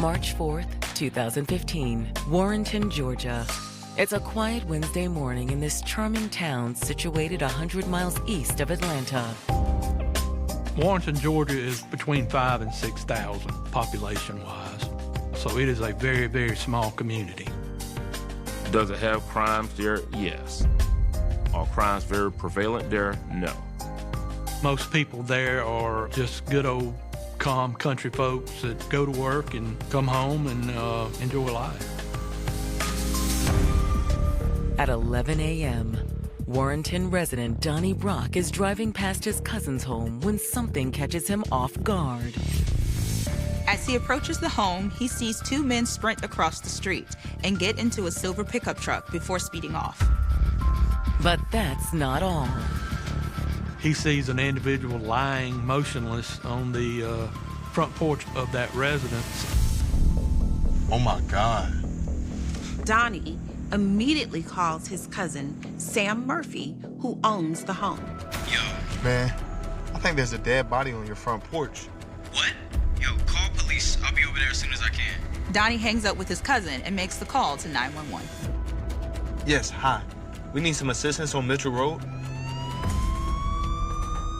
March 4th, 2015, Warrenton, Georgia. It's a quiet Wednesday morning in this charming town situated 100 miles east of Atlanta. Warrenton, Georgia is between 5,000 and 6,000 population-wise. So it is a very, very small community. Does it have crimes there? Yes. Are crimes very prevalent there? No. Most people there are just good old calm country folks that go to work and come home and enjoy life. At 11 a.m., Warrenton resident Donnie Brock is driving past his cousin's home when something catches him off guard. As he approaches the home, he sees two men sprint across the street and get into a silver pickup truck before speeding off. But that's not all. He sees an individual lying motionless on the front porch of that residence. Oh my God. Donnie immediately calls his cousin, Sam Murphy, who owns the home. Yo. Man, I think there's a dead body on your front porch. What? Yo, call police. I'll be over there as soon as I can. Donnie hangs up with his cousin and makes the call to 911. Yes, hi. We need some assistance on Mitchell Road.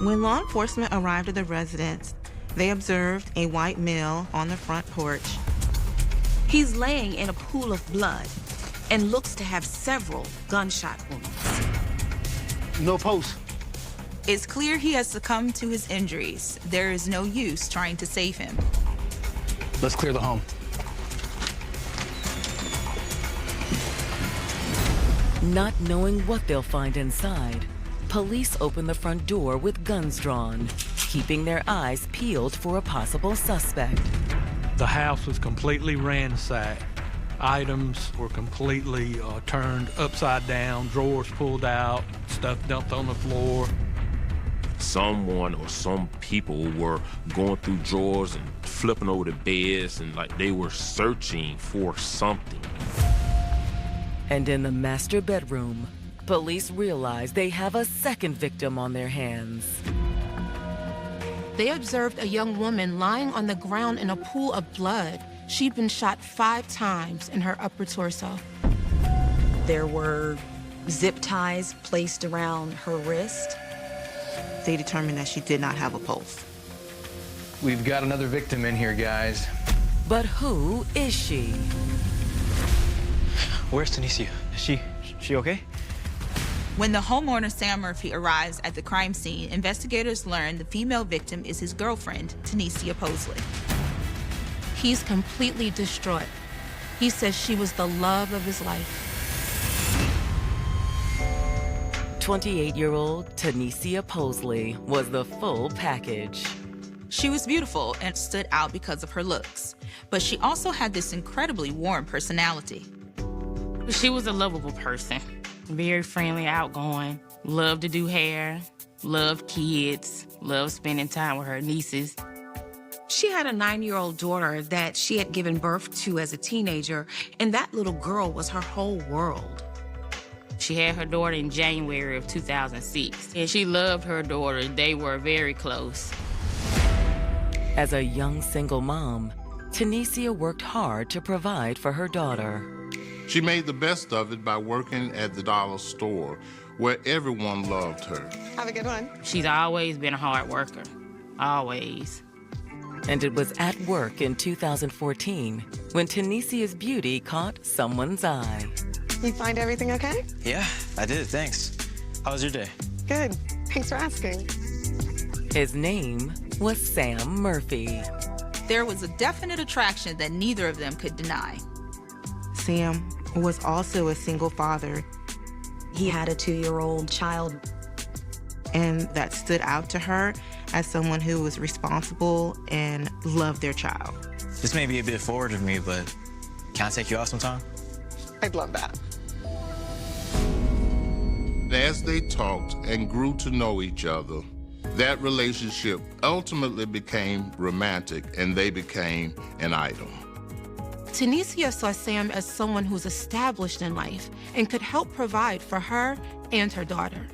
When law enforcement arrived at the residence, they observed a white male on the front porch. He's laying in a pool of blood and looks to have several gunshot wounds. No pulse. It's clear he has succumbed to his injuries. There is no use trying to save him. Let's clear the home. Not knowing what they'll find inside, police open the front door with guns drawn, keeping their eyes peeled for a possible suspect. The house was completely ransacked. Items were completely turned upside down, drawers pulled out, stuff dumped on the floor. Someone or some people were going through drawers and flipping over the beds and like they were searching for something. And in the master bedroom, police realize they have a second victim on their hands. They observed a young woman lying on the ground in a pool of blood. She'd been shot 5 times in her upper torso. There were zip ties placed around her wrist. They determined that she did not have a pulse. We've got another victim in here, guys. But who is she? Where's Tanisha? Is she okay? When the homeowner, Sam Murphy, arrives at the crime scene, investigators learn the female victim is his girlfriend, Tanisha Posley. He's completely distraught. He says she was the love of his life. 28-year-old Tanisha Posley was the full package. She was beautiful and stood out because of her looks, but she also had this incredibly warm personality. She was a lovable person, very friendly, outgoing, loved to do hair, loved kids, loved spending time with her nieces. She had a 9-year-old daughter that she had given birth to as a teenager, and that little girl was her whole world. She had her daughter in January of 2006, and she loved her daughter. They were very close. As a young single mom, Tanisha worked hard to provide for her daughter. She made the best of it by working at the dollar store, where everyone loved her. Have a good one. She's always been a hard worker, always. And it was at work in 2014 when Tanisha's beauty caught someone's eye. You find everything okay? Yeah, I did, thanks. How was your day? Good. Thanks for asking. His name was Sam Murphy. There was a definite attraction that neither of them could deny. Sam was also a single father. He had a 2-year-old child. And that stood out to her as someone who was responsible and loved their child. This may be a bit forward of me, but can I take you out sometime? I'd love that. As they talked and grew to know each other, that relationship ultimately became romantic, and they became an item. Tanisha saw Sam as someone who's established in life and could help provide for her and her daughter.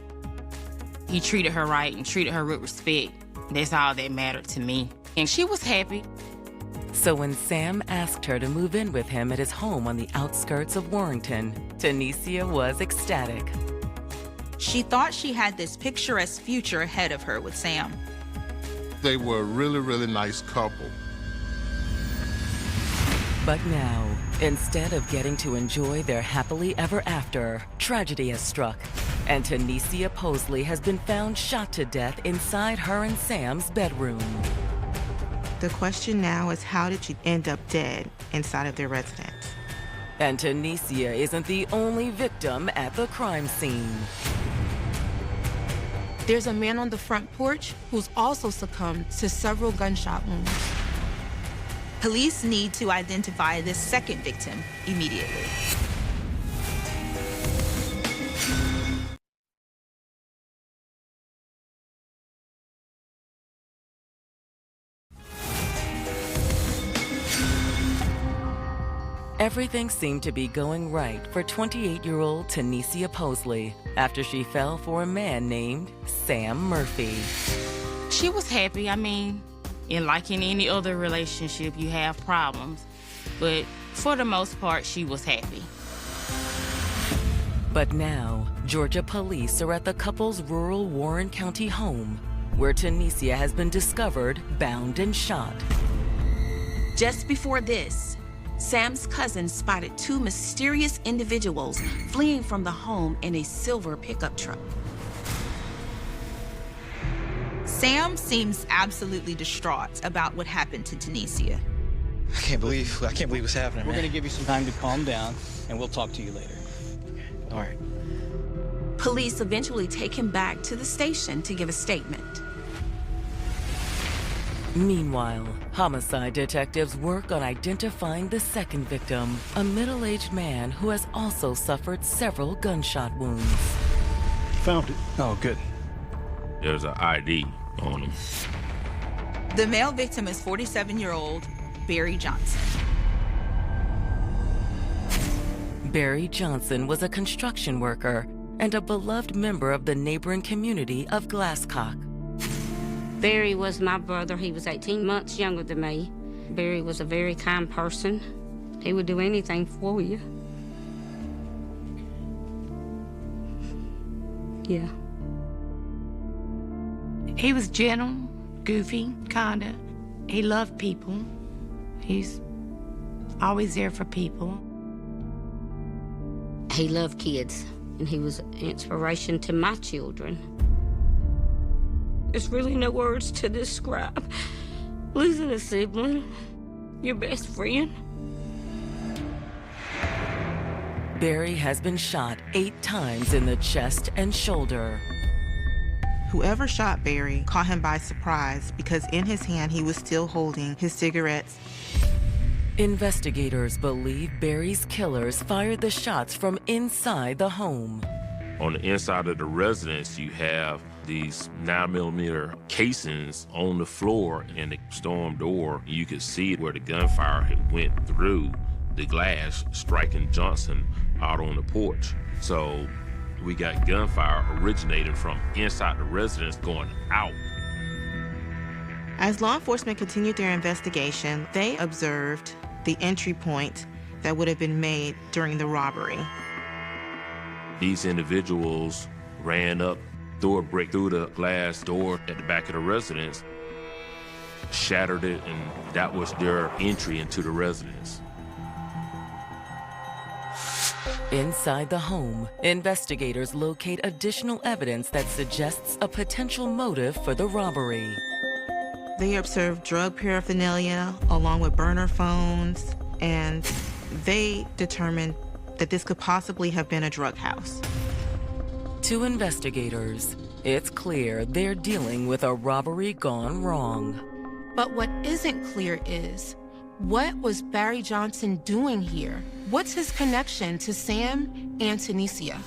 He treated her right and treated her with respect. That's all that mattered to me. And she was happy. So when Sam asked her to move in with him at his home on the outskirts of Warrington, Tanisha was ecstatic. She thought she had this picturesque future ahead of her with Sam. They were a really, really nice couple. But now, instead of getting to enjoy their happily ever after, tragedy has struck, and Tanisha Posley has been found shot to death inside her and Sam's bedroom. The question now is, how did she end up dead inside of their residence? And Tanisha isn't the only victim at the crime scene. There's a man on the front porch who's also succumbed to several gunshot wounds. Police need to identify this second victim immediately. Everything seemed to be going right for 28-year-old Tanisha Posley after she fell for a man named Sam Murphy. She was happy. I mean, like in any other relationship, you have problems. But for the most part, she was happy. But now, Georgia police are at the couple's rural Warren County home, where Tanisha has been discovered bound and shot. Just before this, Sam's cousin spotted two mysterious individuals fleeing from the home in a silver pickup truck. Sam seems absolutely distraught about what happened to Tanisha. I can't believe what's happening, We're man. gonna give you some time to calm down, and we'll talk to you later. All right. Police eventually take him back to the station to give a statement. Meanwhile, homicide detectives work on identifying the second victim, a middle-aged man who has also suffered several gunshot wounds. Found it. Oh, good. There's an ID on him. The male victim is 47-year-old Barry Johnson. Barry Johnson was a construction worker and a beloved member of the neighboring community of Glasscock. Barry was my brother. He was 18 months younger than me. Barry was a very kind person. He would do anything for you. Yeah. He was gentle, goofy, kinda. He loved people. He's always there for people. He loved kids, and he was an inspiration to my children. There's really no words to describe losing a sibling, your best friend. Barry has been shot 8 times in the chest and shoulder. Whoever shot Barry caught him by surprise because in his hand he was still holding his cigarettes. Investigators believe Barry's killers fired the shots from inside the home. On the inside of the residence, you have these 9mm casings on the floor and the storm door. You could see where the gunfire had went through the glass, striking Johnson out on the porch. So we got gunfire originating from inside the residence going out. As law enforcement continued their investigation, they observed the entry point that would have been made during the robbery. These individuals ran up, threw a brick through the glass door at the back of the residence, shattered it, and that was their entry into the residence. Inside the home, investigators locate additional evidence that suggests a potential motive for the robbery. They observed drug paraphernalia along with burner phones, and they determined that this could possibly have been a drug house. To investigators, it's clear they're dealing with a robbery gone wrong. But what isn't clear is, what was Barry Johnson doing here? What's his connection to Sam and Tanisha?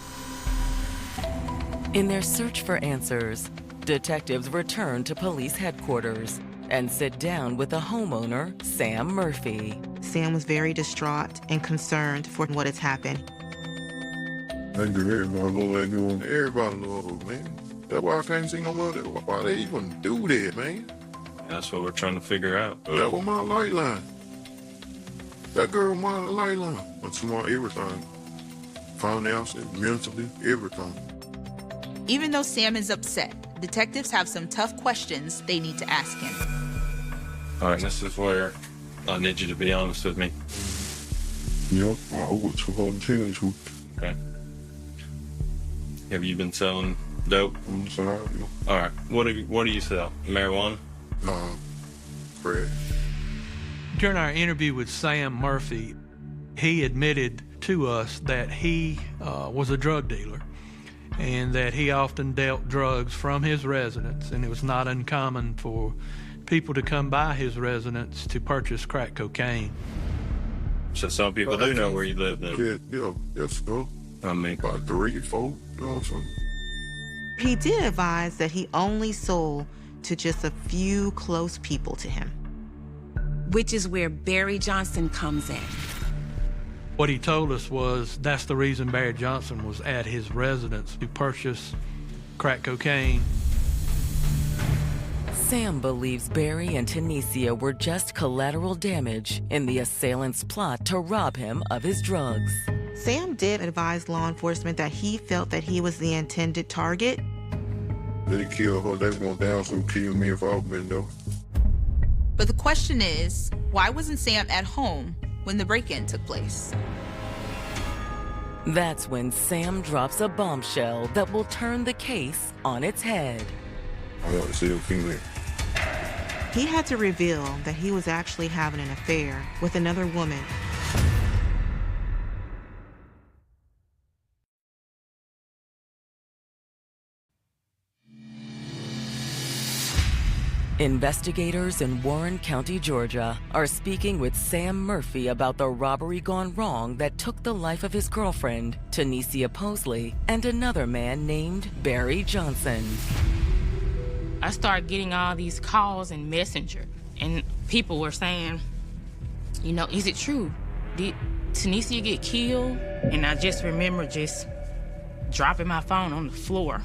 In their search for answers, detectives return to police headquarters and sit down with the homeowner, Sam Murphy. Sam was very distraught and concerned for what has happened. I give everybody know that doing. Everybody knows, man. That's why I can't see no other. Why they even do that, man? That's what we're trying to figure out. That was my light line. That girl wanted a lifeline. But she wanted everything. Financially, mentally, everything. Even though Sam is upset, detectives have some tough questions they need to ask him. All right, this is where I need you to be honest with me. Yep, I would tell you. Okay. Have you been selling dope? All right. What do you sell? Marijuana? Bread. During our interview with Sam Murphy, he admitted to us that he was a drug dealer and that he often dealt drugs from his residence, and it was not uncommon for people to come by his residence to purchase crack cocaine. So some people do know where you live then? Yeah, yes, no. I mean, about 3, 4, He did advise that he only sold to just a few close people to him. Which is where Barry Johnson comes in. What he told us was that's the reason Barry Johnson was at his residence to purchase crack cocaine. Sam believes Barry and Tunisia were just collateral damage in the assailant's plot to rob him of his drugs. Sam did advise law enforcement that he felt that he was the intended target. They killed her. They were going down, so kill me if I've been there. But the question is, why wasn't Sam at home when the break-in took place? That's when Sam drops a bombshell that will turn the case on its head. I want to see a female. He had to reveal that he was actually having an affair with another woman. Investigators in Warren County, Georgia, are speaking with Sam Murphy about the robbery gone wrong that took the life of his girlfriend, Tunisia Posley, and another man named Barry Johnson. I started getting all these calls in Messenger, and people were saying, you know, is it true? Did Tunisia get killed? And I just remember just dropping my phone on the floor,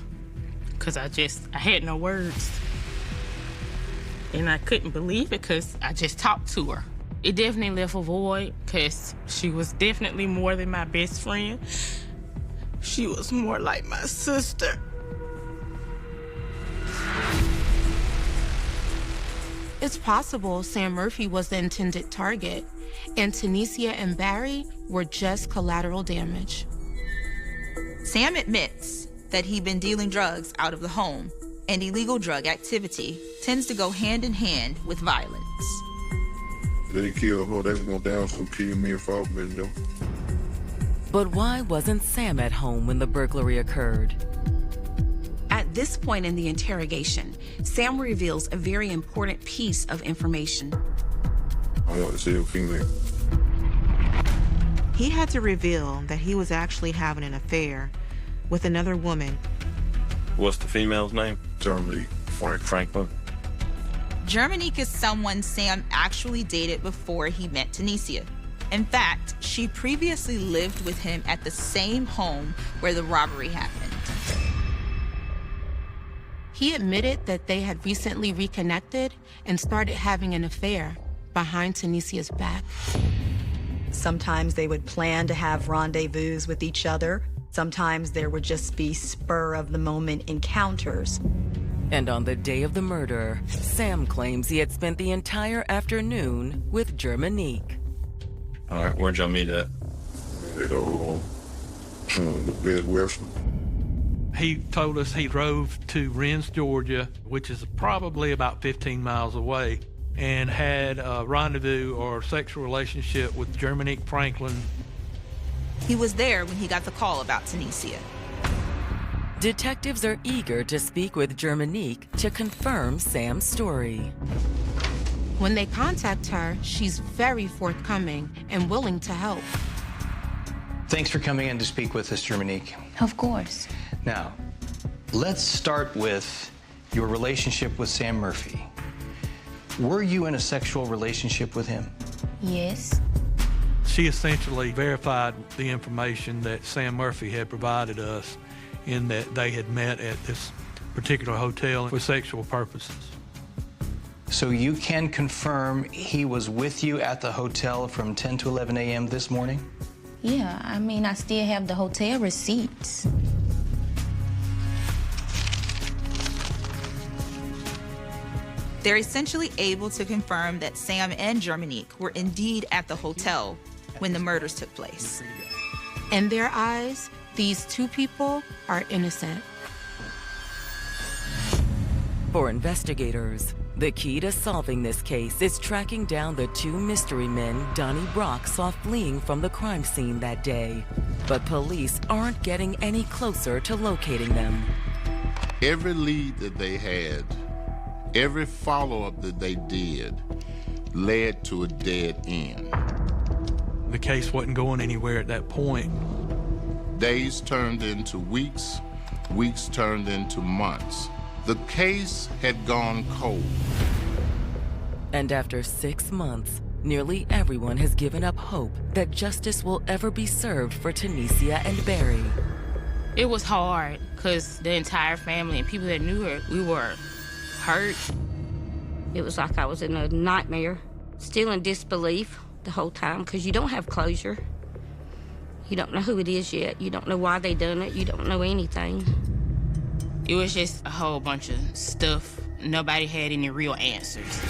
because I had no words. And I couldn't believe it because I just talked to her. It definitely left a void because she was definitely more than my best friend. She was more like my sister. It's possible Sam Murphy was the intended target, and Tunisia and Barry were just collateral damage. Sam admits that he'd been dealing drugs out of the home, and illegal drug activity tends to go hand in hand with violence. They killed her. They were going down, so kill me if I've been there. But why wasn't Sam at home when the burglary occurred? At this point in the interrogation, Sam reveals a very important piece of information. I want to see a female. He had to reveal that he was actually having an affair with another woman. What's the female's name? Germany. Franklin. Germanique is someone Sam actually dated before he met Tunisia. In fact, she previously lived with him at the same home where the robbery happened. He admitted that they had recently reconnected and started having an affair behind Tunisia's back. Sometimes they would plan to have rendezvous with each other. Sometimes there would just be spur-of-the-moment encounters. And on the day of the murder, Sam claims he had spent the entire afternoon with Germanique. All right, where'd y'all meet at? The Midwest. He told us he drove to Rennes, Georgia, which is probably about 15 miles away, and had a rendezvous or sexual relationship with Germanique Franklin. He was there when he got the call about Tunisia. Detectives are eager to speak with Germanique to confirm Sam's story. When they contact her, she's very forthcoming and willing to help. Thanks for coming in to speak with us, Germanique. Of course. Now, let's start with your relationship with Sam Murphy. Were you in a sexual relationship with him? Yes. She essentially verified the information that Sam Murphy had provided us in that they had met at this particular hotel for sexual purposes. So you can confirm he was with you at the hotel from 10 to 11 a.m. this morning? Yeah, I mean, I still have the hotel receipts. They're essentially able to confirm that Sam and Germanique were indeed at the hotel when the murders took place. In their eyes, these two people are innocent. For investigators, the key to solving this case is tracking down the two mystery men Donnie Brock saw fleeing from the crime scene that day. But police aren't getting any closer to locating them. Every lead that they had, every follow-up that they did, led to a dead end. The case wasn't going anywhere at that point. Days turned into weeks, weeks turned into months. The case had gone cold. And after 6 months, nearly everyone has given up hope that justice will ever be served for Tanisha and Barry. It was hard because the entire family and people that knew her, we were hurt. It was like I was in a nightmare, still in disbelief the whole time because you don't have closure. You don't know who it is yet. You don't know why they done it. You don't know anything. It was just a whole bunch of stuff. Nobody had any real answers.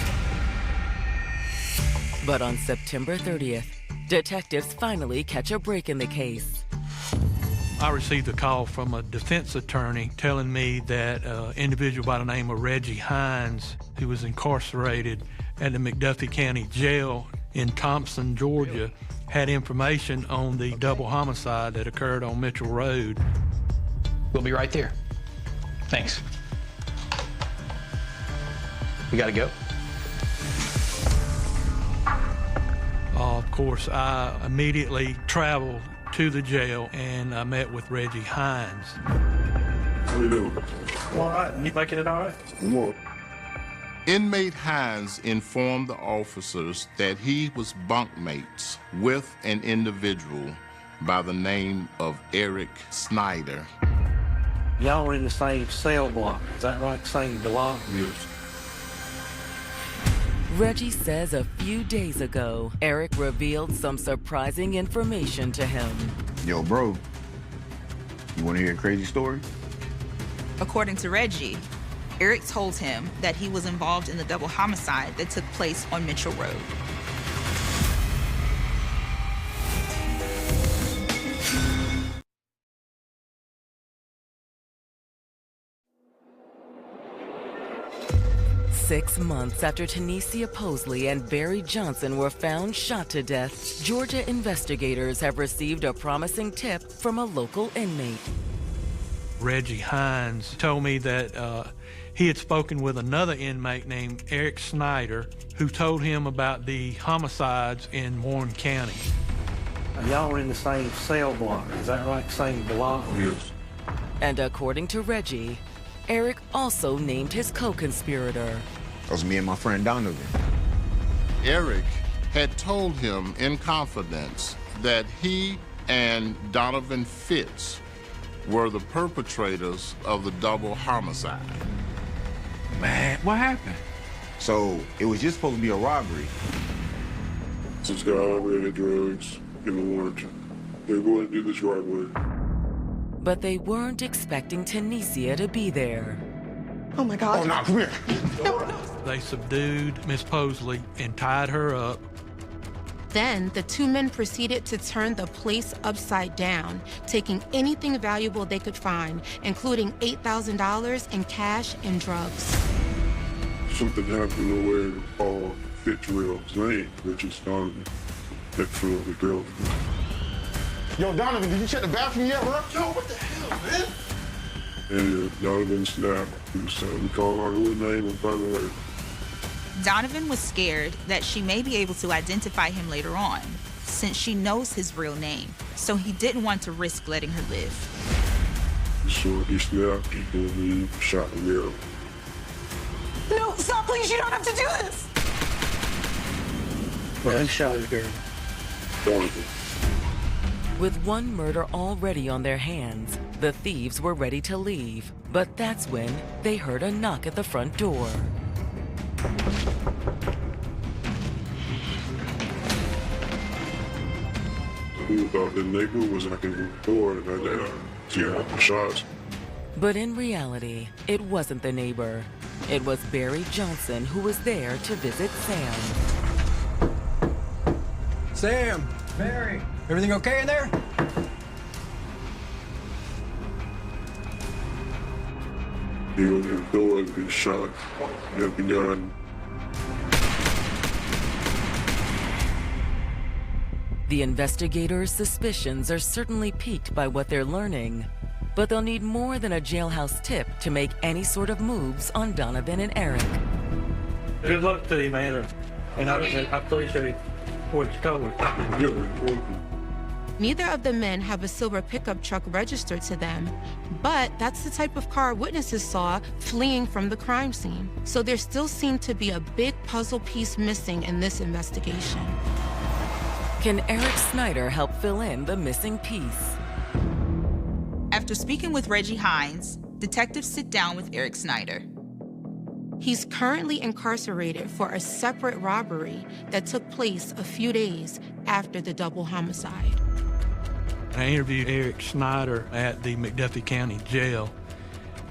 But on September 30th, detectives finally catch a break in the case. I received a call from a defense attorney telling me that an individual by the name of Reggie Hines, who was incarcerated at the McDuffie County Jail in Thompson, Georgia, had information on the double homicide that occurred on Mitchell Road. We'll be right there. Thanks. We gotta go. Of course, I immediately traveled to the jail and I met with Reggie Hines. How you doing? All right. You making it all right? What? Inmate Hines informed the officers that he was bunkmates with an individual by the name of Eric Snyder. Y'all are in the same cell block. Is that right? Same block? Yes. Reggie says a few days ago, Eric revealed some surprising information to him. Yo, bro, you want to hear a crazy story? According to Reggie, Eric told him that he was involved in the double homicide that took place on Mitchell Road. Six months after Tanisha Posley and Barry Johnson were found shot to death, Georgia investigators have received a promising tip from a local inmate. Reggie Hines told me that he had spoken with another inmate named Eric Snyder, who told him about the homicides in Warren County. Y'all are in the same cell block. Is that right? Same block? Yes. And according to Reggie, Eric also named his co-conspirator. That was me and my friend Donovan. Eric had told him in confidence that he and Donovan Fitz were the perpetrators of the double homicide. Man, what happened? So it was just supposed to be a robbery. This guy already had drugs in the warranty. They're going to do this right away. But they weren't expecting Tanisha to be there. Oh my God. Oh, no, come here. They subdued Miss Posley and tied her up. Then the two men proceeded to turn the place upside down, taking anything valuable they could find, including $8,000 in cash and drugs. Something happened where Paul Fitzgerald's name, which is Donovan, that filled the building. Yo, Donovan, did you check the bathroom yet, bro? Yo, what the hell, man? And Donovan snapped. We called our real name and found her. Donovan was scared that she may be able to identify him later on, since she knows his real name, so he didn't want to risk letting her live. So he snapped and told me shot the girl. No, stop, please, you don't have to do this. Well, who shot the girl? Donovan. With one murder already on their hands, the thieves were ready to leave. But that's when they heard a knock at the front door. Who thought the neighbor was like a door and I heard the shots. But in reality, it wasn't the neighbor. It was Barry Johnson who was there to visit Sam. Sam! Barry! Everything okay in there? He was in the door and been shot. Had begun. The investigators' suspicions are certainly piqued by what they're learning, but they'll need more than a jailhouse tip to make any sort of moves on Donovan and Eric. Good luck to you, man. And I appreciate what you told me. Neither of the men have a silver pickup truck registered to them, but that's the type of car witnesses saw fleeing from the crime scene. So there still seemed to be a big puzzle piece missing in this investigation. Can Eric Snyder help fill in the missing piece? After speaking with Reggie Hines, detectives sit down with Eric Snyder. He's currently incarcerated for a separate robbery that took place a few days after the double homicide. I interviewed Eric Snyder at the McDuffie County Jail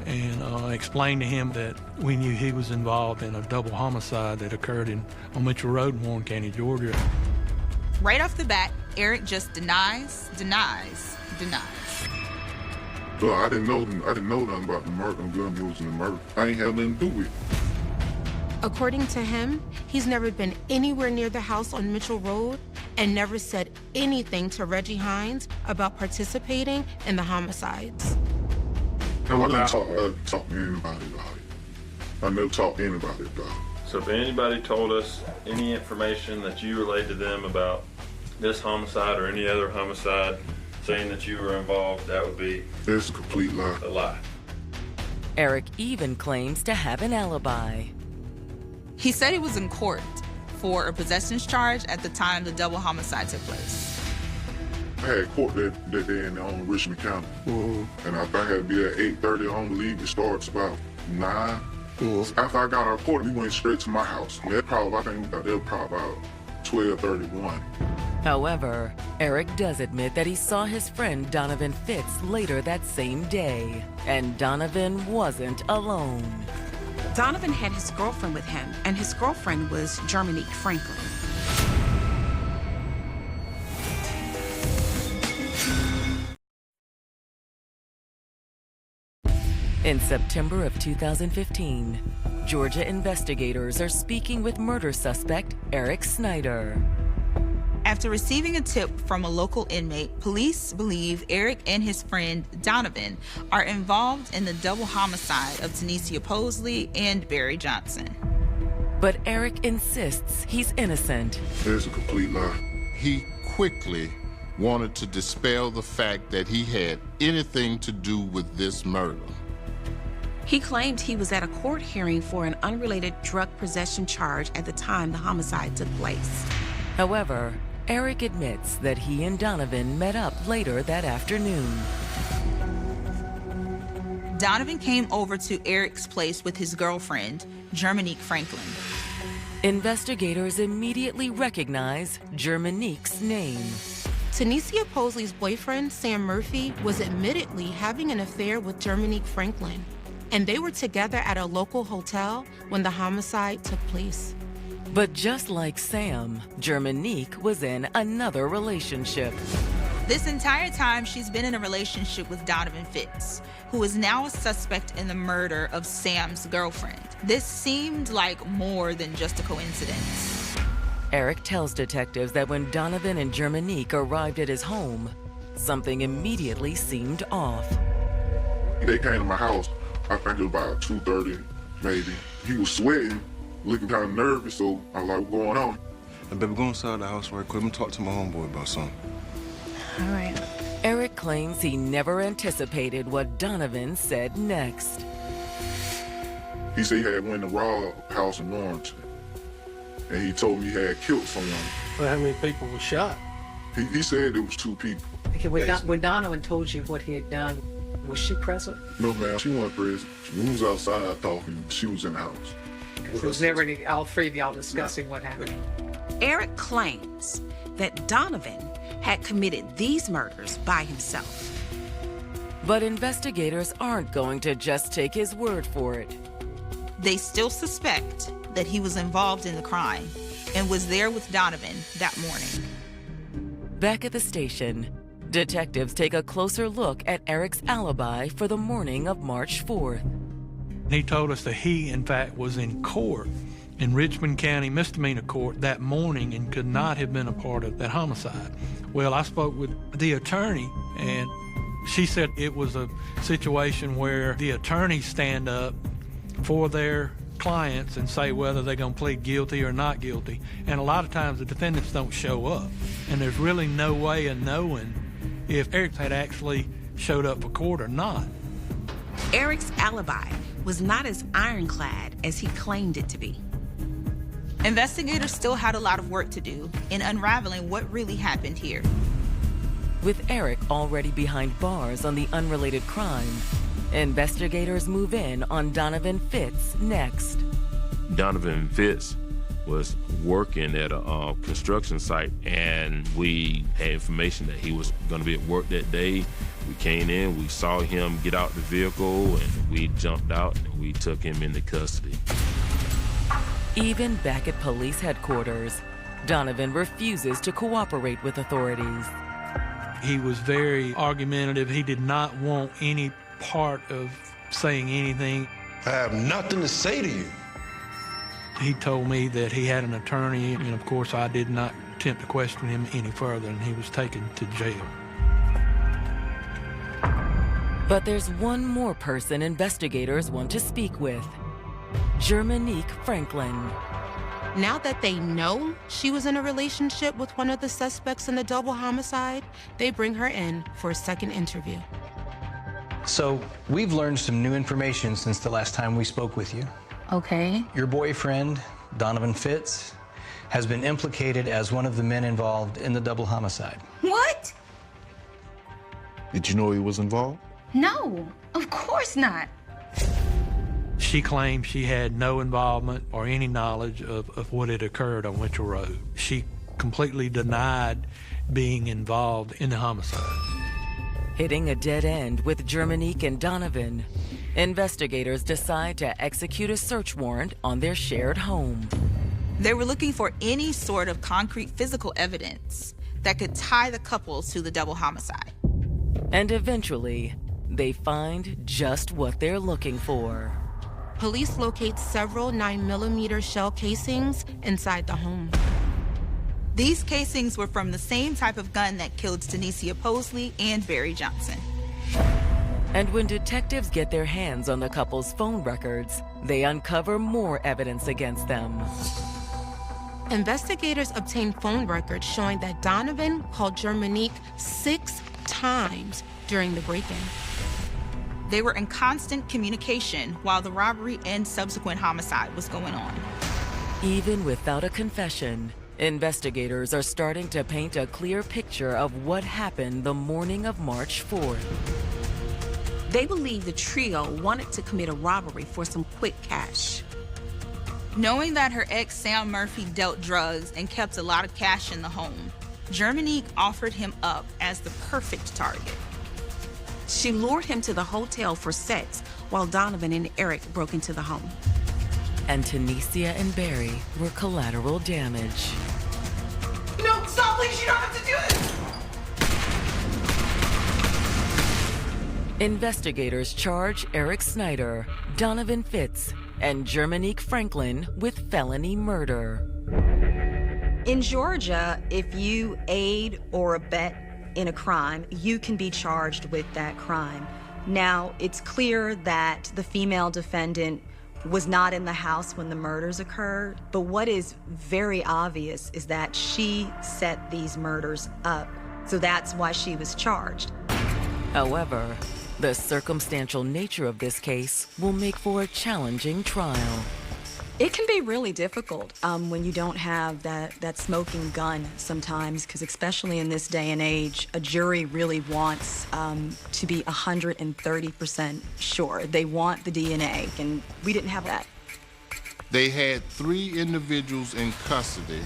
and explained to him that we knew he was involved in a double homicide that occurred on Mitchell Road in Warren County, Georgia. Right off the bat, Eric just denies. Well, I didn't know nothing about the murder. I'm gun mules and the murder. I ain't had nothing to do with it. According to him, he's never been anywhere near the house on Mitchell Road and never said anything to Reggie Hines about participating in the homicides. No, I didn't talk to anybody about it. I never talked to anybody about it. So if anybody told us any information that you relayed to them about this homicide or any other homicide, saying that you were involved, that would be... It's a complete lie. A lie. Eric even claims to have an alibi. He said he was in court for a possessions charge at the time the double homicide took place. I had court that day in Richmond County. And I think I had to be at 8:30. I don't believe it starts about 9. After I got out of court, we went straight to my house. I think they were probably about 12:31. However, Eric does admit that he saw his friend Donovan Fitz later that same day, and Donovan wasn't alone. Donovan had his girlfriend with him, and his girlfriend was Germanique Franklin. In September of 2015, Georgia investigators are speaking with murder suspect Eric Snyder. After receiving a tip from a local inmate, police believe Eric and his friend Donovan are involved in the double homicide of Tanisha Posley and Barry Johnson. But Eric insists he's innocent. It's a complete lie. He quickly wanted to dispel the fact that he had anything to do with this murder. He claimed he was at a court hearing for an unrelated drug possession charge at the time the homicide took place. However, Eric admits that he and Donovan met up later that afternoon. Donovan came over to Eric's place with his girlfriend, Germanique Franklin. Investigators immediately recognize Germanique's name. Tanisha Posley's boyfriend, Sam Murphy, was admittedly having an affair with Germanique Franklin, and they were together at a local hotel when the homicide took place. But just like Sam, Germanique was in another relationship. This entire time, she's been in a relationship with Donovan Fitz, who is now a suspect in the murder of Sam's girlfriend. This seemed like more than just a coincidence. Eric tells detectives that when Donovan and Germanique arrived at his home, something immediately seemed off. They came to my house, I think it was about 2:30, maybe. He was sweating, looking kind of nervous, so I was like, what's going on? I better go inside the house right quick. I'm talk to my homeboy about something. All right. Eric claims he never anticipated what Donovan said next. He said he had went to rob a house in Warrington, and he told me he had killed someone. Well, how many people were shot? He said it was 2 people. Okay, when Donovan told you what he had done, was she present? No, ma'am, she wasn't present. We was outside talking. She was in the house. So it was never all 3 of y'all discussing what happened. Eric claims that Donovan had committed these murders by himself. But investigators aren't going to just take his word for it. They still suspect that he was involved in the crime and was there with Donovan that morning. Back at the station, detectives take a closer look at Eric's alibi for the morning of March 4th. He told us that he, in fact, was in court in Richmond County misdemeanor court that morning and could not have been a part of that homicide. Well, I spoke with the attorney, and she said it was a situation where the attorneys stand up for their clients and say whether they're going to plead guilty or not guilty. And a lot of times the defendants don't show up. And there's really no way of knowing if Eric had actually showed up for court or not. Eric's alibi was not as ironclad as he claimed it to be. Investigators still had a lot of work to do in unraveling what really happened here. With Eric already behind bars on the unrelated crime, investigators move in on Donovan Fitz next. Donovan Fitz was working at a construction site, and we had information that he was going to be at work that day. We came in, we saw him get out the vehicle, and we jumped out and we took him into custody. Even back at police headquarters, Donovan refuses to cooperate with authorities. He was very argumentative. He did not want any part of saying anything. I have nothing to say to you. He told me that he had an attorney, and of course I did not attempt to question him any further, and he was taken to jail. But there's one more person investigators want to speak with. Germanique Franklin. Now that they know she was in a relationship with one of the suspects in the double homicide, they bring her in for a second interview. So, we've learned some new information since the last time we spoke with you. Okay. Your boyfriend, Donovan Fitz, has been implicated as one of the men involved in the double homicide. What? Did you know he was involved? No, of course not. She claimed she had no involvement or any knowledge of what had occurred on Mitchell Road. She completely denied being involved in the homicide. Hitting a dead end with Germanique and Donovan, investigators decide to execute a search warrant on their shared home. They were looking for any sort of concrete physical evidence that could tie the couple to the double homicide. And eventually, they find just what they're looking for. Police locate several 9mm shell casings inside the home. These casings were from the same type of gun that killed Tanisha Posley and Barry Johnson. And when detectives get their hands on the couple's phone records, they uncover more evidence against them. Investigators obtain phone records showing that Donovan called Germanique 6 times during the break-in. They were in constant communication while the robbery and subsequent homicide was going on. Even without a confession, investigators are starting to paint a clear picture of what happened the morning of March 4th. They believe the trio wanted to commit a robbery for some quick cash. Knowing that her ex, Sam Murphy, dealt drugs and kept a lot of cash in the home, Germanique offered him up as the perfect target. She lured him to the hotel for sex while Donovan and Eric broke into the home. And Tanisha and Barry were collateral damage. No, stop, please, you don't have to do it! Investigators charge Eric Snyder, Donovan Fitz, and Germanique Franklin with felony murder. In Georgia, if you aid or abet in a crime, you can be charged with that crime. Now, it's clear that the female defendant was not in the house when the murders occurred, but what is very obvious is that she set these murders up, so that's why she was charged. However, the circumstantial nature of this case will make for a challenging trial. It can be really difficult when you don't have that smoking gun sometimes, because especially in this day and age, a jury really wants to be 130% sure. They want the DNA, and we didn't have that. They had 3 individuals in custody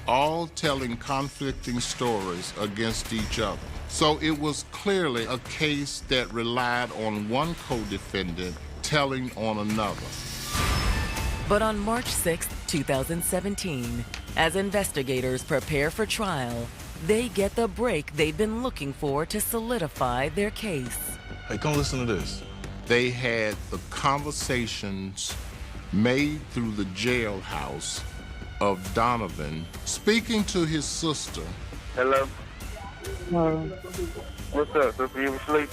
all telling conflicting stories against each other. So it was clearly a case that relied on one co-defendant telling on another. But on March 6, 2017, as investigators prepare for trial, they get the break they've been looking for to solidify their case. Hey, come listen to this. They had the conversations made through the jailhouse of Donovan speaking to his sister. Hello? What's up, sister? You asleep?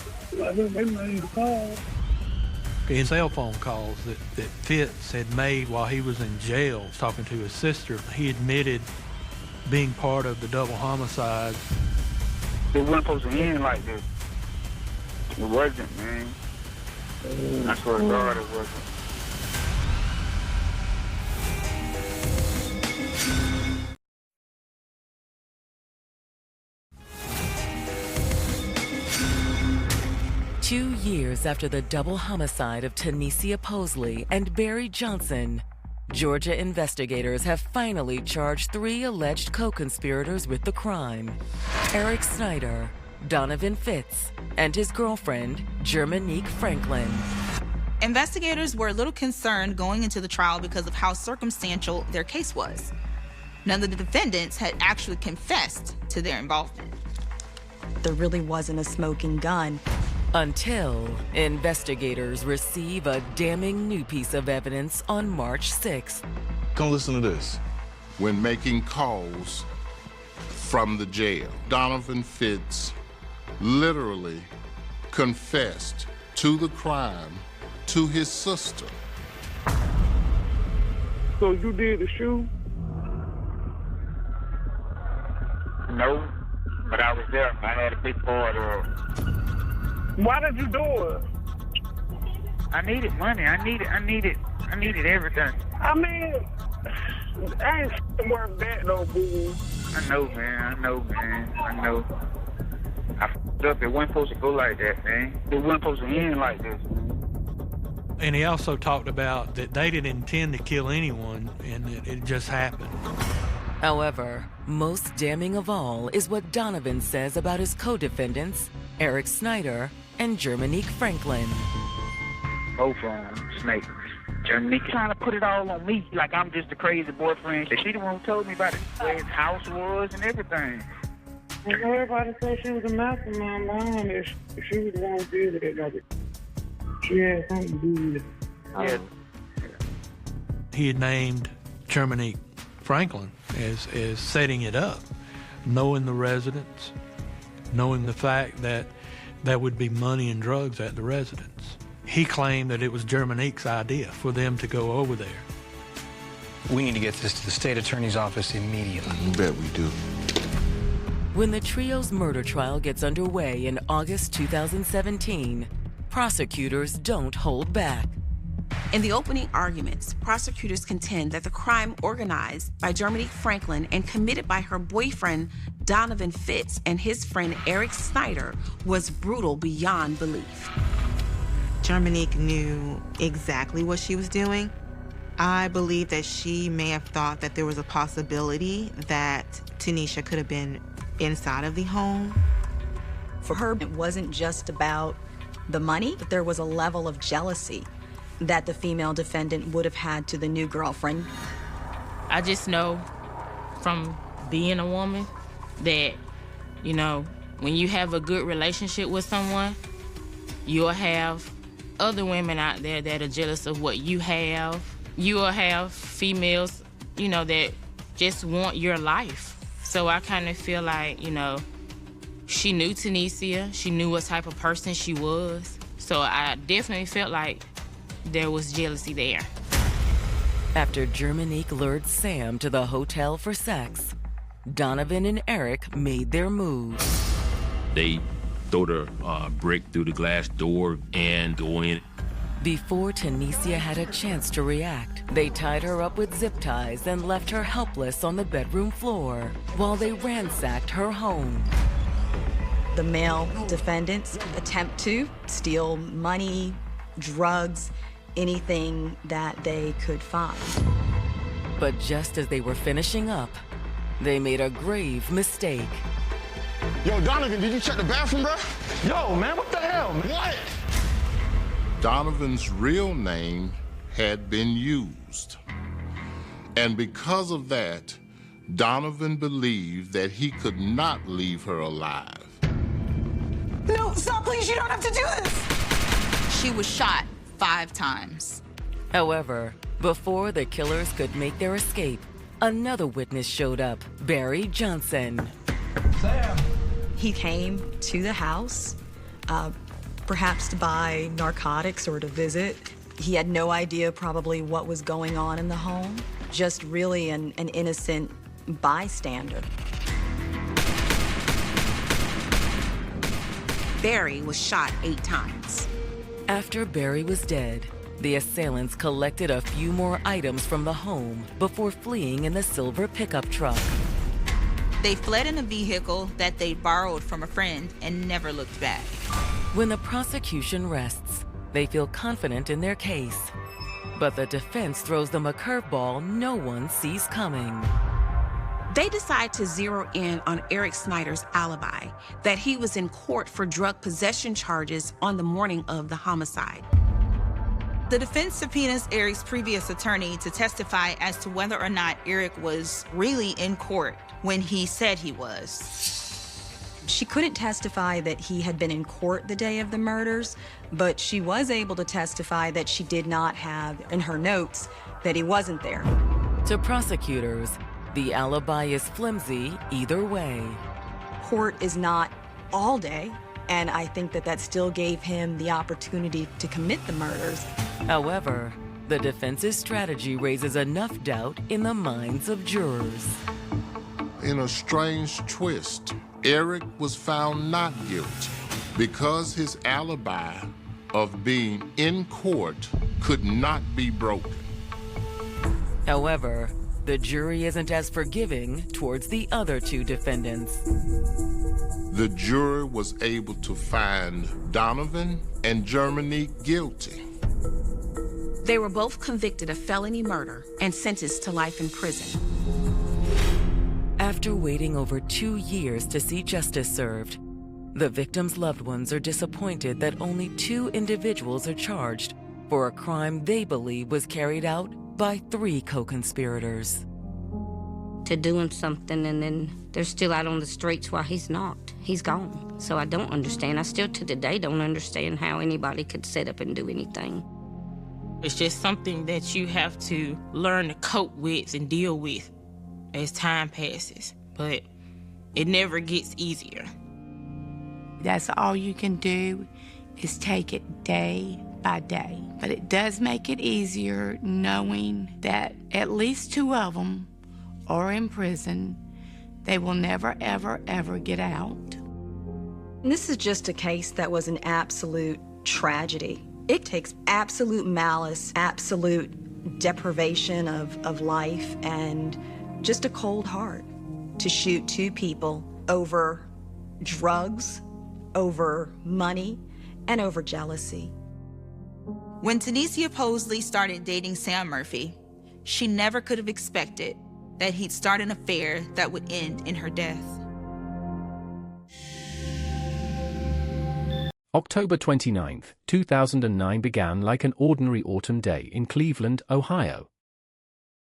In cell phone calls that Fitz had made while he was in jail talking to his sister, he admitted being part of the double homicide. It wasn't supposed to end like this. It wasn't, man. I swear to God it wasn't. Two years after the double homicide of Tanisha Posley and Barry Johnson, Georgia investigators have finally charged 3 alleged co-conspirators with the crime: Eric Snyder, Donovan Fitz, and his girlfriend, Germanique Franklin. Investigators were a little concerned going into the trial because of how circumstantial their case was. None of the defendants had actually confessed to their involvement. There really wasn't a smoking gun. Until investigators receive a damning new piece of evidence on March 6th. Come listen to this. When making calls from the jail, Donovan Fitz literally confessed to the crime to his sister. So you did the shoe? No, but I was there. I had a big part of it. Why did you do it? I needed money. I needed everything. I mean, I ain't worth that though, boo. I know, man. I know. I f***ed up. It wasn't supposed to go like that, man. It wasn't supposed to end like this, man. And he also talked about that they didn't intend to kill anyone and that it just happened. However, most damning of all is what Donovan says about his co-defendants, Eric Snyder and Germanique Franklin. Both of them snakes. Germanique trying to put it all on me, like I'm just a crazy boyfriend. She the one who told me about it, where his house was and everything. And everybody said she was a mastermind behind it. She was the one who did it, like she had something to do with it. Yeah. He had named Germanique Franklin as setting it up, knowing the residents, knowing the fact that there would be money and drugs at the residence. He claimed that it was Germanique's idea for them to go over there. We need to get this to the state attorney's office immediately. You bet we do. When the trio's murder trial gets underway in August 2017, prosecutors don't hold back. In the opening arguments, prosecutors contend that the crime organized by Germanique Franklin and committed by her boyfriend, Donovan Fitz, and his friend, Eric Snyder, was brutal beyond belief. Germanique knew exactly what she was doing. I believe that she may have thought that there was a possibility that Tanisha could have been inside of the home. For her, it wasn't just about the money, but there was a level of jealousy that the female defendant would have had to the new girlfriend. I just know from being a woman that, you know, when you have a good relationship with someone, you'll have other women out there that are jealous of what you have. You will have females, you know, that just want your life. So I kind of feel like, you know, she knew Tanisha. She knew what type of person she was. So I definitely felt like there was jealousy there. After Germanique lured Sam to the hotel for sex, Donovan and Eric made their move. They throw the brick through the glass door and go in. Before Tanisha had a chance to react, they tied her up with zip ties and left her helpless on the bedroom floor while they ransacked her home. The male defendants attempt to steal money, drugs, anything that they could find. But just as they were finishing up, they made a grave mistake. Yo, Donovan, did you check the bathroom, bro? Yo, man, what the hell, man? What? Donovan's real name had been used. And because of that, Donovan believed that he could not leave her alive. No, stop, please. You don't have to do this. She was shot 5 times. However, before the killers could make their escape, another witness showed up, Barry Johnson. Sam. He came to the house, perhaps to buy narcotics or to visit. He had no idea probably what was going on in the home, just really an innocent bystander. Barry was shot 8 times. After Barry was dead, the assailants collected a few more items from the home before fleeing in the silver pickup truck. They fled in a vehicle that they borrowed from a friend and never looked back. When the prosecution rests, they feel confident in their case. But the defense throws them a curveball no one sees coming. They decide to zero in on Eric Snyder's alibi, that he was in court for drug possession charges on the morning of the homicide. The defense subpoenas Eric's previous attorney to testify as to whether or not Eric was really in court when he said he was. She couldn't testify that he had been in court the day of the murders, but she was able to testify that she did not have in her notes that he wasn't there. To prosecutors, the alibi is flimsy either way. Court is not all day, and I think that still gave him the opportunity to commit the murders. However, the defense's strategy raises enough doubt in the minds of jurors. In a strange twist, Eric was found not guilty because his alibi of being in court could not be broken. However, the jury isn't as forgiving towards the other 2 defendants. The jury was able to find Donovan and Germany guilty. They were both convicted of felony murder and sentenced to life in prison. After waiting over 2 years to see justice served, the victims' loved ones are disappointed that only 2 individuals are charged for a crime they believe was carried out by 3 co-conspirators. To doing something and then they're still out on the streets while he's not. He's gone. So I don't understand. I still to today don't understand how anybody could set up and do anything. It's just something that you have to learn to cope with and deal with as time passes. But it never gets easier. That's all you can do is take it day by day. But it does make it easier knowing that at least 2 of them are in prison. They will never, ever, ever get out. And this is just a case that was an absolute tragedy. It takes absolute malice, absolute deprivation of life, and just a cold heart to shoot 2 people over drugs, over money, and over jealousy. When Tanisha Posley started dating Sam Murphy, she never could have expected that he'd start an affair that would end in her death. October 29, 2009 began like an ordinary autumn day in Cleveland, Ohio.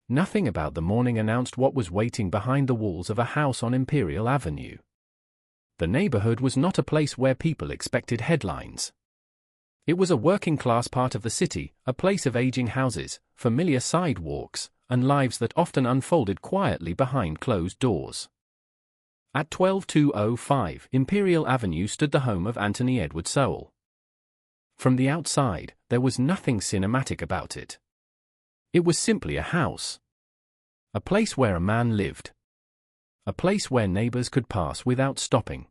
Nothing about the morning announced what was waiting behind the walls of a house on Imperial Avenue. The neighborhood was not a place where people expected headlines. It was a working-class part of the city, a place of aging houses, familiar sidewalks, and lives that often unfolded quietly behind closed doors. At 12205 Imperial Avenue stood the home of Anthony Edward Sowell. From the outside, there was nothing cinematic about it. It was simply a house. A place where a man lived. A place where neighbors could pass without stopping.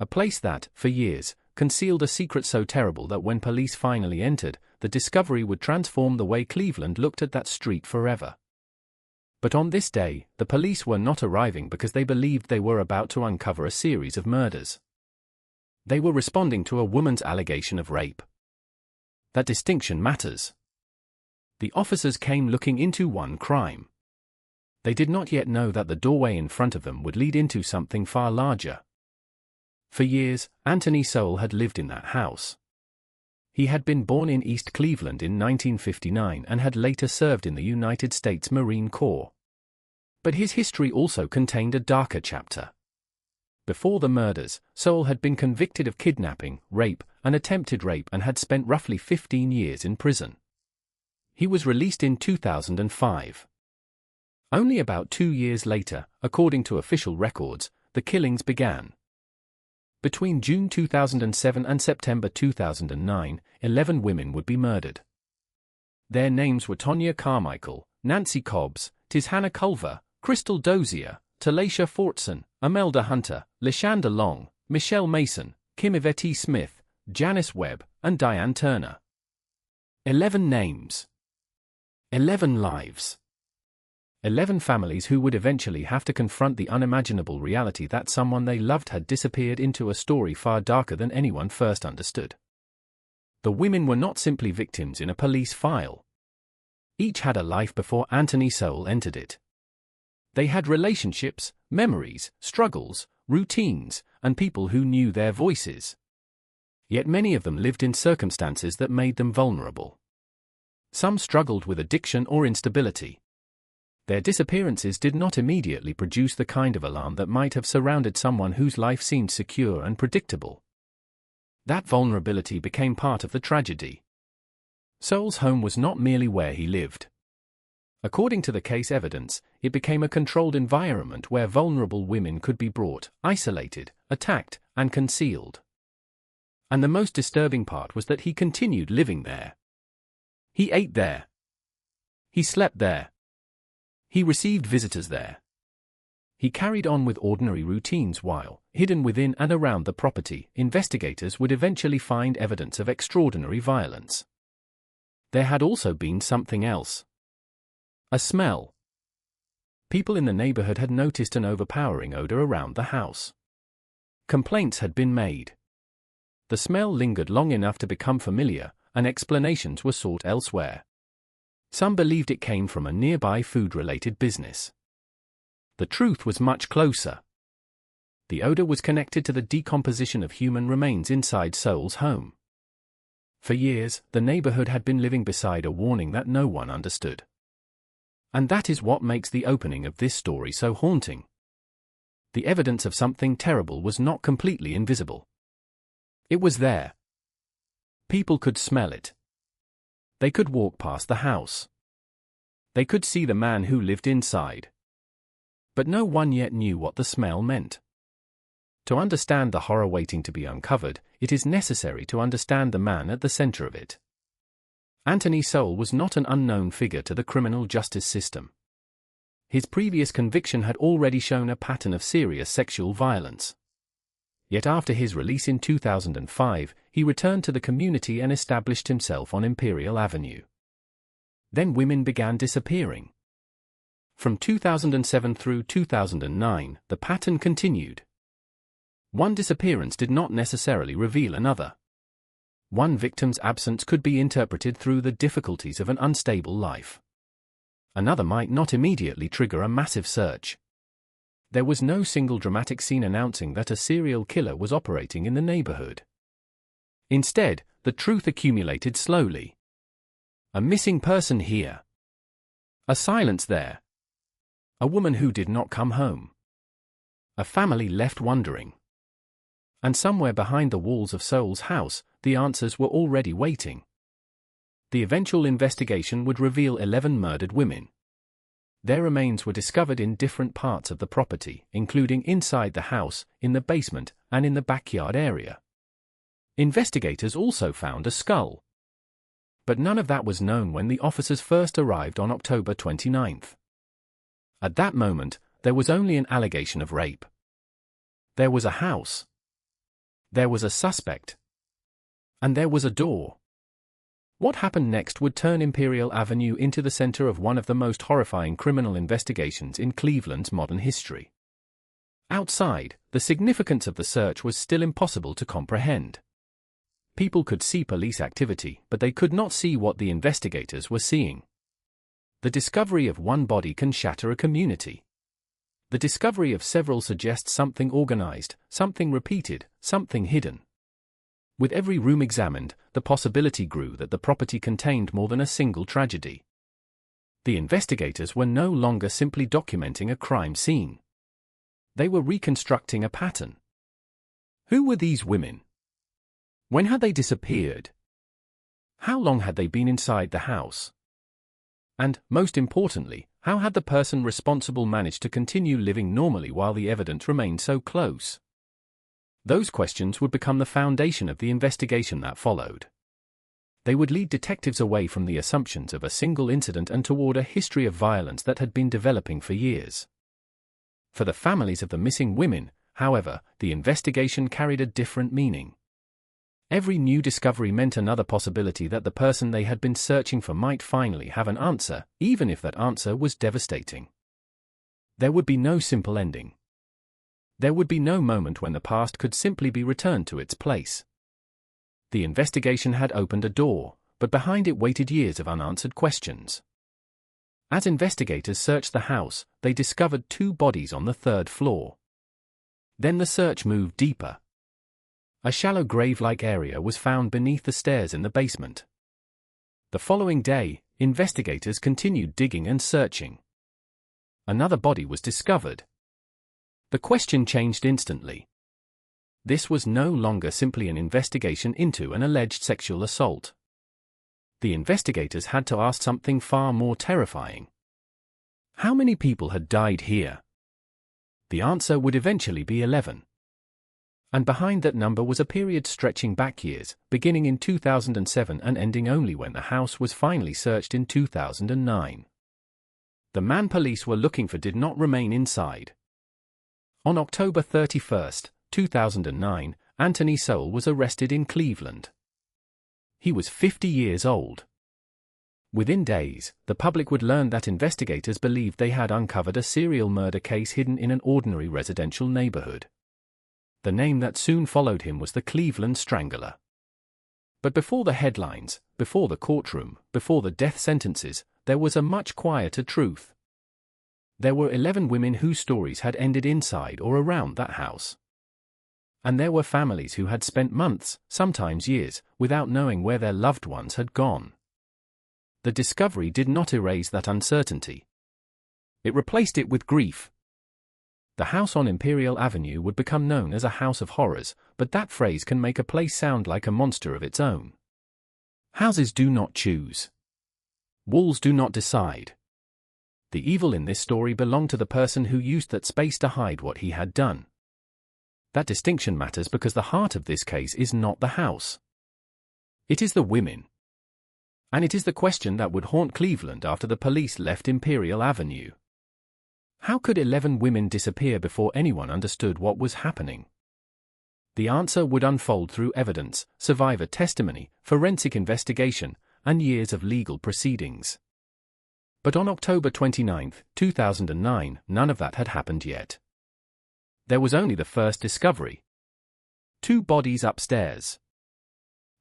A place that, for years, concealed a secret so terrible that when police finally entered, the discovery would transform the way Cleveland looked at that street forever. But on this day, the police were not arriving because they believed they were about to uncover a series of murders. They were responding to a woman's allegation of rape. That distinction matters. The officers came looking into one crime. They did not yet know that the doorway in front of them would lead into something far larger. For years, Anthony Sowell had lived in that house. He had been born in East Cleveland in 1959 and had later served in the United States Marine Corps. But his history also contained a darker chapter. Before the murders, Sowell had been convicted of kidnapping, rape, and attempted rape and had spent roughly 15 years in prison. He was released in 2005. Only about 2 years later, according to official records, the killings began. Between June 2007 and September 2009, 11 women would be murdered. Their names were Tonya Carmichael, Nancy Cobbs, Tishana Culver, Crystal Dozier, Talasha Fortson, Imelda Hunter, Lashanda Long, Michelle Mason, Kim Yvette Smith, Janice Webb, and Diane Turner. 11 names. 11 lives. 11 families who would eventually have to confront the unimaginable reality that someone they loved had disappeared into a story far darker than anyone first understood. The women were not simply victims in a police file. Each had a life before Anthony Sowell entered it. They had relationships, memories, struggles, routines, and people who knew their voices. Yet many of them lived in circumstances that made them vulnerable. Some struggled with addiction or instability. Their disappearances did not immediately produce the kind of alarm that might have surrounded someone whose life seemed secure and predictable. That vulnerability became part of the tragedy. Sowell's home was not merely where he lived. According to the case evidence, it became a controlled environment where vulnerable women could be brought, isolated, attacked, and concealed. And the most disturbing part was that he continued living there. He ate there. He slept there. He received visitors there. He carried on with ordinary routines while, hidden within and around the property, investigators would eventually find evidence of extraordinary violence. There had also been something else. A smell. People in the neighborhood had noticed an overpowering odor around the house. Complaints had been made. The smell lingered long enough to become familiar, and explanations were sought elsewhere. Some believed it came from a nearby food-related business. The truth was much closer. The odor was connected to the decomposition of human remains inside Sowell's home. For years, the neighborhood had been living beside a warning that no one understood. And that is what makes the opening of this story so haunting. The evidence of something terrible was not completely invisible. It was there. People could smell it. They could walk past the house. They could see the man who lived inside. But no one yet knew what the smell meant. To understand the horror waiting to be uncovered, it is necessary to understand the man at the center of it. Anthony Sowell was not an unknown figure to the criminal justice system. His previous conviction had already shown a pattern of serious sexual violence. Yet after his release in 2005, he returned to the community and established himself on Imperial Avenue. Then women began disappearing. From 2007 through 2009, the pattern continued. One disappearance did not necessarily reveal another. One victim's absence could be interpreted through the difficulties of an unstable life. Another might not immediately trigger a massive search. There was no single dramatic scene announcing that a serial killer was operating in the neighborhood. Instead, the truth accumulated slowly. A missing person here. A silence there. A woman who did not come home. A family left wondering. And somewhere behind the walls of Sowell's house, the answers were already waiting. The eventual investigation would reveal 11 murdered women. Their remains were discovered in different parts of the property, including inside the house, in the basement, and in the backyard area. Investigators also found a skull. But none of that was known when the officers first arrived on October 29th. At that moment, there was only an allegation of rape. There was a house. There was a suspect. And there was a door. What happened next would turn Imperial Avenue into the center of one of the most horrifying criminal investigations in Cleveland's modern history. Outside, the significance of the search was still impossible to comprehend. People could see police activity, but they could not see what the investigators were seeing. The discovery of one body can shatter a community. The discovery of several suggests something organized, something repeated, something hidden. With every room examined, the possibility grew that the property contained more than a single tragedy. The investigators were no longer simply documenting a crime scene. They were reconstructing a pattern. Who were these women? When had they disappeared? How long had they been inside the house? And, most importantly, how had the person responsible managed to continue living normally while the evidence remained so close? Those questions would become the foundation of the investigation that followed. They would lead detectives away from the assumptions of a single incident and toward a history of violence that had been developing for years. For the families of the missing women, however, the investigation carried a different meaning. Every new discovery meant another possibility that the person they had been searching for might finally have an answer, even if that answer was devastating. There would be no simple ending. There would be no moment when the past could simply be returned to its place. The investigation had opened a door, but behind it waited years of unanswered questions. As investigators searched the house, they discovered 2 bodies on the 3rd floor. Then the search moved deeper. A shallow grave-like area was found beneath the stairs in the basement. The following day, investigators continued digging and searching. Another body was discovered. The question changed instantly. This was no longer simply an investigation into an alleged sexual assault. The investigators had to ask something far more terrifying. How many people had died here? The answer would eventually be 11. And behind that number was a period stretching back years, beginning in 2007 and ending only when the house was finally searched in 2009. The man police were looking for did not remain inside. On October 31, 2009, Anthony Sowell was arrested in Cleveland. He was 50 years old. Within days, the public would learn that investigators believed they had uncovered a serial murder case hidden in an ordinary residential neighborhood. The name that soon followed him was the Cleveland Strangler. But before the headlines, before the courtroom, before the death sentences, there was a much quieter truth. There were 11 women whose stories had ended inside or around that house. And there were families who had spent months, sometimes years, without knowing where their loved ones had gone. The discovery did not erase that uncertainty. It replaced it with grief. The house on Imperial Avenue would become known as a house of horrors, but that phrase can make a place sound like a monster of its own. Houses do not choose. Walls do not decide. The evil in this story belonged to the person who used that space to hide what he had done. That distinction matters because the heart of this case is not the house. It is the women. And it is the question that would haunt Cleveland after the police left Imperial Avenue. How could 11 women disappear before anyone understood what was happening? The answer would unfold through evidence, survivor testimony, forensic investigation, and years of legal proceedings. But on October 29, 2009, none of that had happened yet. There was only the first discovery. 2 bodies upstairs.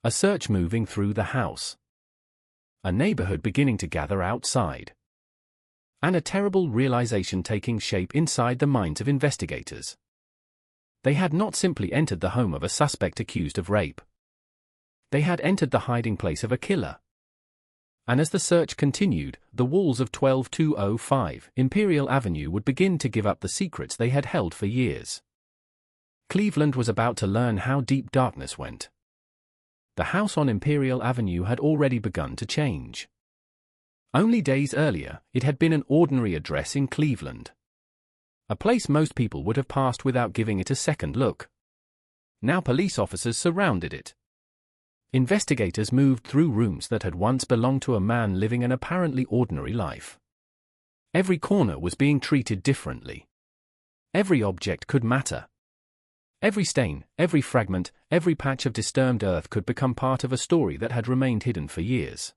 A search moving through the house. A neighborhood beginning to gather outside. And a terrible realization taking shape inside the minds of investigators. They had not simply entered the home of a suspect accused of rape. They had entered the hiding place of a killer. And as the search continued, the walls of 12205 Imperial Avenue would begin to give up the secrets they had held for years. Cleveland was about to learn how deep darkness went. The house on Imperial Avenue had already begun to change. Only days earlier, it had been an ordinary address in Cleveland. A place most people would have passed without giving it a second look. Now police officers surrounded it. Investigators moved through rooms that had once belonged to a man living an apparently ordinary life. Every corner was being treated differently. Every object could matter. Every stain, every fragment, every patch of disturbed earth could become part of a story that had remained hidden for years.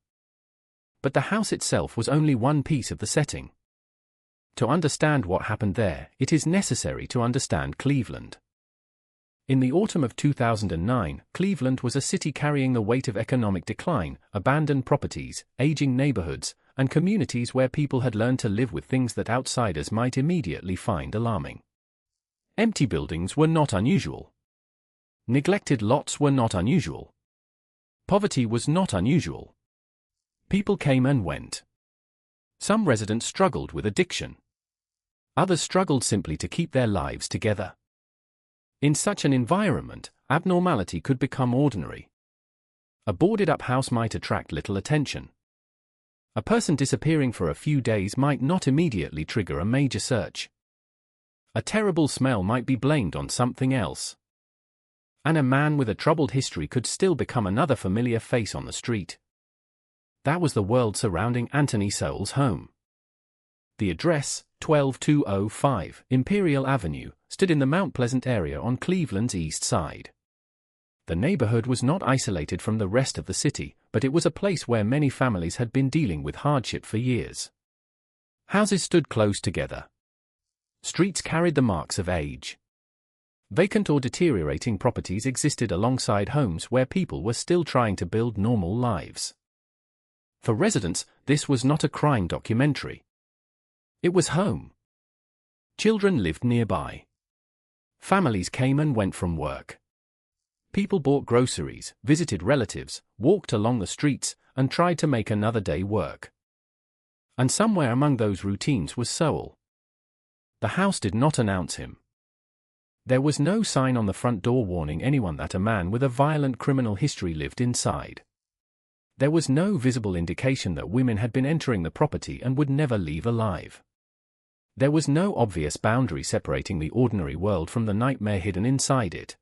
But the house itself was only one piece of the setting. To understand what happened there, it is necessary to understand Cleveland. In the autumn of 2009, Cleveland was a city carrying the weight of economic decline, abandoned properties, aging neighborhoods, and communities where people had learned to live with things that outsiders might immediately find alarming. Empty buildings were not unusual. Neglected lots were not unusual. Poverty was not unusual. People came and went. Some residents struggled with addiction. Others struggled simply to keep their lives together. In such an environment, abnormality could become ordinary. A boarded-up house might attract little attention. A person disappearing for a few days might not immediately trigger a major search. A terrible smell might be blamed on something else. And a man with a troubled history could still become another familiar face on the street. That was the world surrounding Anthony Sowell's home. The address, 12205 Imperial Avenue, stood in the Mount Pleasant area on Cleveland's east side. The neighborhood was not isolated from the rest of the city, but it was a place where many families had been dealing with hardship for years. Houses stood close together. Streets carried the marks of age. Vacant or deteriorating properties existed alongside homes where people were still trying to build normal lives. For residents, this was not a crime documentary. It was home. Children lived nearby. Families came and went from work. People bought groceries, visited relatives, walked along the streets, and tried to make another day work. And somewhere among those routines was Sowell. The house did not announce him. There was no sign on the front door warning anyone that a man with a violent criminal history lived inside. There was no visible indication that women had been entering the property and would never leave alive. There was no obvious boundary separating the ordinary world from the nightmare hidden inside it.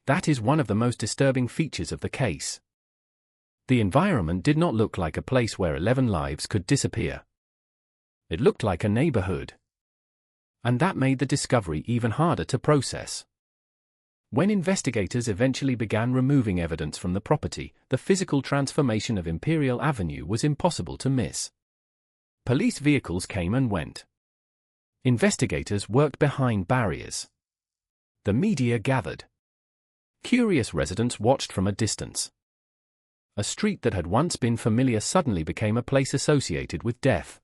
That is one of the most disturbing features of the case. The environment did not look like a place where 11 lives could disappear. It looked like a neighborhood. And that made the discovery even harder to process. When investigators eventually began removing evidence from the property, the physical transformation of Imperial Avenue was impossible to miss. Police vehicles came and went. Investigators worked behind barriers. The media gathered. Curious residents watched from a distance. A street that had once been familiar suddenly became a place associated with death.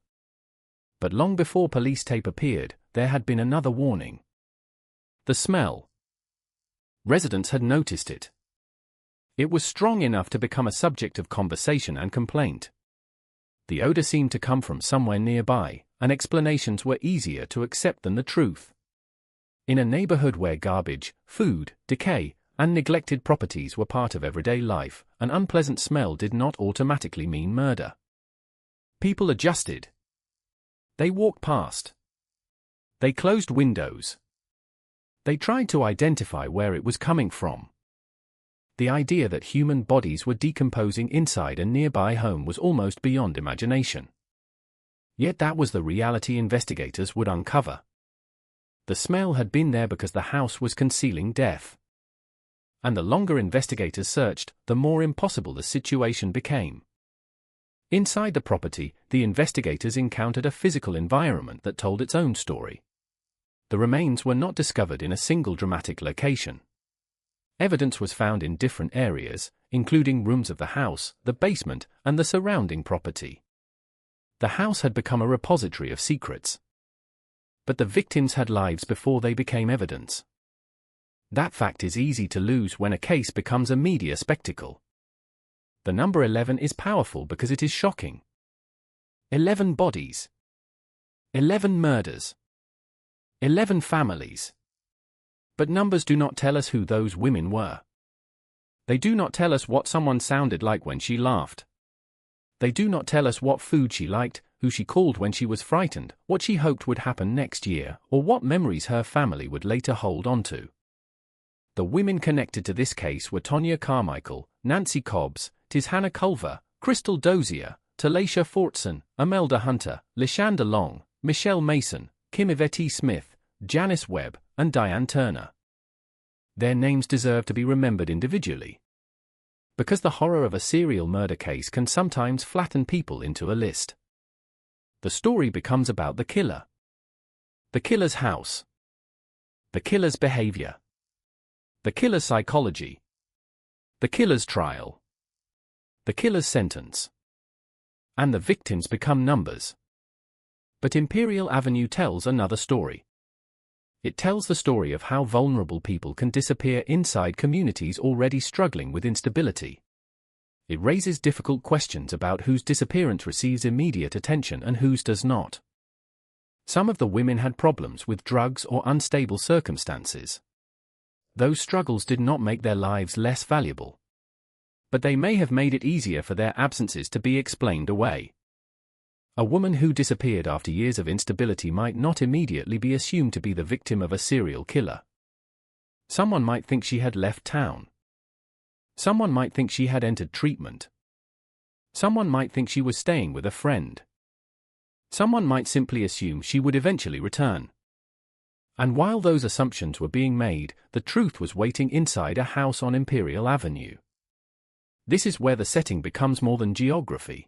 But long before police tape appeared, there had been another warning. The smell. Residents had noticed it. It was strong enough to become a subject of conversation and complaint. The odor seemed to come from somewhere nearby, and explanations were easier to accept than the truth. In a neighborhood where garbage, food, decay, and neglected properties were part of everyday life, an unpleasant smell did not automatically mean murder. People adjusted. They walked past. They closed windows. They tried to identify where it was coming from. The idea that human bodies were decomposing inside a nearby home was almost beyond imagination. Yet that was the reality investigators would uncover. The smell had been there because the house was concealing death. And the longer investigators searched, the more impossible the situation became. Inside the property, the investigators encountered a physical environment that told its own story. The remains were not discovered in a single dramatic location. Evidence was found in different areas, including rooms of the house, the basement, and the surrounding property. The house had become a repository of secrets. But the victims had lives before they became evidence. That fact is easy to lose when a case becomes a media spectacle. The number 11 is powerful because it is shocking. 11 bodies. 11 murders. 11 families. But numbers do not tell us who those women were. They do not tell us what someone sounded like when she laughed. They do not tell us what food she liked, who she called when she was frightened, what she hoped would happen next year, or what memories her family would later hold on to. The women connected to this case were Tonya Carmichael, Nancy Cobbs, Tishana Culver, Crystal Dozier, Talasha Fortson, Imelda Hunter, Lashanda Long, Michelle Mason, Kim Yvette Smith, Janice Webb, and Diane Turner. Their names deserve to be remembered individually. Because the horror of a serial murder case can sometimes flatten people into a list. The story becomes about the killer. The killer's house. The killer's behavior. The killer's psychology. The killer's trial. The killer's sentence. and the victims become numbers. But Imperial Avenue tells another story. It tells the story of how vulnerable people can disappear inside communities already struggling with instability. It raises difficult questions about whose disappearance receives immediate attention and whose does not. Some of the women had problems with drugs or unstable circumstances. Those struggles did not make their lives less valuable. But they may have made it easier for their absences to be explained away. A woman who disappeared after years of instability might not immediately be assumed to be the victim of a serial killer. Someone might think she had left town. Someone might think she had entered treatment. Someone might think she was staying with a friend. Someone might simply assume she would eventually return. And while those assumptions were being made, the truth was waiting inside a house on Imperial Avenue. This is where the setting becomes more than geography.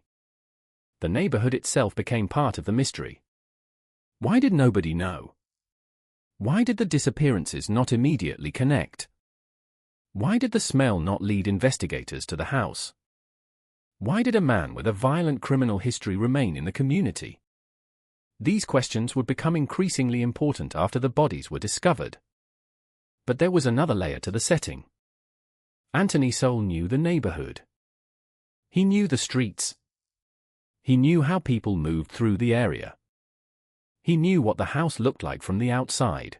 The neighborhood itself became part of the mystery. Why did nobody know? Why did the disappearances not immediately connect? Why did the smell not lead investigators to the house? Why did a man with a violent criminal history remain in the community? These questions would become increasingly important after the bodies were discovered. But there was another layer to the setting. Anthony Sowell knew the neighborhood. He knew the streets. He knew how people moved through the area. He knew what the house looked like from the outside.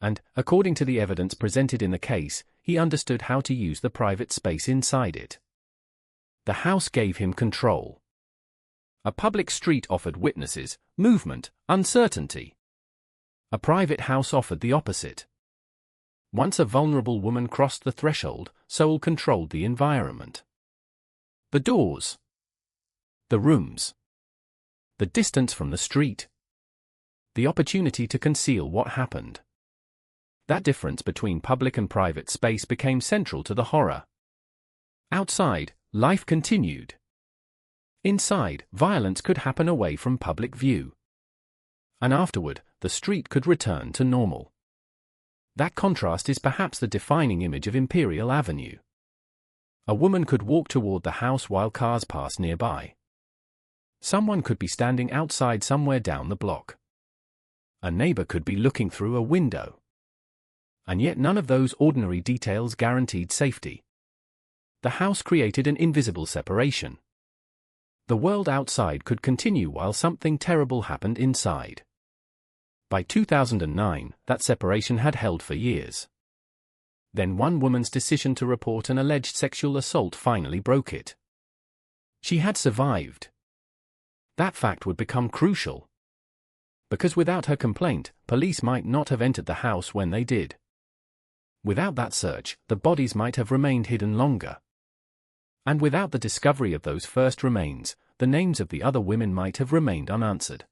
And, according to the evidence presented in the case, he understood how to use the private space inside it. The house gave him control. A public street offered witnesses, movement, uncertainty. A private house offered the opposite. Once a vulnerable woman crossed the threshold, Sowell controlled the environment. The doors. The rooms. The distance from the street. The opportunity to conceal what happened. That difference between public and private space became central to the horror. Outside, life continued. Inside, violence could happen away from public view. And afterward, the street could return to normal. That contrast is perhaps the defining image of Imperial Avenue. A woman could walk toward the house while cars passed nearby. Someone could be standing outside somewhere down the block. A neighbor could be looking through a window. And yet none of those ordinary details guaranteed safety. The house created an invisible separation. The world outside could continue while something terrible happened inside. By 2009, that separation had held for years. Then one woman's decision to report an alleged sexual assault finally broke it. She had survived. That fact would become crucial. Because without her complaint, police might not have entered the house when they did. Without that search, the bodies might have remained hidden longer. And without the discovery of those first remains, the names of the other women might have remained unanswered.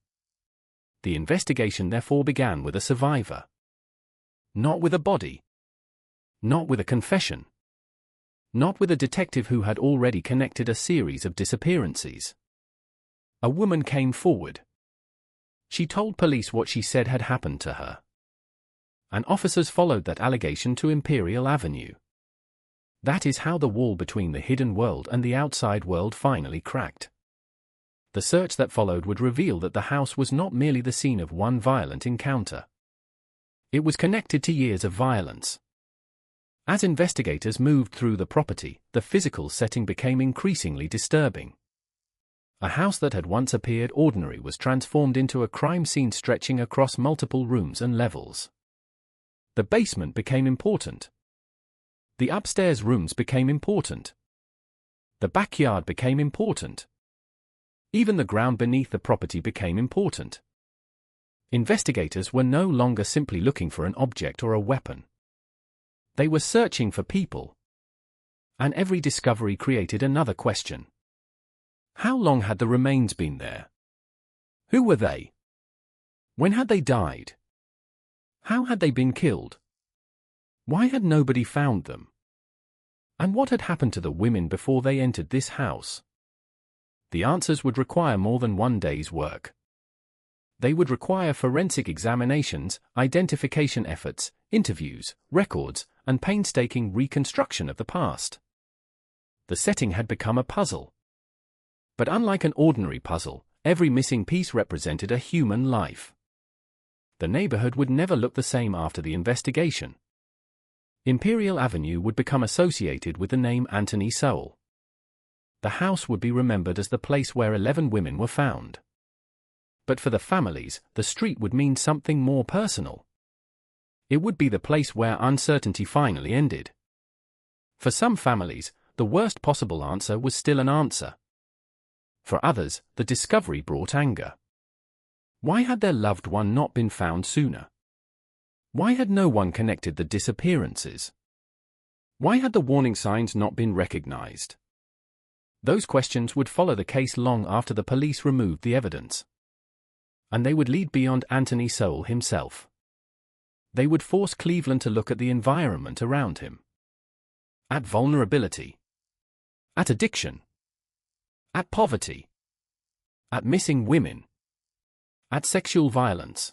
The investigation therefore began with a survivor. Not with a body. Not with a confession. Not with a detective who had already connected a series of disappearances. A woman came forward. She told police what she said had happened to her. And officers followed that allegation to Imperial Avenue. That is how the wall between the hidden world and the outside world finally cracked. The search that followed would reveal that the house was not merely the scene of one violent encounter. It was connected to years of violence. As investigators moved through the property, the physical setting became increasingly disturbing. A house that had once appeared ordinary was transformed into a crime scene stretching across multiple rooms and levels. The basement became important. The upstairs rooms became important. The backyard became important. Even the ground beneath the property became important. Investigators were no longer simply looking for an object or a weapon. They were searching for people. And every discovery created another question. How long had the remains been there? Who were they? When had they died? How had they been killed? Why had nobody found them? And what had happened to the women before they entered this house? The answers would require more than one day's work. They would require forensic examinations, identification efforts, interviews, records, and painstaking reconstruction of the past. The setting had become a puzzle. But unlike an ordinary puzzle, every missing piece represented a human life. The neighborhood would never look the same after the investigation. Imperial Avenue would become associated with the name Anthony Sowell. The house would be remembered as the place where 11 women were found. But for the families, the street would mean something more personal. It would be the place where uncertainty finally ended. For some families, the worst possible answer was still an answer. For others, the discovery brought anger. Why had their loved one not been found sooner? Why had no one connected the disappearances? Why had the warning signs not been recognized? Those questions would follow the case long after the police removed the evidence. And they would lead beyond Anthony Sowell himself. They would force Cleveland to look at the environment around him. At vulnerability. At addiction. At poverty. At missing women. At sexual violence.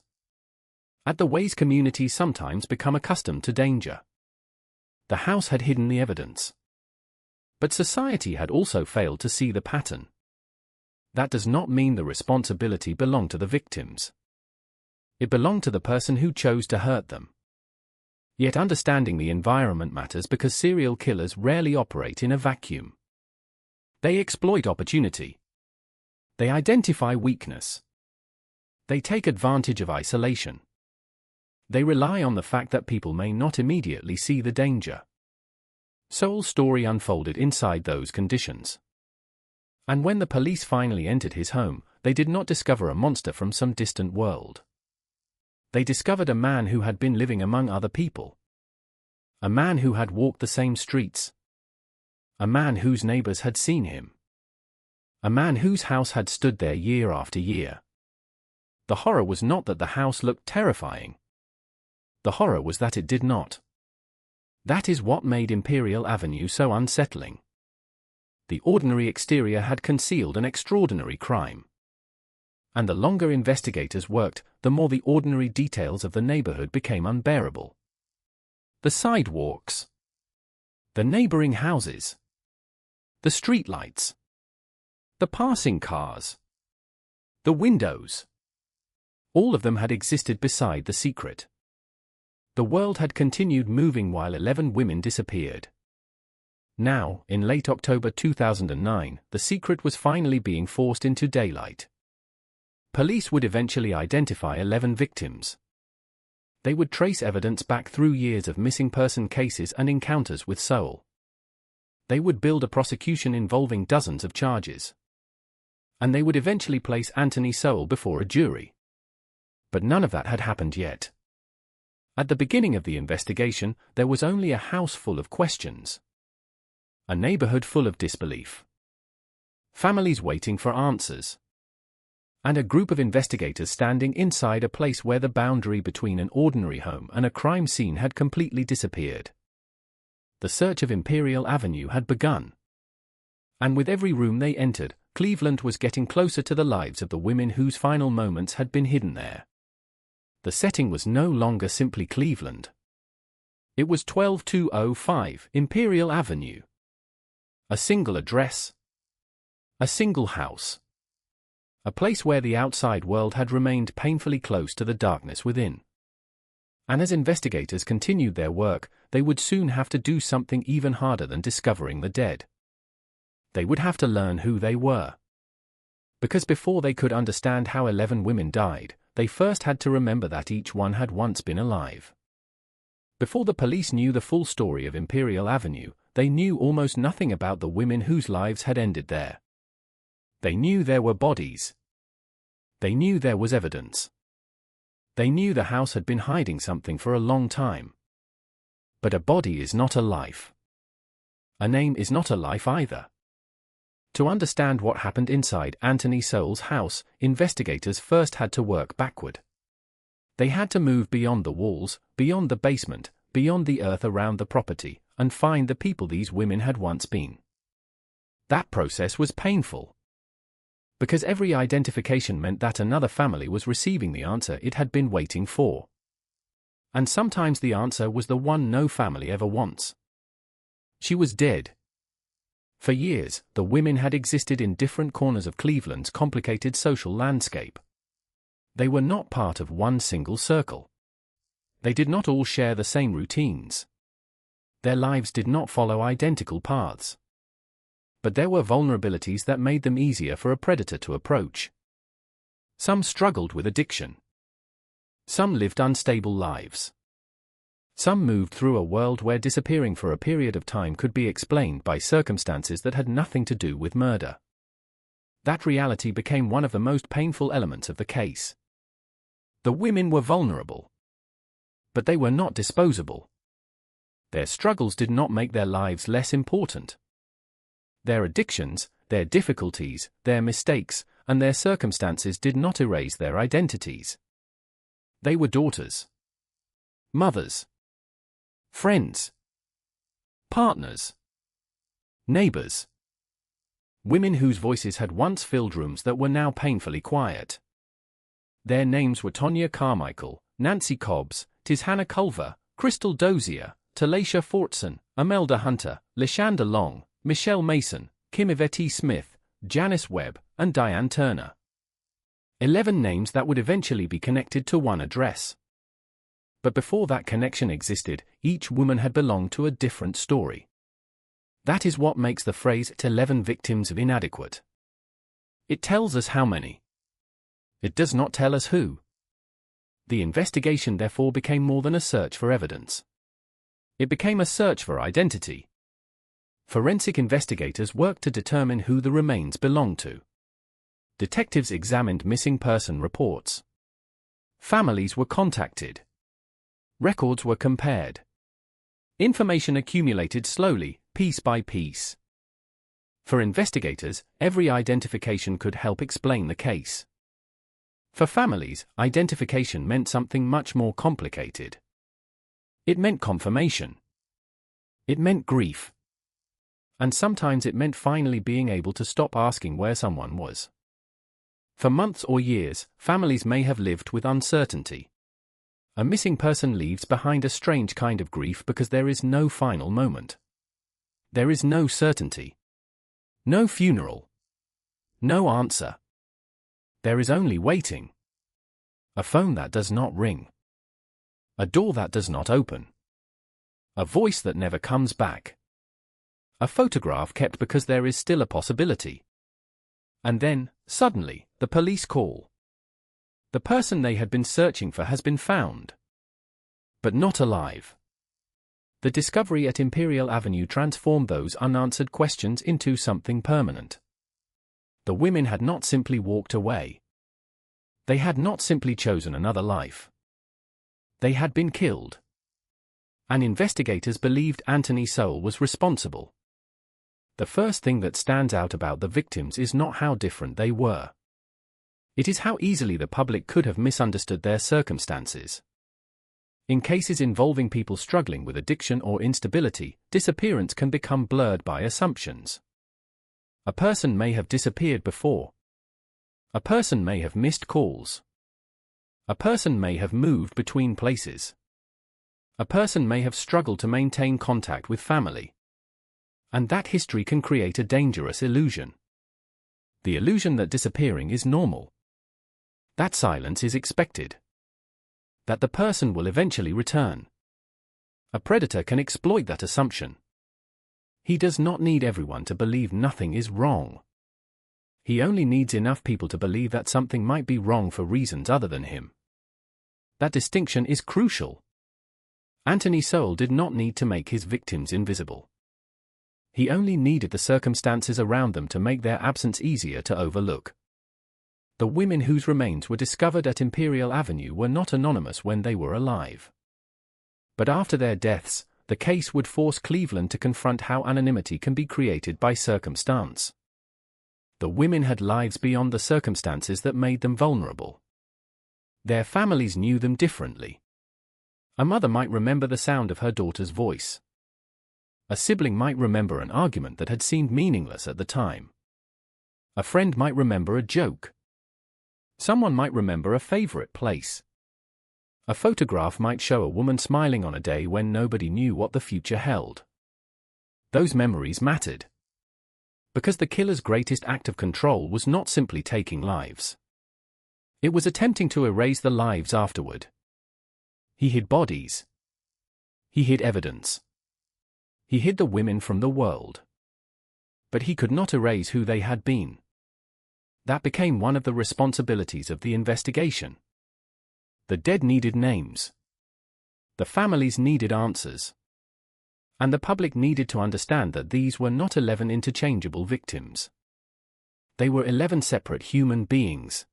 At the ways communities sometimes become accustomed to danger. The house had hidden the evidence. But society had also failed to see the pattern. That does not mean the responsibility belonged to the victims. It belonged to the person who chose to hurt them. Yet understanding the environment matters because serial killers rarely operate in a vacuum. They exploit opportunity. They identify weakness. They take advantage of isolation. They rely on the fact that people may not immediately see the danger. Sowell's story unfolded inside those conditions. And when the police finally entered his home, they did not discover a monster from some distant world. They discovered a man who had been living among other people. A man who had walked the same streets. A man whose neighbors had seen him. A man whose house had stood there year after year. The horror was not that the house looked terrifying. The horror was that it did not. That is what made Imperial Avenue so unsettling. The ordinary exterior had concealed an extraordinary crime. And the longer investigators worked, the more the ordinary details of the neighborhood became unbearable. The sidewalks. The neighboring houses. The streetlights. The passing cars. The windows. All of them had existed beside the secret. The world had continued moving while 11 women disappeared. Now, in late October 2009, the secret was finally being forced into daylight. Police would eventually identify 11 victims. They would trace evidence back through years of missing person cases and encounters with Sowell. They would build a prosecution involving dozens of charges. And they would eventually place Anthony Sowell before a jury. But none of that had happened yet. At the beginning of the investigation, there was only a house full of questions. A neighborhood full of disbelief. Families waiting for answers. And a group of investigators standing inside a place where the boundary between an ordinary home and a crime scene had completely disappeared. The search of Imperial Avenue had begun. And with every room they entered, Cleveland was getting closer to the lives of the women whose final moments had been hidden there. The setting was no longer simply Cleveland. It was 12205 Imperial Avenue. A single address. A single house. A place where the outside world had remained painfully close to the darkness within. And as investigators continued their work, they would soon have to do something even harder than discovering the dead. They would have to learn who they were. Because before they could understand how 11 women died, they first had to remember that each one had once been alive. Before the police knew the full story of Imperial Avenue, they knew almost nothing about the women whose lives had ended there. They knew there were bodies. They knew there was evidence. They knew the house had been hiding something for a long time. But a body is not a life. A name is not a life either. To understand what happened inside Anthony Sowell's house, investigators first had to work backward. They had to move beyond the walls, beyond the basement, beyond the earth around the property, and find the people these women had once been. That process was painful. Because every identification meant that another family was receiving the answer it had been waiting for. And sometimes the answer was the one no family ever wants. She was dead. For years, the women had existed in different corners of Cleveland's complicated social landscape. They were not part of one single circle. They did not all share the same routines. Their lives did not follow identical paths. But there were vulnerabilities that made them easier for a predator to approach. Some struggled with addiction. Some lived unstable lives. Some moved through a world where disappearing for a period of time could be explained by circumstances that had nothing to do with murder. That reality became one of the most painful elements of the case. The women were vulnerable. But they were not disposable. Their struggles did not make their lives less important. Their addictions, their difficulties, their mistakes, and their circumstances did not erase their identities. They were daughters, mothers, friends, partners, neighbors. Women whose voices had once filled rooms that were now painfully quiet. Their names were Tonya Carmichael, Nancy Cobbs, Tishana Culver, Crystal Dozier, Talisha Fortson, Imelda Hunter, Lashanda Long, Michelle Mason, Kim Yvette Smith, Janice Webb, and Diane Turner. 11 names that would eventually be connected to one address. But before that connection existed, each woman had belonged to a different story. That is what makes the phrase 11 victims of inadequate. It tells us how many. It does not tell us who. The investigation therefore became more than a search for evidence. It became a search for identity. Forensic investigators worked to determine who the remains belonged to. Detectives examined missing person reports. Families were contacted. Records were compared. Information accumulated slowly, piece by piece. For investigators, every identification could help explain the case. For families, identification meant something much more complicated. It meant confirmation. It meant grief. And sometimes it meant finally being able to stop asking where someone was. For months or years, families may have lived with uncertainty. A missing person leaves behind a strange kind of grief because there is no final moment. There is no certainty. No funeral. No answer. There is only waiting. A phone that does not ring. A door that does not open. A voice that never comes back. A photograph kept because there is still a possibility. And then, suddenly, the police call. The person they had been searching for has been found. But not alive. The discovery at Imperial Avenue transformed those unanswered questions into something permanent. The women had not simply walked away. They had not simply chosen another life. They had been killed. And investigators believed Anthony Sowell was responsible. The first thing that stands out about the victims is not how different they were. It is how easily the public could have misunderstood their circumstances. In cases involving people struggling with addiction or instability, disappearance can become blurred by assumptions. A person may have disappeared before. A person may have missed calls. A person may have moved between places. A person may have struggled to maintain contact with family. And that history can create a dangerous illusion. The illusion that disappearing is normal. That silence is expected. That the person will eventually return. A predator can exploit that assumption. He does not need everyone to believe nothing is wrong. He only needs enough people to believe that something might be wrong for reasons other than him. That distinction is crucial. Anthony Sowell did not need to make his victims invisible. He only needed the circumstances around them to make their absence easier to overlook. The women whose remains were discovered at Imperial Avenue were not anonymous when they were alive. But after their deaths, the case would force Cleveland to confront how anonymity can be created by circumstance. The women had lives beyond the circumstances that made them vulnerable. Their families knew them differently. A mother might remember the sound of her daughter's voice. A sibling might remember an argument that had seemed meaningless at the time. A friend might remember a joke. Someone might remember a favorite place. A photograph might show a woman smiling on a day when nobody knew what the future held. Those memories mattered. Because the killer's greatest act of control was not simply taking lives. It was attempting to erase the lives afterward. He hid bodies. He hid evidence. He hid the women from the world. But he could not erase who they had been. That became one of the responsibilities of the investigation. The dead needed names. The families needed answers. And the public needed to understand that these were not 11 interchangeable victims. They were 11 separate human beings.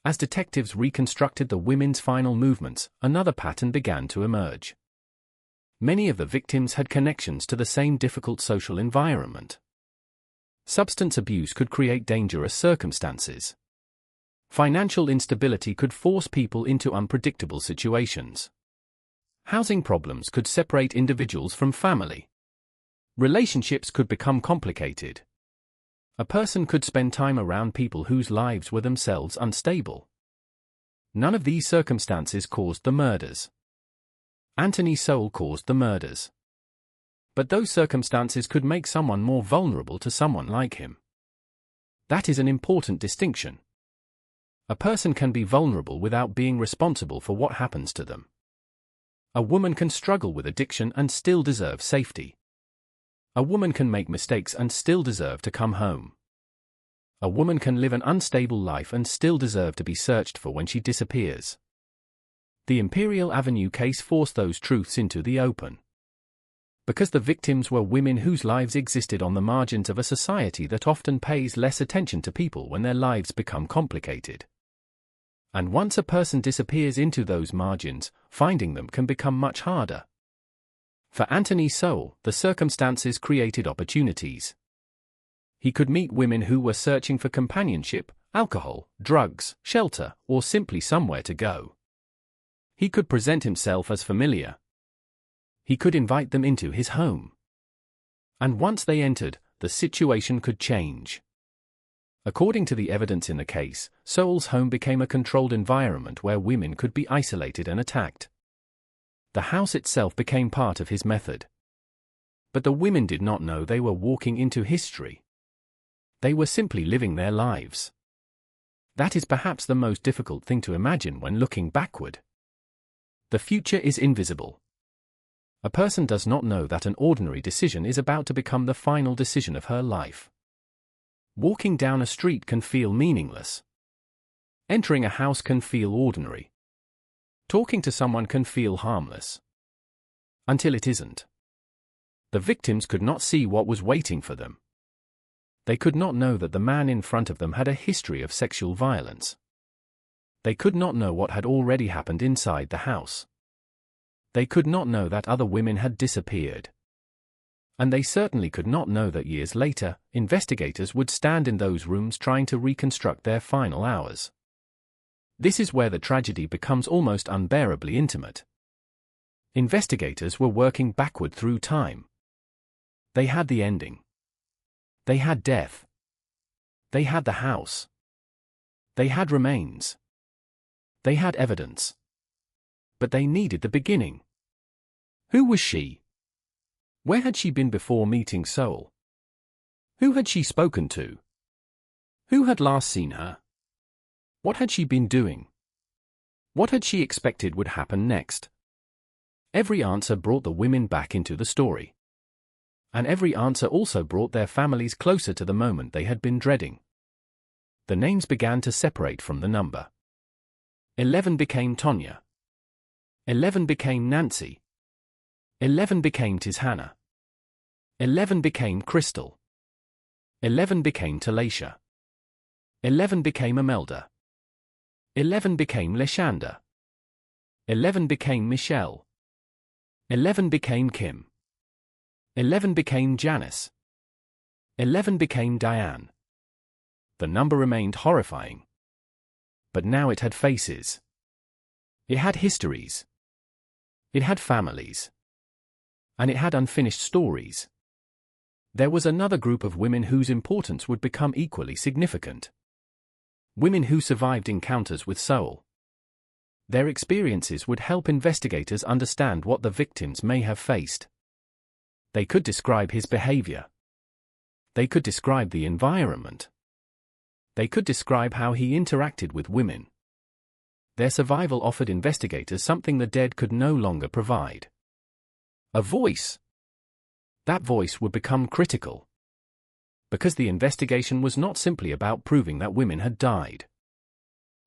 As detectives reconstructed the women's final movements, another pattern began to emerge. Many of the victims had connections to the same difficult social environment. Substance abuse could create dangerous circumstances. Financial instability could force people into unpredictable situations. Housing problems could separate individuals from family. Relationships could become complicated. A person could spend time around people whose lives were themselves unstable. None of these circumstances caused the murders. Anthony Sowell caused the murders. But those circumstances could make someone more vulnerable to someone like him. That is an important distinction. A person can be vulnerable without being responsible for what happens to them. A woman can struggle with addiction and still deserve safety. A woman can make mistakes and still deserve to come home. A woman can live an unstable life and still deserve to be searched for when she disappears. The Imperial Avenue case forced those truths into the open. Because the victims were women whose lives existed on the margins of a society that often pays less attention to people when their lives become complicated. And once a person disappears into those margins, finding them can become much harder. For Anthony Sowell, the circumstances created opportunities. He could meet women who were searching for companionship, alcohol, drugs, shelter, or simply somewhere to go. He could present himself as familiar. He could invite them into his home. And once they entered, the situation could change. According to the evidence in the case, Sowell's home became a controlled environment where women could be isolated and attacked. The house itself became part of his method. But the women did not know they were walking into history. They were simply living their lives. That is perhaps the most difficult thing to imagine when looking backward. The future is invisible. A person does not know that an ordinary decision is about to become the final decision of her life. Walking down a street can feel meaningless. Entering a house can feel ordinary. Talking to someone can feel harmless. Until it isn't. The victims could not see what was waiting for them. They could not know that the man in front of them had a history of sexual violence. They could not know what had already happened inside the house. They could not know that other women had disappeared. And they certainly could not know that years later, investigators would stand in those rooms trying to reconstruct their final hours. This is where the tragedy becomes almost unbearably intimate. Investigators were working backward through time. They had the ending. They had death. They had the house. They had remains. They had evidence. But they needed the beginning. Who was she? Where had she been before meeting Sowell? Who had she spoken to? Who had last seen her? What had she been doing? What had she expected would happen next? Every answer brought the women back into the story. And every answer also brought their families closer to the moment they had been dreading. The names began to separate from the number. 11 became Tonya. 11 became Nancy. 11 became Tishana. 11 became Crystal. 11 became Talasha. 11 became Imelda. 11 became Leshanda. 11 became Michelle. 11 became Kim. 11 became Janice. 11 became Diane. The number remained horrifying. But now it had faces. It had histories. It had families. And it had unfinished stories. There was another group of women whose importance would become equally significant. Women who survived encounters with Sowell. Their experiences would help investigators understand what the victims may have faced. They could describe his behavior. They could describe the environment. They could describe how he interacted with women. Their survival offered investigators something the dead could no longer provide. A voice. That voice would become critical. Because the investigation was not simply about proving that women had died.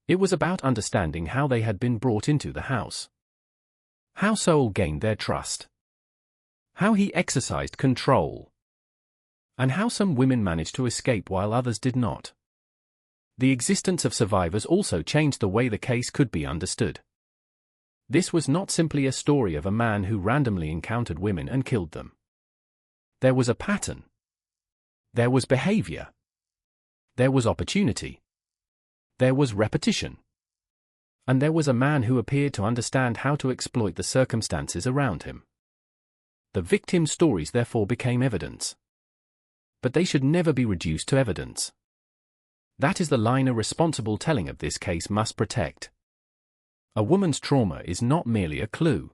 It was about understanding how they had been brought into the house. How Saul gained their trust. How he exercised control. And how some women managed to escape while others did not. The existence of survivors also changed the way the case could be understood. This was not simply a story of a man who randomly encountered women and killed them. There was a pattern. There was behavior. There was opportunity. There was repetition. And there was a man who appeared to understand how to exploit the circumstances around him. The victim's stories therefore became evidence. But they should never be reduced to evidence. That is the line a responsible telling of this case must protect. A woman's trauma is not merely a clue.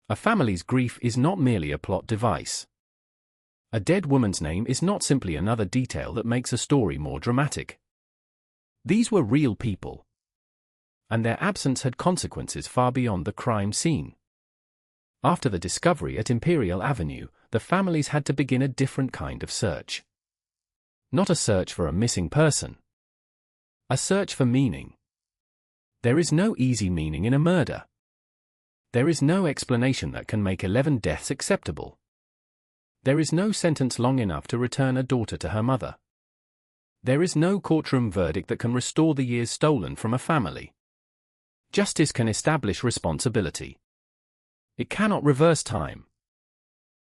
A family's grief is not merely a plot device. A dead woman's name is not simply another detail that makes a story more dramatic. These were real people. And their absence had consequences far beyond the crime scene. After the discovery at Imperial Avenue, the families had to begin a different kind of search. Not a search for a missing person. A search for meaning. There is no easy meaning in a murder. There is no explanation that can make 11 deaths acceptable. There is no sentence long enough to return a daughter to her mother. There is no courtroom verdict that can restore the years stolen from a family. Justice can establish responsibility. It cannot reverse time.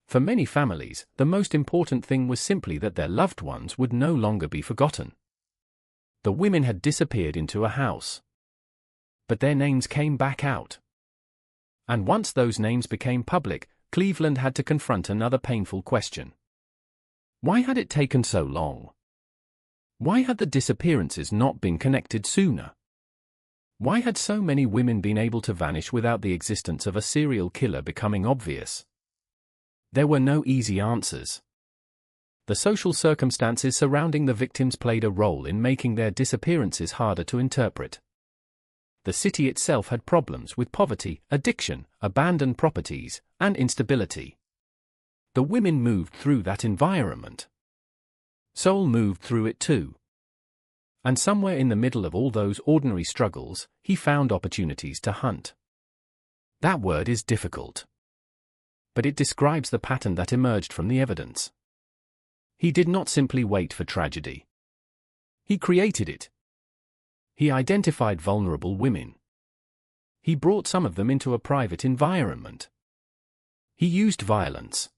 For many families, the most important thing was simply that their loved ones would no longer be forgotten. The women had disappeared into a house. But their names came back out. And once those names became public, Cleveland had to confront another painful question. Why had it taken so long? Why had the disappearances not been connected sooner? Why had so many women been able to vanish without the existence of a serial killer becoming obvious? There were no easy answers. The social circumstances surrounding the victims played a role in making their disappearances harder to interpret. The city itself had problems with poverty, addiction, abandoned properties, and instability. The women moved through that environment. Saul moved through it too. And somewhere in the middle of all those ordinary struggles, he found opportunities to hunt. That word is difficult. But it describes the pattern that emerged from the evidence. He did not simply wait for tragedy. He created it. He identified vulnerable women. He brought some of them into a private environment. He used violence.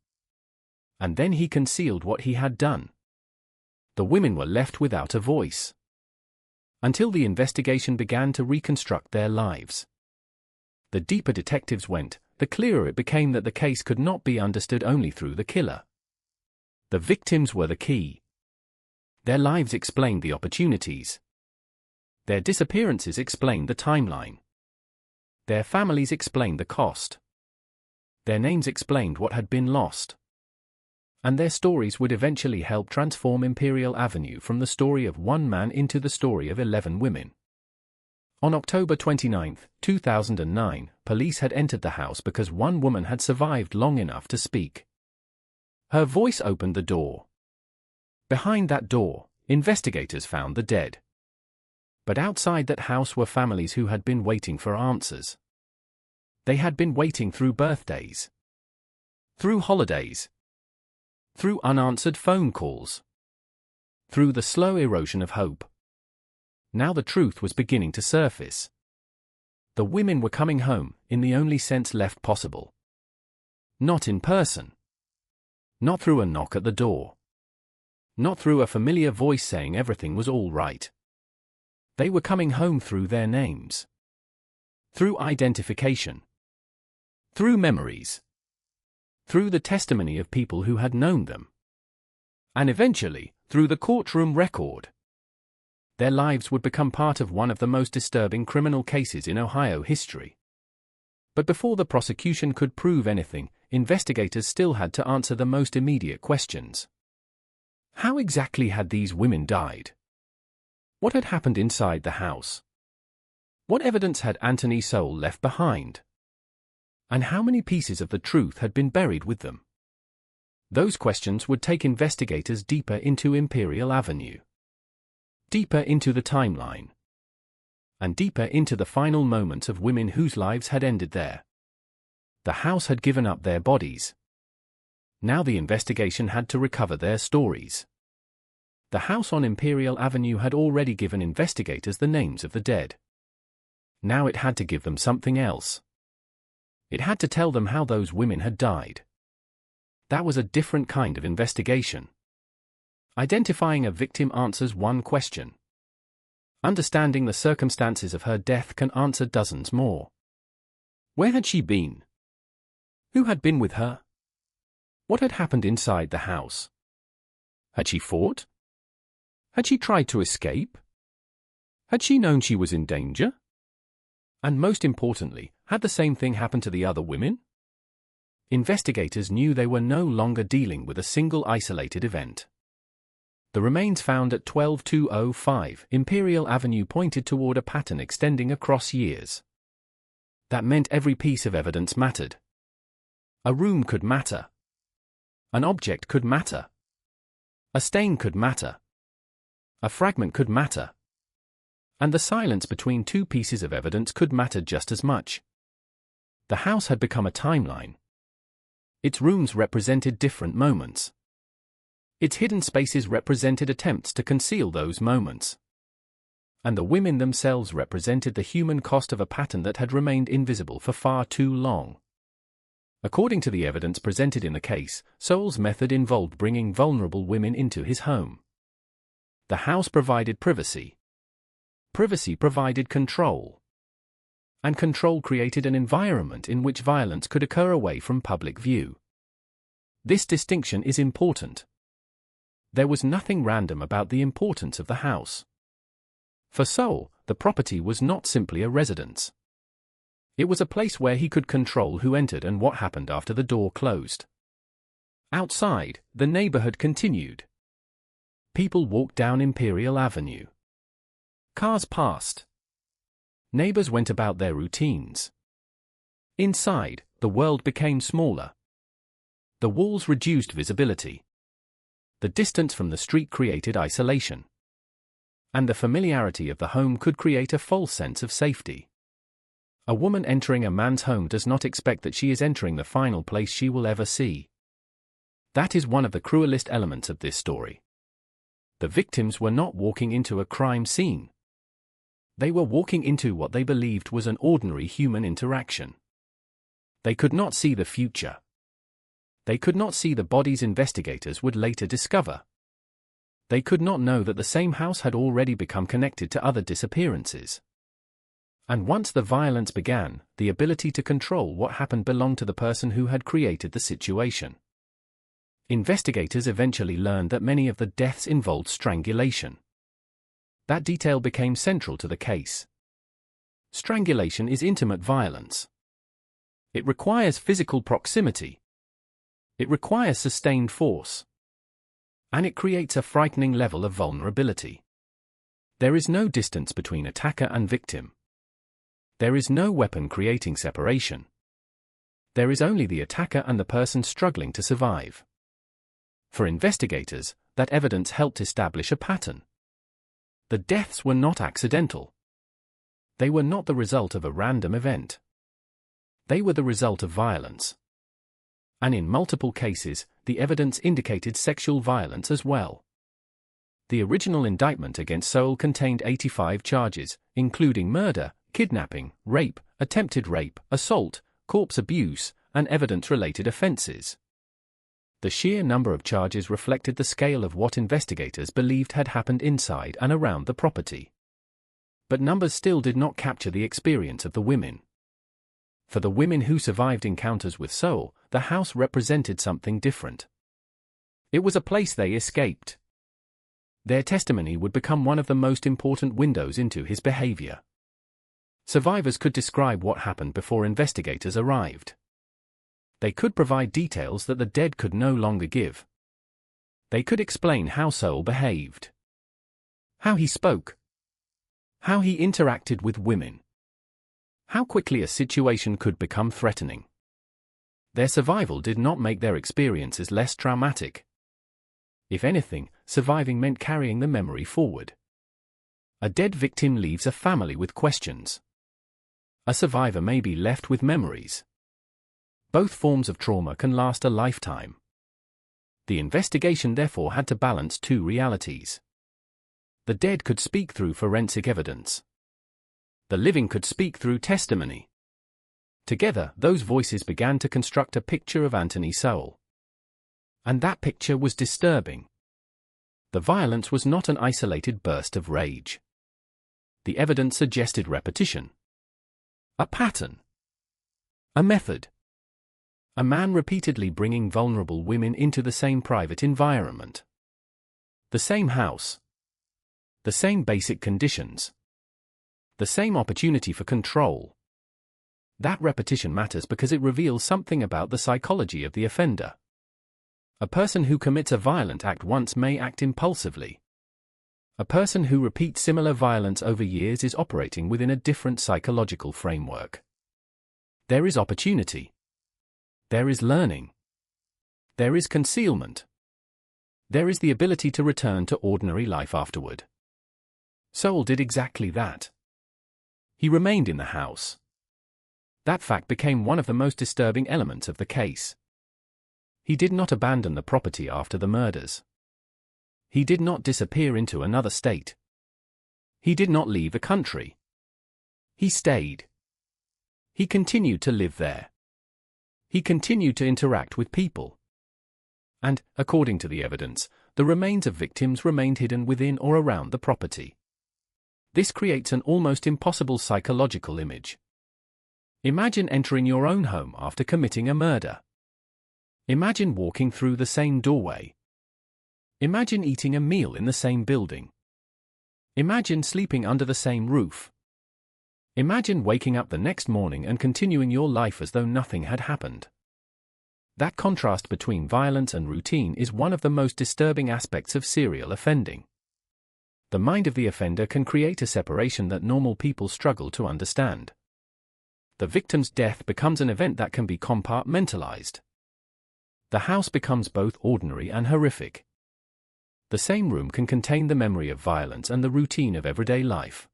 And then he concealed what he had done. The women were left without a voice. Until the investigation began to reconstruct their lives. The deeper detectives went, the clearer it became that the case could not be understood only through the killer. The victims were the key. Their lives explained the opportunities. Their disappearances explained the timeline. Their families explained the cost. Their names explained what had been lost. And their stories would eventually help transform Imperial Avenue from the story of one man into the story of 11 women. On October 29, 2009, police had entered the house because one woman had survived long enough to speak. Her voice opened the door. Behind that door, investigators found the dead. But outside that house were families who had been waiting for answers. They had been waiting through birthdays. Through holidays. Through unanswered phone calls. Through the slow erosion of hope. Now the truth was beginning to surface. The women were coming home, in the only sense left possible. Not in person. Not through a knock at the door. Not through a familiar voice saying everything was all right. They were coming home through their names. Through identification. Through memories. Through the testimony of people who had known them. And eventually, through the courtroom record. Their lives would become part of one of the most disturbing criminal cases in Ohio history. But before the prosecution could prove anything, investigators still had to answer the most immediate questions. How exactly had these women died? What had happened inside the house? What evidence had Anthony Sowell left behind? And how many pieces of the truth had been buried with them? Those questions would take investigators deeper into Imperial Avenue, deeper into the timeline, and deeper into the final moments of women whose lives had ended there. The house had given up their bodies. Now the investigation had to recover their stories. The house on Imperial Avenue had already given investigators the names of the dead. Now it had to give them something else. It had to tell them how those women had died. That was a different kind of investigation. Identifying a victim answers one question. Understanding the circumstances of her death can answer dozens more. Where had she been? Who had been with her? What had happened inside the house? Had she fought? Had she tried to escape? Had she known she was in danger? And most importantly, had the same thing happened to the other women? Investigators knew they were no longer dealing with a single isolated event. The remains found at 12205 Imperial Avenue pointed toward a pattern extending across years. That meant every piece of evidence mattered. A room could matter. An object could matter. A stain could matter. A fragment could matter. And the silence between two pieces of evidence could matter just as much. The house had become a timeline. Its rooms represented different moments. Its hidden spaces represented attempts to conceal those moments. And the women themselves represented the human cost of a pattern that had remained invisible for far too long. According to the evidence presented in the case, Sowell's method involved bringing vulnerable women into his home. The house provided privacy. Privacy provided control. And control created an environment in which violence could occur away from public view. This distinction is important. There was nothing random about the importance of the house. For Sowell, the property was not simply a residence. It was a place where he could control who entered and what happened after the door closed. Outside, the neighborhood continued. People walked down Imperial Avenue. Cars passed. Neighbors went about their routines. Inside, the world became smaller. The walls reduced visibility. The distance from the street created isolation. And the familiarity of the home could create a false sense of safety. A woman entering a man's home does not expect that she is entering the final place she will ever see. That is one of the cruelest elements of this story. The victims were not walking into a crime scene. They were walking into what they believed was an ordinary human interaction. They could not see the future. They could not see the bodies investigators would later discover. They could not know that the same house had already become connected to other disappearances. And once the violence began, the ability to control what happened belonged to the person who had created the situation. Investigators eventually learned that many of the deaths involved strangulation. That detail became central to the case. Strangulation is intimate violence. It requires physical proximity. It requires sustained force. And it creates a frightening level of vulnerability. There is no distance between attacker and victim. There is no weapon creating separation. There is only the attacker and the person struggling to survive. For investigators, that evidence helped establish a pattern. The deaths were not accidental. They were not the result of a random event. They were the result of violence. And in multiple cases, the evidence indicated sexual violence as well. The original indictment against Sowell contained 85 charges, including murder, kidnapping, rape, attempted rape, assault, corpse abuse, and evidence-related offenses. The sheer number of charges reflected the scale of what investigators believed had happened inside and around the property. But numbers still did not capture the experience of the women. For the women who survived encounters with Sowell, the house represented something different. It was a place they escaped. Their testimony would become one of the most important windows into his behavior. Survivors could describe what happened before investigators arrived. They could provide details that the dead could no longer give. They could explain how Soul behaved, how he spoke, how he interacted with women, how quickly a situation could become threatening. Their survival did not make their experiences less traumatic. If anything, surviving meant carrying the memory forward. A dead victim leaves a family with questions. A survivor may be left with memories. Both forms of trauma can last a lifetime. The investigation therefore had to balance two realities. The dead could speak through forensic evidence. The living could speak through testimony. Together, those voices began to construct a picture of Anthony Sowell. And that picture was disturbing. The violence was not an isolated burst of rage. The evidence suggested repetition. A pattern. A method. A man repeatedly bringing vulnerable women into the same private environment. The same house. The same basic conditions. The same opportunity for control. That repetition matters because it reveals something about the psychology of the offender. A person who commits a violent act once may act impulsively. A person who repeats similar violence over years is operating within a different psychological framework. There is opportunity. There is learning. There is concealment. There is the ability to return to ordinary life afterward. Sowell did exactly that. He remained in the house. That fact became one of the most disturbing elements of the case. He did not abandon the property after the murders. He did not disappear into another state. He did not leave the country. He stayed. He continued to live there. He continued to interact with people. And, according to the evidence, the remains of victims remained hidden within or around the property. This creates an almost impossible psychological image. Imagine entering your own home after committing a murder. Imagine walking through the same doorway. Imagine eating a meal in the same building. Imagine sleeping under the same roof. Imagine waking up the next morning and continuing your life as though nothing had happened. That contrast between violence and routine is one of the most disturbing aspects of serial offending. The mind of the offender can create a separation that normal people struggle to understand. The victim's death becomes an event that can be compartmentalized. The house becomes both ordinary and horrific. The same room can contain the memory of violence and the routine of everyday life.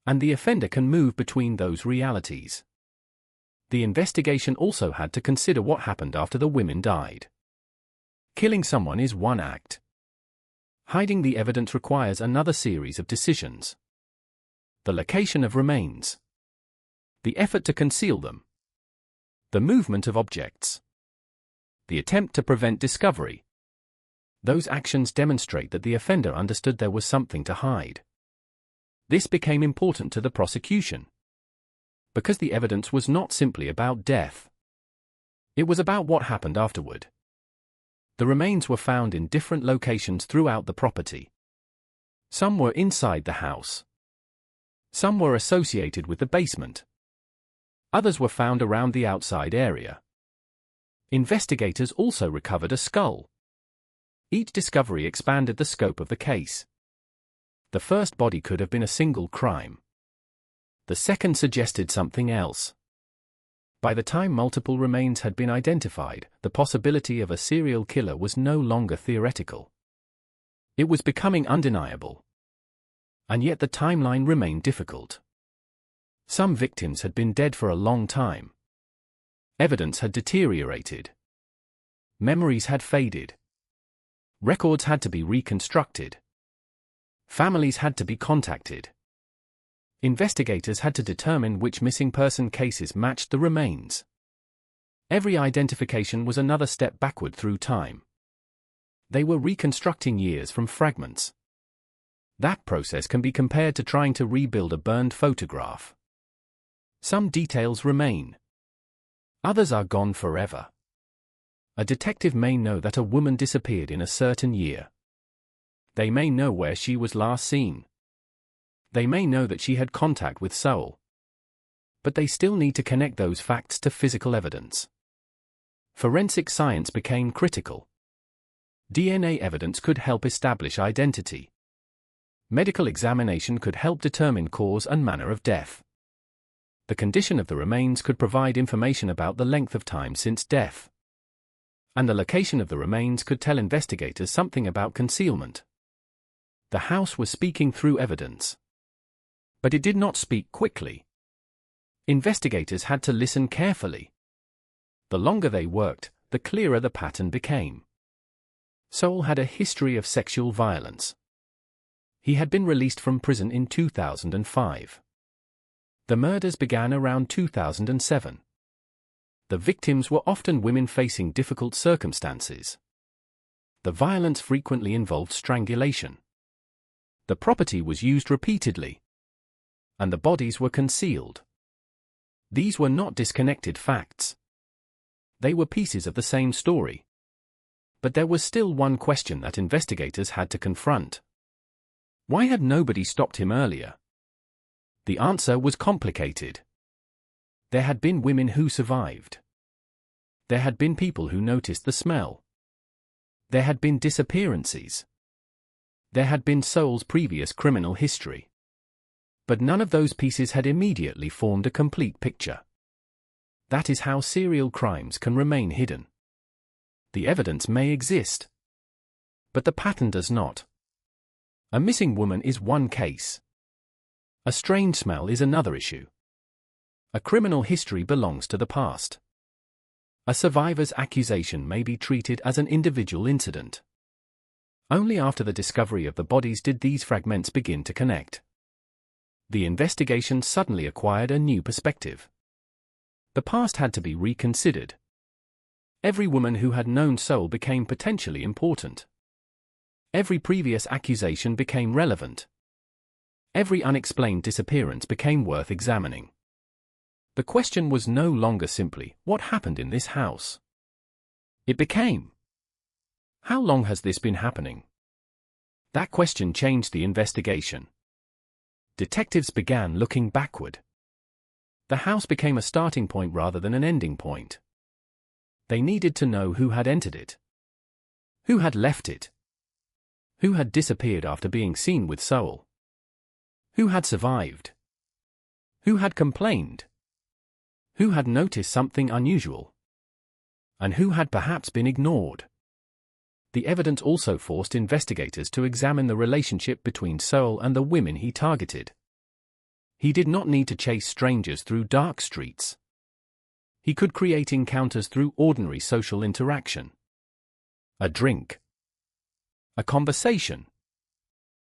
And the offender can move between those realities. The investigation also had to consider what happened after the women died. Killing someone is one act. Hiding the evidence requires another series of decisions. The location of remains. The effort to conceal them. The movement of objects. The attempt to prevent discovery. Those actions demonstrate that the offender understood there was something to hide. This became important to the prosecution. Because the evidence was not simply about death. It was about what happened afterward. The remains were found in different locations throughout the property. Some were inside the house. Some were associated with the basement. Others were found around the outside area. Investigators also recovered a skull. Each discovery expanded the scope of the case. The first body could have been a single crime. The second suggested something else. By the time multiple remains had been identified, the possibility of a serial killer was no longer theoretical. It was becoming undeniable. And yet the timeline remained difficult. Some victims had been dead for a long time. Evidence had deteriorated. Memories had faded. Records had to be reconstructed. Families had to be contacted. Investigators had to determine which missing person cases matched the remains. Every identification was another step backward through time. They were reconstructing years from fragments. That process can be compared to trying to rebuild a burned photograph. Some details remain. Others are gone forever. A detective may know that a woman disappeared in a certain year. They may know where she was last seen. They may know that she had contact with Sowell. But they still need to connect those facts to physical evidence. Forensic science became critical. DNA evidence could help establish identity. Medical examination could help determine cause and manner of death. The condition of the remains could provide information about the length of time since death. And the location of the remains could tell investigators something about concealment. The house was speaking through evidence. But it did not speak quickly. Investigators had to listen carefully. The longer they worked, the clearer the pattern became. Sowell had a history of sexual violence. He had been released from prison in 2005. The murders began around 2007. The victims were often women facing difficult circumstances. The violence frequently involved strangulation. The property was used repeatedly. And the bodies were concealed. These were not disconnected facts. They were pieces of the same story. But there was still one question that investigators had to confront. Why had nobody stopped him earlier? The answer was complicated. There had been women who survived. There had been people who noticed the smell. There had been disappearances. There had been Sowell's previous criminal history. But none of those pieces had immediately formed a complete picture. That is how serial crimes can remain hidden. The evidence may exist, but the pattern does not. A missing woman is one case. A strange smell is another issue. A criminal history belongs to the past. A survivor's accusation may be treated as an individual incident. Only after the discovery of the bodies did these fragments begin to connect. The investigation suddenly acquired a new perspective. The past had to be reconsidered. Every woman who had known Sowell became potentially important. Every previous accusation became relevant. Every unexplained disappearance became worth examining. The question was no longer simply, what happened in this house? It became, how long has this been happening? That question changed the investigation. Detectives began looking backward. The house became a starting point rather than an ending point. They needed to know who had entered it. Who had left it? Who had disappeared after being seen with Sowell? Who had survived? Who had complained? Who had noticed something unusual? And who had perhaps been ignored? The evidence also forced investigators to examine the relationship between Sowell and the women he targeted. He did not need to chase strangers through dark streets. He could create encounters through ordinary social interaction. A drink. A conversation.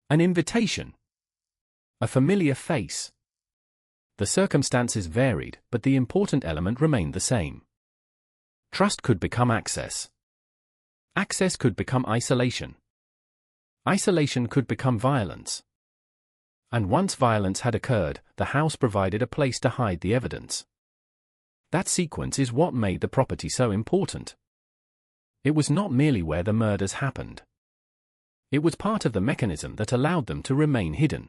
An invitation. A familiar face. The circumstances varied, but the important element remained the same. Trust could become access. Access could become isolation. Isolation could become violence. And once violence had occurred, the house provided a place to hide the evidence. That sequence is what made the property so important. It was not merely where the murders happened. It was part of the mechanism that allowed them to remain hidden.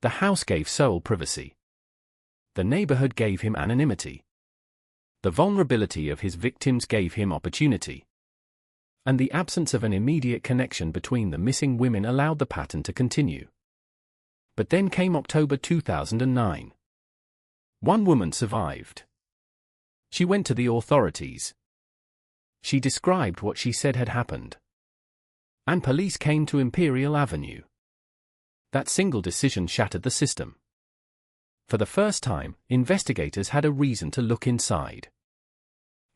The house gave Sowell privacy. The neighborhood gave him anonymity. The vulnerability of his victims gave him opportunity. And the absence of an immediate connection between the missing women allowed the pattern to continue. But then came October 2009. One woman survived. She went to the authorities. She described what she said had happened. And police came to Imperial Avenue. That single decision shattered the system. For the first time, investigators had a reason to look inside.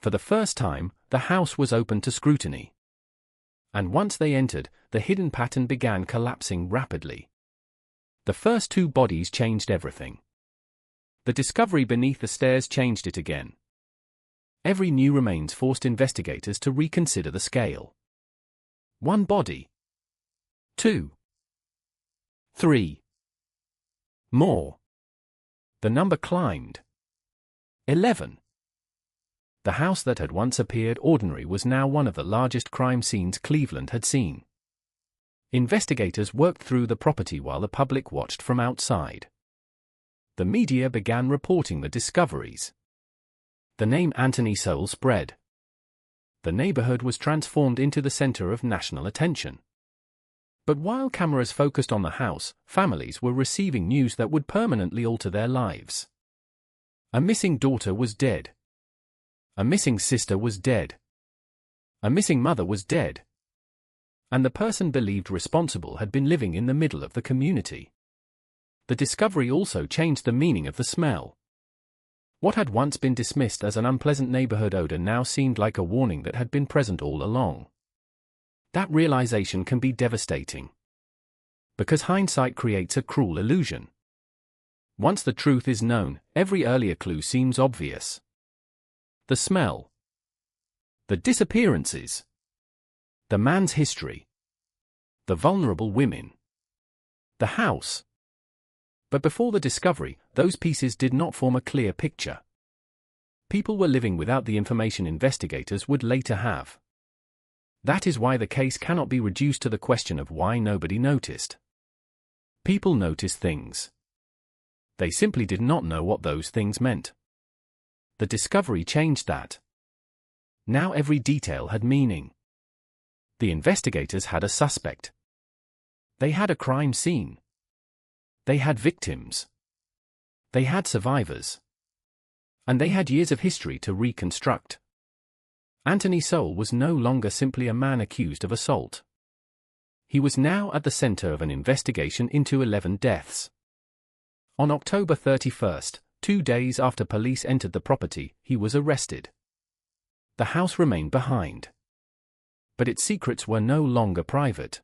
For the first time, the house was open to scrutiny. And once they entered, the hidden pattern began collapsing rapidly. The first two bodies changed everything. The discovery beneath the stairs changed it again. Every new remains forced investigators to reconsider the scale. One body. 2. 3. More. The number climbed. 11. The house that had once appeared ordinary was now one of the largest crime scenes Cleveland had seen. Investigators worked through the property while the public watched from outside. The media began reporting the discoveries. The name Anthony Sowell spread. The neighborhood was transformed into the center of national attention. But while cameras focused on the house, families were receiving news that would permanently alter their lives. A missing daughter was dead. A missing sister was dead. A missing mother was dead. And the person believed responsible had been living in the middle of the community. The discovery also changed the meaning of the smell. What had once been dismissed as an unpleasant neighborhood odor now seemed like a warning that had been present all along. That realization can be devastating. Because hindsight creates a cruel illusion. Once the truth is known, every earlier clue seems obvious. The smell. The disappearances. The man's history. The vulnerable women. The house. But before the discovery, those pieces did not form a clear picture. People were living without the information investigators would later have. That is why the case cannot be reduced to the question of why nobody noticed. People noticed things. They simply did not know what those things meant. The discovery changed that. Now every detail had meaning. The investigators had a suspect. They had a crime scene. They had victims. They had survivors. And they had years of history to reconstruct. Anthony Sowell was no longer simply a man accused of assault. He was now at the center of an investigation into 11 deaths. On October 31st, 2 days after police entered the property, he was arrested. The house remained behind. But its secrets were no longer private.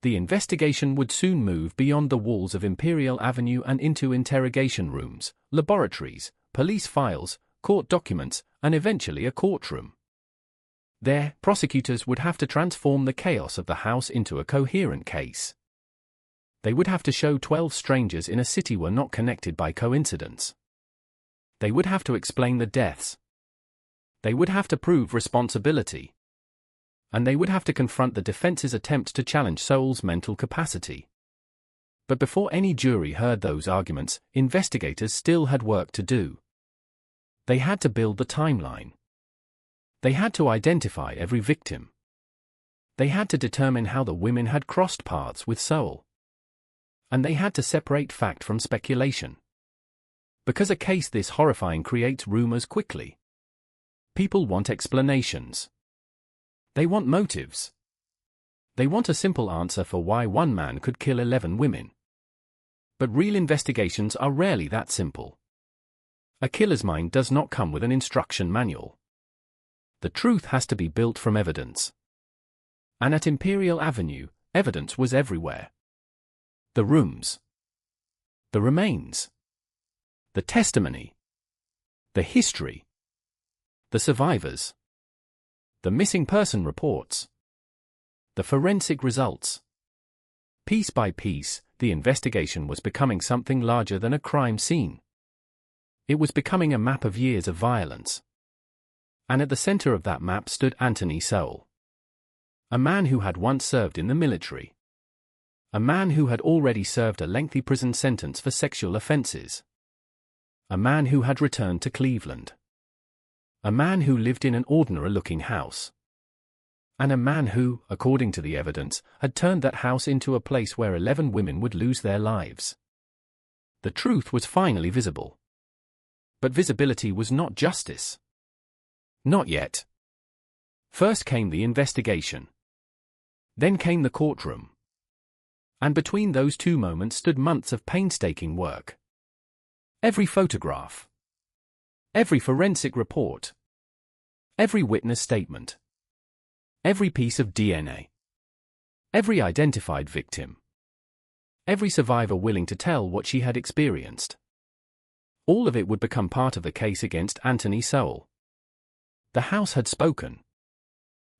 The investigation would soon move beyond the walls of Imperial Avenue and into interrogation rooms, laboratories, police files, court documents, and eventually a courtroom. There, prosecutors would have to transform the chaos of the house into a coherent case. They would have to show 12 strangers in a city were not connected by coincidence. They would have to explain the deaths. They would have to prove responsibility. And they would have to confront the defense's attempt to challenge Sowell's mental capacity. But before any jury heard those arguments, investigators still had work to do. They had to build the timeline. They had to identify every victim. They had to determine how the women had crossed paths with Sowell. And they had to separate fact from speculation. Because a case this horrifying creates rumors quickly. People want explanations. They want motives. They want a simple answer for why one man could kill 11 women. But real investigations are rarely that simple. A killer's mind does not come with an instruction manual. The truth has to be built from evidence. And at Imperial Avenue, evidence was everywhere. The rooms. The remains. The testimony. The history. The survivors. The missing person reports. The forensic results. Piece by piece, the investigation was becoming something larger than a crime scene. It was becoming a map of years of violence. And at the center of that map stood Anthony Sowell. A man who had once served in the military. A man who had already served a lengthy prison sentence for sexual offenses. A man who had returned to Cleveland. A man who lived in an ordinary-looking house. And a man who, according to the evidence, had turned that house into a place where 11 women would lose their lives. The truth was finally visible. But visibility was not justice. Not yet. First came the investigation. Then came the courtroom. And between those two moments stood months of painstaking work. Every photograph. Every forensic report. Every witness statement. Every piece of DNA. Every identified victim. Every survivor willing to tell what she had experienced. All of it would become part of the case against Anthony Sowell. The house had spoken.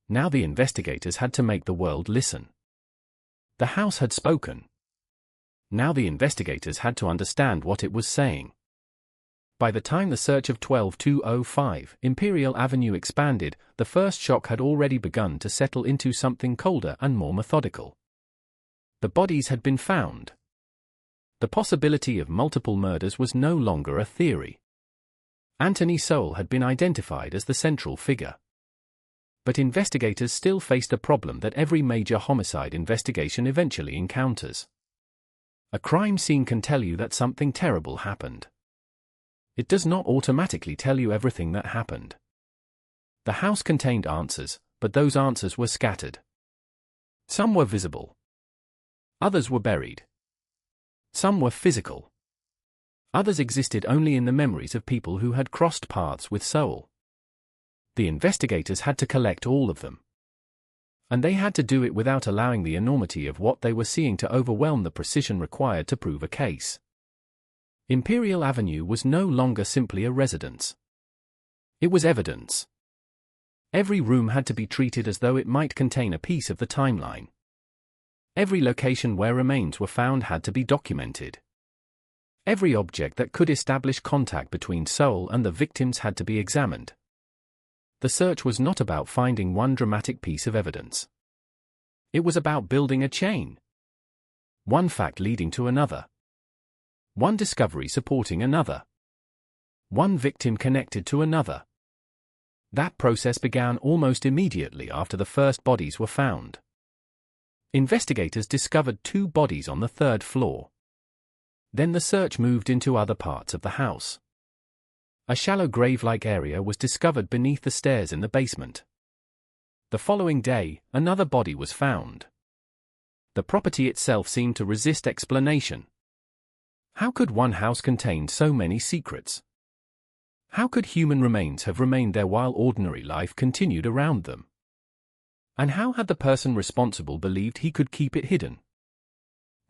Now the investigators had to make the world listen. The house had spoken. Now the investigators had to understand what it was saying. By the time the search of 12205 Imperial Avenue expanded, the first shock had already begun to settle into something colder and more methodical. The bodies had been found. The possibility of multiple murders was no longer a theory. Anthony Sowell had been identified as the central figure. But investigators still faced a problem that every major homicide investigation eventually encounters. A crime scene can tell you that something terrible happened. It does not automatically tell you everything that happened. The house contained answers, but those answers were scattered. Some were visible. Others were buried. Some were physical. Others existed only in the memories of people who had crossed paths with Soul. The investigators had to collect all of them. And they had to do it without allowing the enormity of what they were seeing to overwhelm the precision required to prove a case. Imperial Avenue was no longer simply a residence. It was evidence. Every room had to be treated as though it might contain a piece of the timeline. Every location where remains were found had to be documented. Every object that could establish contact between Soul and the victims had to be examined. The search was not about finding one dramatic piece of evidence. It was about building a chain. One fact leading to another. One discovery supporting another. One victim connected to another. That process began almost immediately after the first bodies were found. Investigators discovered 2 bodies on the 3rd floor. Then the search moved into other parts of the house. A shallow grave-like area was discovered beneath the stairs in the basement. The following day, another body was found. The property itself seemed to resist explanation. How could one house contain so many secrets? How could human remains have remained there while ordinary life continued around them? And how had the person responsible believed he could keep it hidden?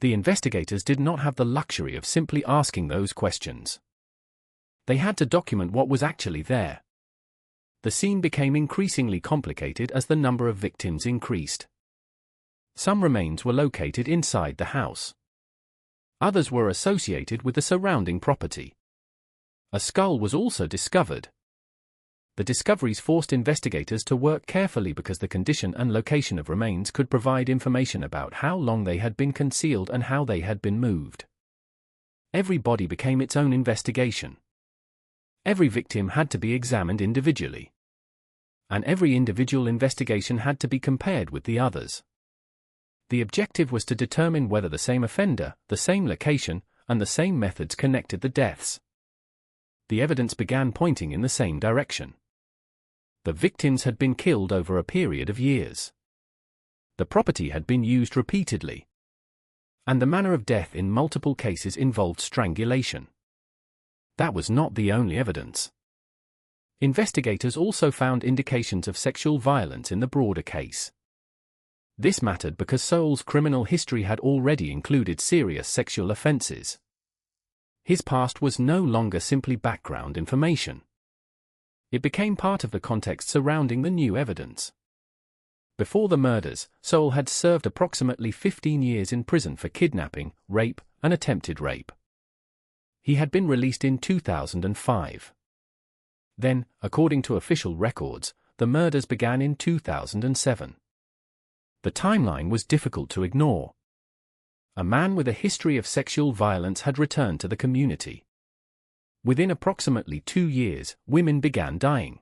The investigators did not have the luxury of simply asking those questions. They had to document what was actually there. The scene became increasingly complicated as the number of victims increased. Some remains were located inside the house. Others were associated with the surrounding property. A skull was also discovered. The discoveries forced investigators to work carefully because the condition and location of remains could provide information about how long they had been concealed and how they had been moved. Every body became its own investigation. Every victim had to be examined individually. And every individual investigation had to be compared with the others. The objective was to determine whether the same offender, the same location, and the same methods connected the deaths. The evidence began pointing in the same direction. The victims had been killed over a period of years. The property had been used repeatedly. And the manner of death in multiple cases involved strangulation. That was not the only evidence. Investigators also found indications of sexual violence in the broader case. This mattered because Soul's criminal history had already included serious sexual offenses. His past was no longer simply background information. It became part of the context surrounding the new evidence. Before the murders, Soul had served approximately 15 years in prison for kidnapping, rape, and attempted rape. He had been released in 2005. Then, according to official records, the murders began in 2007. The timeline was difficult to ignore. A man with a history of sexual violence had returned to the community. Within approximately 2 years, women began dying.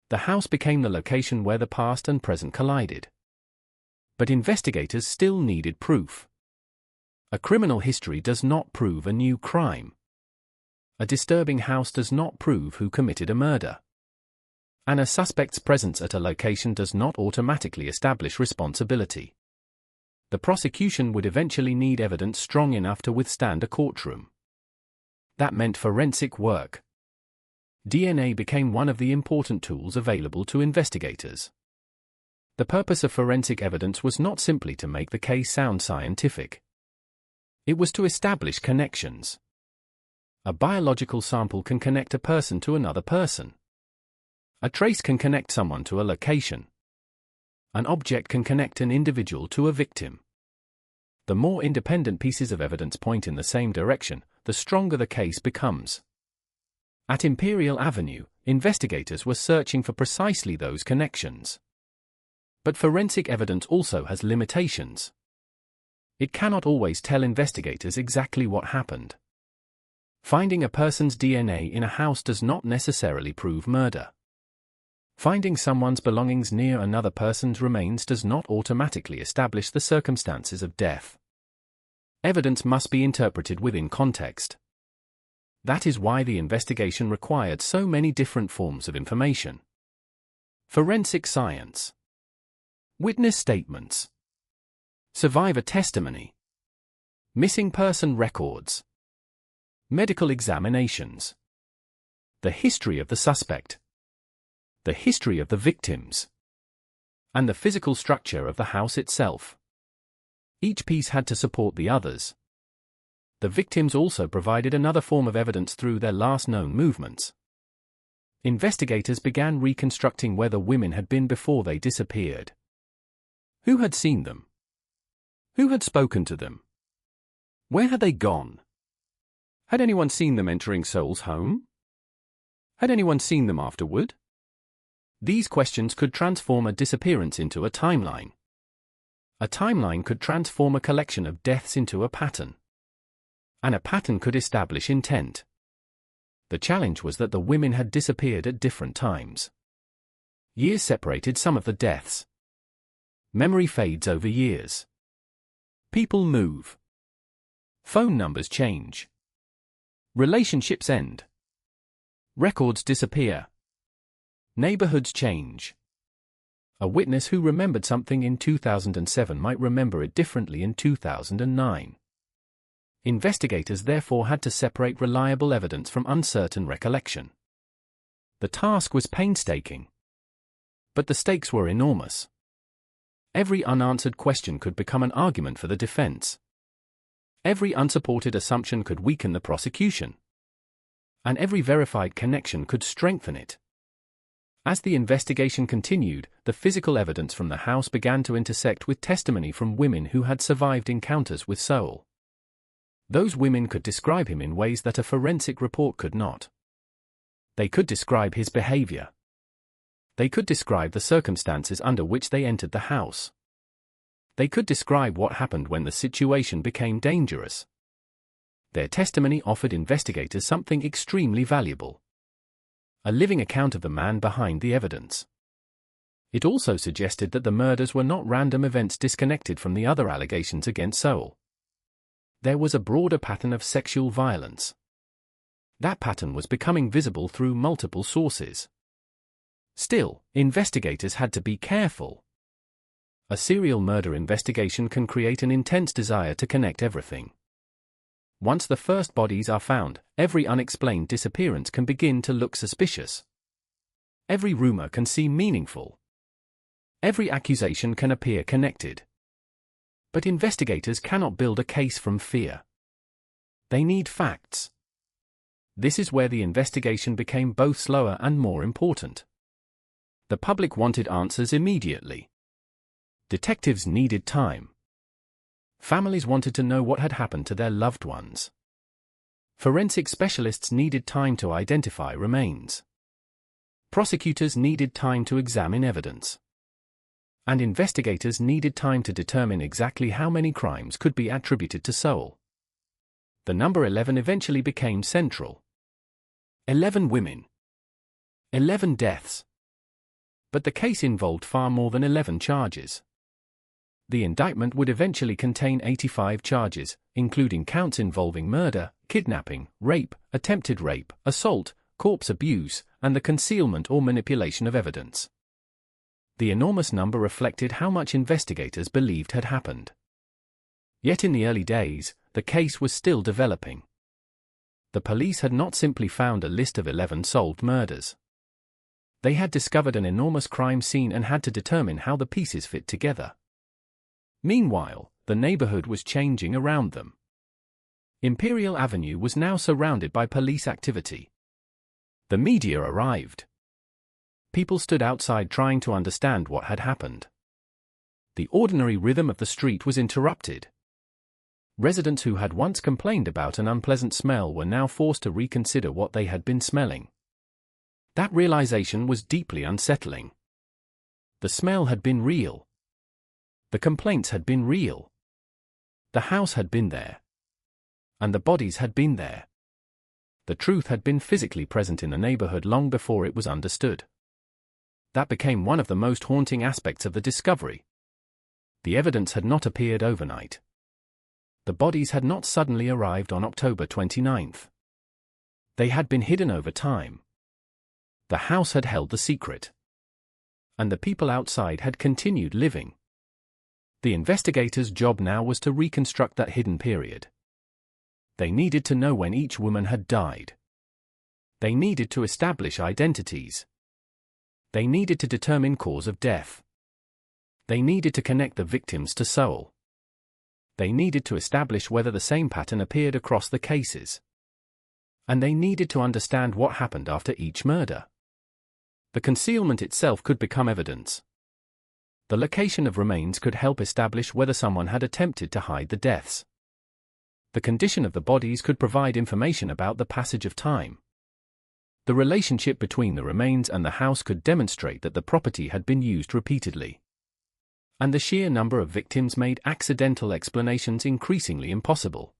The house became the location where the past and present collided. But investigators still needed proof. A criminal history does not prove a new crime. A disturbing house does not prove who committed a murder. And a suspect's presence at a location does not automatically establish responsibility. The prosecution would eventually need evidence strong enough to withstand a courtroom. That meant forensic work. DNA became one of the important tools available to investigators. The purpose of forensic evidence was not simply to make the case sound scientific. It was to establish connections. A biological sample can connect a person to another person. A trace can connect someone to a location. An object can connect an individual to a victim. The more independent pieces of evidence point in the same direction, the stronger the case becomes. At Imperial Avenue, investigators were searching for precisely those connections. But forensic evidence also has limitations. It cannot always tell investigators exactly what happened. Finding a person's DNA in a house does not necessarily prove murder. Finding someone's belongings near another person's remains does not automatically establish the circumstances of death. Evidence must be interpreted within context. That is why the investigation required so many different forms of information. Forensic science. Witness statements. Survivor testimony. Missing person records. Medical examinations. The history of the suspect. The history of the victims. And the physical structure of the house itself. Each piece had to support the others. The victims also provided another form of evidence through their last known movements. Investigators began reconstructing where the women had been before they disappeared. Who had seen them? Who had spoken to them? Where had they gone? Had anyone seen them entering Seoul's home? Had anyone seen them afterward? These questions could transform a disappearance into a timeline. A timeline could transform a collection of deaths into a pattern. And a pattern could establish intent. The challenge was that the women had disappeared at different times. Years separated some of the deaths. Memory fades over years. People move. Phone numbers change. Relationships end. Records disappear. Neighborhoods change. A witness who remembered something in 2007 might remember it differently in 2009. Investigators therefore had to separate reliable evidence from uncertain recollection. The task was painstaking. But the stakes were enormous. Every unanswered question could become an argument for the defense. Every unsupported assumption could weaken the prosecution. And every verified connection could strengthen it. As the investigation continued, the physical evidence from the house began to intersect with testimony from women who had survived encounters with Seoul. Those women could describe him in ways that a forensic report could not. They could describe his behavior. They could describe the circumstances under which they entered the house. They could describe what happened when the situation became dangerous. Their testimony offered investigators something extremely valuable. A living account of the man behind the evidence. It also suggested that the murders were not random events disconnected from the other allegations against Seoul. There was a broader pattern of sexual violence. That pattern was becoming visible through multiple sources. Still, investigators had to be careful. A serial murder investigation can create an intense desire to connect everything. Once the first bodies are found, every unexplained disappearance can begin to look suspicious. Every rumor can seem meaningful. Every accusation can appear connected. But investigators cannot build a case from fear. They need facts. This is where the investigation became both slower and more important. The public wanted answers immediately. Detectives needed time. Families wanted to know what had happened to their loved ones. Forensic specialists needed time to identify remains. Prosecutors needed time to examine evidence. And investigators needed time to determine exactly how many crimes could be attributed to Seoul. The number 11 eventually became central. 11 women. 11 deaths. But the case involved far more than 11 charges. The indictment would eventually contain 85 charges, including counts involving murder, kidnapping, rape, attempted rape, assault, corpse abuse, and the concealment or manipulation of evidence. The enormous number reflected how much investigators believed had happened. Yet in the early days, the case was still developing. The police had not simply found a list of 11 solved murders. They had discovered an enormous crime scene and had to determine how the pieces fit together. Meanwhile, the neighborhood was changing around them. Imperial Avenue was now surrounded by police activity. The media arrived. People stood outside trying to understand what had happened. The ordinary rhythm of the street was interrupted. Residents who had once complained about an unpleasant smell were now forced to reconsider what they had been smelling. That realization was deeply unsettling. The smell had been real. The complaints had been real. The house had been there. And the bodies had been there. The truth had been physically present in the neighborhood long before it was understood. that became one of the most haunting aspects of the discovery. The evidence had not appeared overnight. The bodies had not suddenly arrived on October 29th. They had been hidden over time. The house had held the secret. And the people outside had continued living. The investigators' job now was to reconstruct that hidden period. They needed to know when each woman had died. They needed to establish identities. They needed to determine cause of death. They needed to connect the victims to soul. They needed to establish whether the same pattern appeared across the cases. And they needed to understand what happened after each murder. The concealment itself could become evidence. The location of remains could help establish whether someone had attempted to hide the deaths. The condition of the bodies could provide information about the passage of time. The relationship between the remains and the house could demonstrate that the property had been used repeatedly. And the sheer number of victims made accidental explanations increasingly impossible.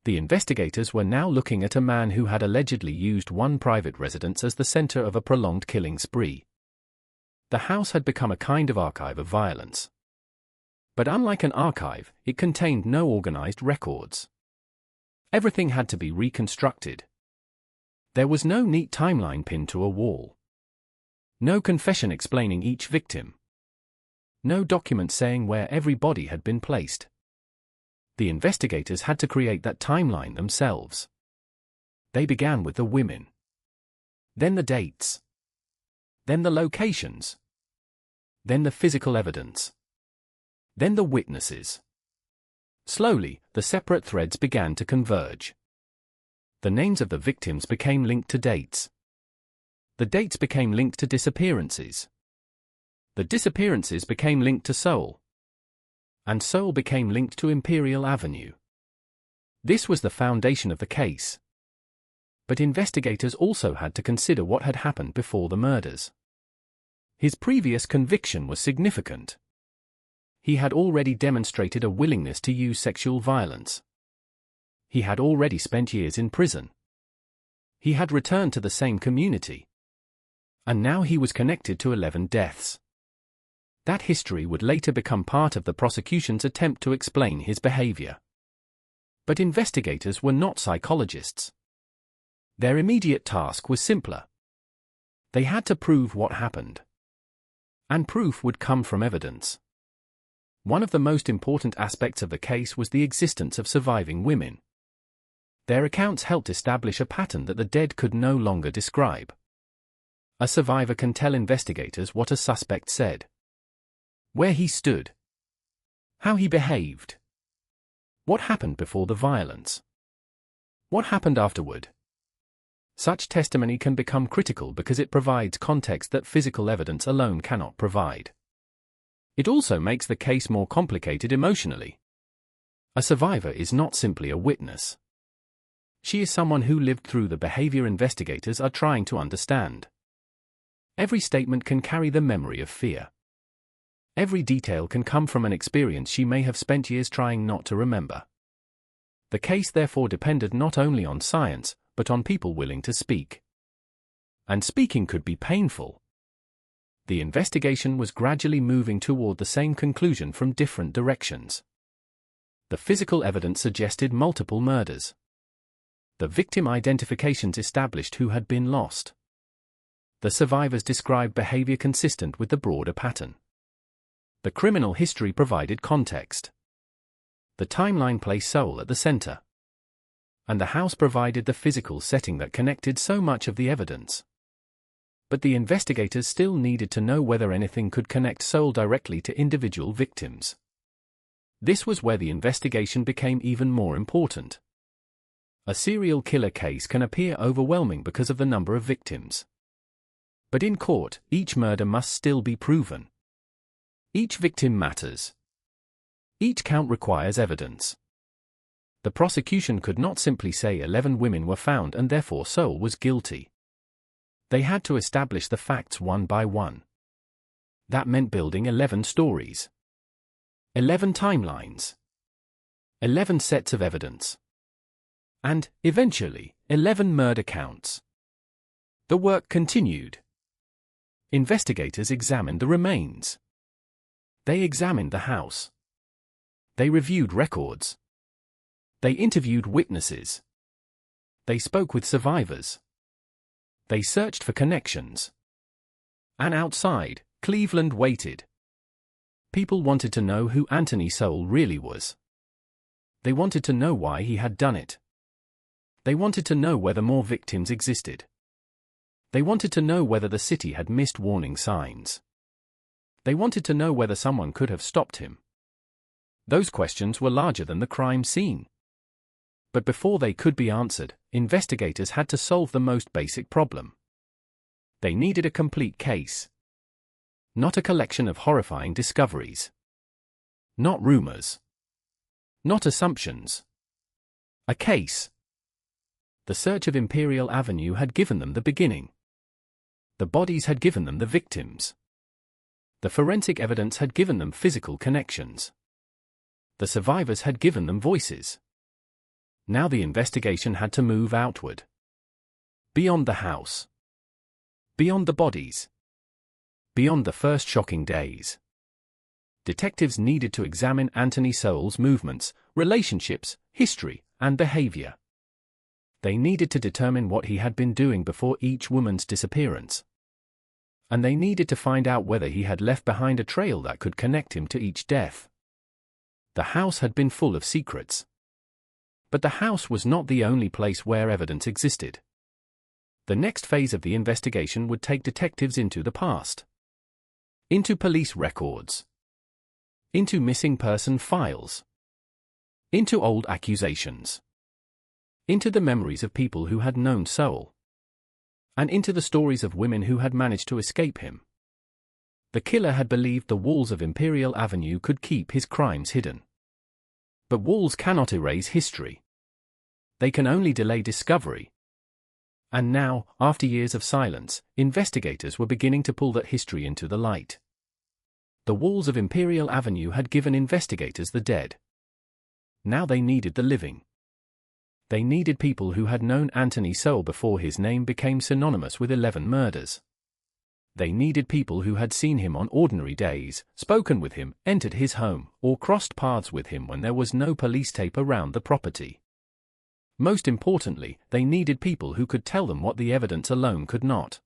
The investigators were now looking at a man who had allegedly used one private residence as the center of a prolonged killing spree. The house had become a kind of archive of violence. But unlike an archive, it contained no organized records. Everything had to be reconstructed. There was no neat timeline pinned to a wall. No confession explaining each victim. No document saying where every body had been placed. The investigators had to create that timeline themselves. They began with the women. Then the dates. Then the locations. Then the physical evidence. Then the witnesses. Slowly, the separate threads began to converge. The names of the victims became linked to dates. The dates became linked to disappearances. The disappearances became linked to Seoul. And Seoul became linked to Imperial Avenue. This was the foundation of the case. But investigators also had to consider what had happened before the murders. His previous conviction was significant. He had already demonstrated a willingness to use sexual violence. He had already spent years in prison. He had returned to the same community. And now he was connected to 11 deaths. That history would later become part of the prosecution's attempt to explain his behavior. But investigators were not psychologists. Their immediate task was simpler. They had to prove what happened. And proof would come from evidence. One of the most important aspects of the case was the existence of surviving women. Their accounts helped establish a pattern that the dead could no longer describe. A survivor can tell investigators what a suspect said, where he stood, how he behaved, what happened before the violence, what happened afterward. Such testimony can become critical because it provides context that physical evidence alone cannot provide. It also makes the case more complicated emotionally. A survivor is not simply a witness. She is someone who lived through the behavior investigators are trying to understand. Every statement can carry the memory of fear. Every detail can come from an experience she may have spent years trying not to remember. The case therefore depended not only on science, but on people willing to speak. And speaking could be painful. The investigation was gradually moving toward the same conclusion from different directions. The physical evidence suggested multiple murders. The victim identifications established who had been lost. The survivors described behavior consistent with the broader pattern. The criminal history provided context. The timeline placed Seoul at the center. And the house provided the physical setting that connected so much of the evidence. But the investigators still needed to know whether anything could connect Seoul directly to individual victims. This was where the investigation became even more important. A serial killer case can appear overwhelming because of the number of victims. But in court, each murder must still be proven. Each victim matters. Each count requires evidence. The prosecution could not simply say 11 women were found and therefore Seoul was guilty. They had to establish the facts one by one. That meant building 11 stories. 11 timelines. 11 sets of evidence. And, eventually, 11 murder counts. The work continued. Investigators examined the remains. They examined the house. They reviewed records. They interviewed witnesses. They spoke with survivors. They searched for connections. And outside, Cleveland waited. People wanted to know who Anthony Sowell really was. They wanted to know why he had done it. They wanted to know whether more victims existed. They wanted to know whether the city had missed warning signs. They wanted to know whether someone could have stopped him. Those questions were larger than the crime scene. But before they could be answered, investigators had to solve the most basic problem. They needed a complete case. Not a collection of horrifying discoveries. Not rumors. Not assumptions. A case. The search of Imperial Avenue had given them the beginning. The bodies had given them the victims. The forensic evidence had given them physical connections. The survivors had given them voices. Now the investigation had to move outward. Beyond the house. Beyond the bodies. Beyond the first shocking days. Detectives needed to examine Anthony Sowell's movements, relationships, history, and behavior. They needed to determine what he had been doing before each woman's disappearance. And they needed to find out whether he had left behind a trail that could connect him to each death. The house had been full of secrets. But the house was not the only place where evidence existed. The next phase of the investigation would take detectives into the past. Into police records. Into missing person files. Into old accusations. Into the memories of people who had known Sowell. And into the stories of women who had managed to escape him. The killer had believed the walls of Imperial Avenue could keep his crimes hidden. But walls cannot erase history. They can only delay discovery. And now, after years of silence, investigators were beginning to pull that history into the light. The walls of Imperial Avenue had given investigators the dead. Now they needed the living. They needed people who had known Anthony Sowell before his name became synonymous with 11 murders. They needed people who had seen him on ordinary days, spoken with him, entered his home, or crossed paths with him when there was no police tape around the property. Most importantly, they needed people who could tell them what the evidence alone could not.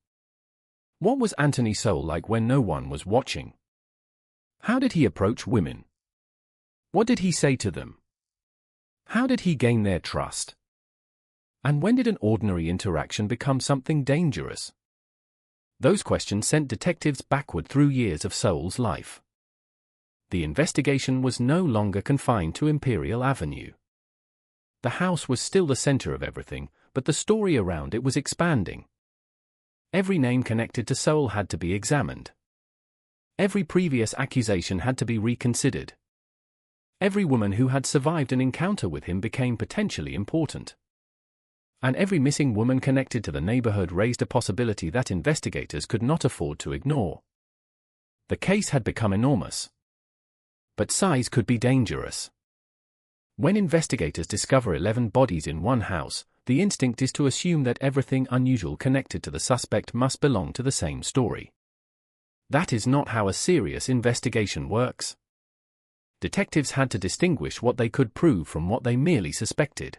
What was Anthony Sowell like when no one was watching? How did he approach women? What did he say to them? How did he gain their trust? And when did an ordinary interaction become something dangerous? Those questions sent detectives backward through years of Sowell's life. The investigation was no longer confined to Imperial Avenue. The house was still the center of everything, but the story around it was expanding. Every name connected to Sowell had to be examined. Every previous accusation had to be reconsidered. Every woman who had survived an encounter with him became potentially important. And every missing woman connected to the neighborhood raised a possibility that investigators could not afford to ignore. The case had become enormous. But size could be dangerous. When investigators discover 11 bodies in one house, the instinct is to assume that everything unusual connected to the suspect must belong to the same story. That is not how a serious investigation works. Detectives had to distinguish what they could prove from what they merely suspected.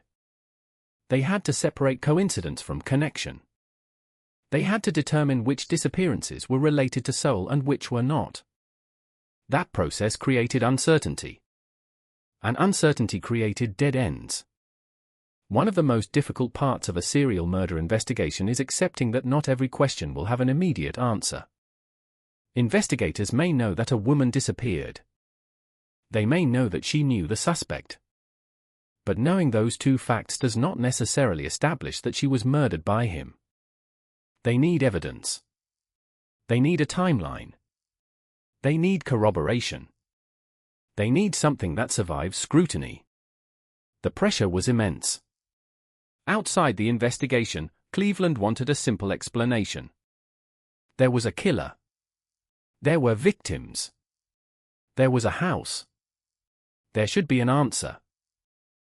They had to separate coincidence from connection. They had to determine which disappearances were related to Sowell and which were not. That process created uncertainty. And uncertainty created dead ends. One of the most difficult parts of a serial murder investigation is accepting that not every question will have an immediate answer. Investigators may know that a woman disappeared. They may know that she knew the suspect. But knowing those two facts does not necessarily establish that she was murdered by him. They need evidence. They need a timeline. They need corroboration. They need something that survives scrutiny. The pressure was immense. Outside the investigation, Cleveland wanted a simple explanation. There was a killer. There were victims. There was a house. There should be an answer.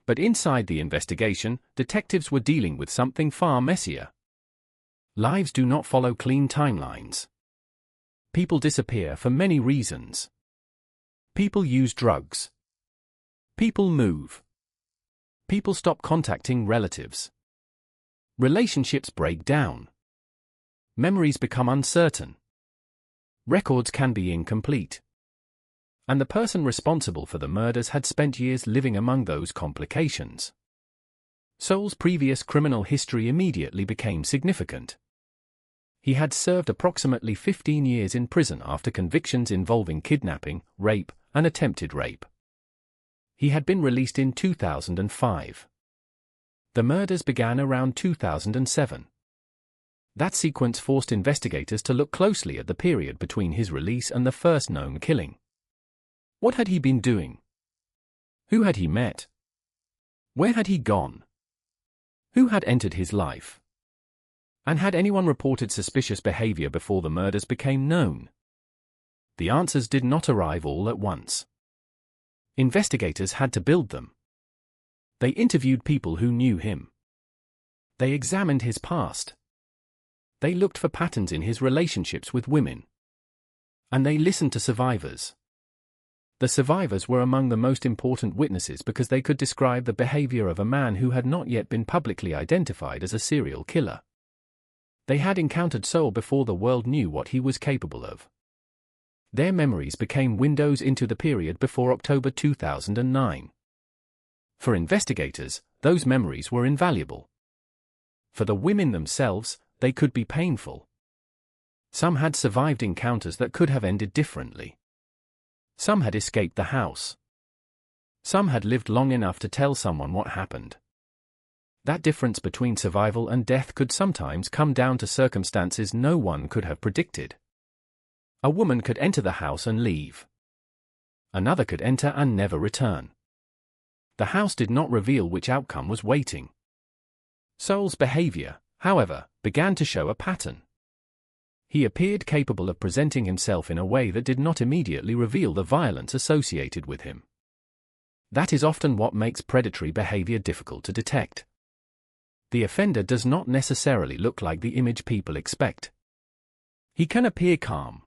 But inside the investigation, detectives were dealing with something far messier. Lives do not follow clean timelines. People disappear for many reasons. People use drugs. People move. People stop contacting relatives. Relationships break down. Memories become uncertain. Records can be incomplete. And the person responsible for the murders had spent years living among those complications. Soul's previous criminal history immediately became significant. He had served approximately 15 years in prison after convictions involving kidnapping, rape, and attempted rape. He had been released in 2005. The murders began around 2007. That sequence forced investigators to look closely at the period between his release and the first known killing. What had he been doing? Who had he met? Where had he gone? Who had entered his life? And had anyone reported suspicious behavior before the murders became known? The answers did not arrive all at once. Investigators had to build them. They interviewed people who knew him. They examined his past. They looked for patterns in his relationships with women. And they listened to survivors. The survivors were among the most important witnesses because they could describe the behavior of a man who had not yet been publicly identified as a serial killer. They had encountered Soul before the world knew what he was capable of. Their memories became windows into the period before October 2009. For investigators, those memories were invaluable. For the women themselves, they could be painful. Some had survived encounters that could have ended differently. Some had escaped the house. Some had lived long enough to tell someone what happened. That difference between survival and death could sometimes come down to circumstances no one could have predicted. A woman could enter the house and leave. Another could enter and never return. The house did not reveal which outcome was waiting. Soul's behavior, however, began to show a pattern. He appeared capable of presenting himself in a way that did not immediately reveal the violence associated with him. That is often what makes predatory behavior difficult to detect. The offender does not necessarily look like the image people expect. He can appear calm,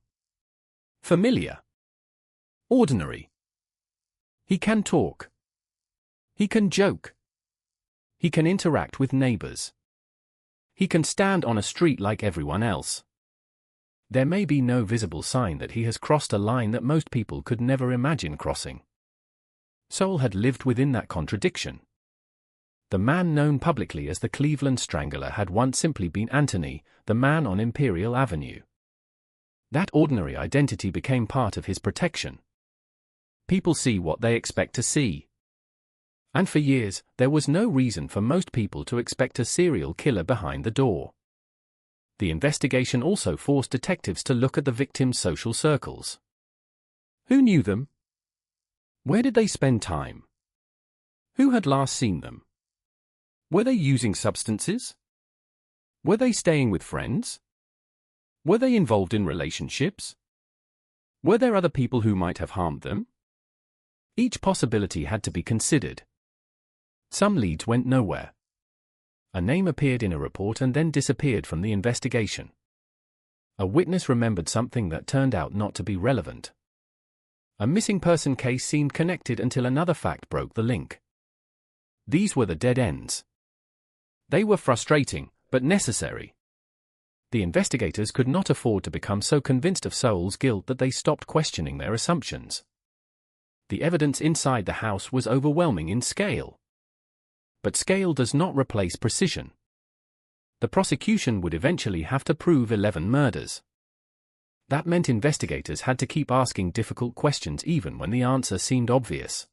familiar, ordinary. He can talk. He can joke. He can interact with neighbors. He can stand on a street like everyone else. There may be no visible sign that he has crossed a line that most people could never imagine crossing. Soul had lived within that contradiction. The man known publicly as the Cleveland Strangler had once simply been Anthony, the man on Imperial Avenue. That ordinary identity became part of his protection. People see what they expect to see. And for years, there was no reason for most people to expect a serial killer behind the door. The investigation also forced detectives to look at the victims' social circles. Who knew them? Where did they spend time? Who had last seen them? Were they using substances? Were they staying with friends? Were they involved in relationships? Were there other people who might have harmed them? Each possibility had to be considered. Some leads went nowhere. A name appeared in a report and then disappeared from the investigation. A witness remembered something that turned out not to be relevant. A missing person case seemed connected until another fact broke the link. These were the dead ends. They were frustrating, but necessary. The investigators could not afford to become so convinced of Soul's guilt that they stopped questioning their assumptions. The evidence inside the house was overwhelming in scale. But scale does not replace precision. The prosecution would eventually have to prove 11 murders. That meant investigators had to keep asking difficult questions even when the answer seemed obvious.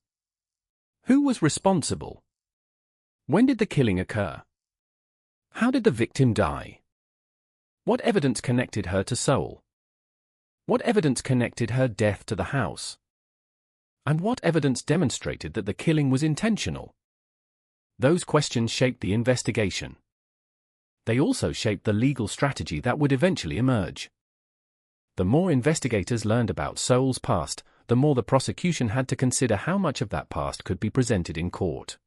Who was responsible? When did the killing occur? How did the victim die? What evidence connected her to Soul? What evidence connected her death to the house? And what evidence demonstrated that the killing was intentional? Those questions shaped the investigation. They also shaped the legal strategy that would eventually emerge. The more investigators learned about Soul's past, the more the prosecution had to consider how much of that past could be presented in court.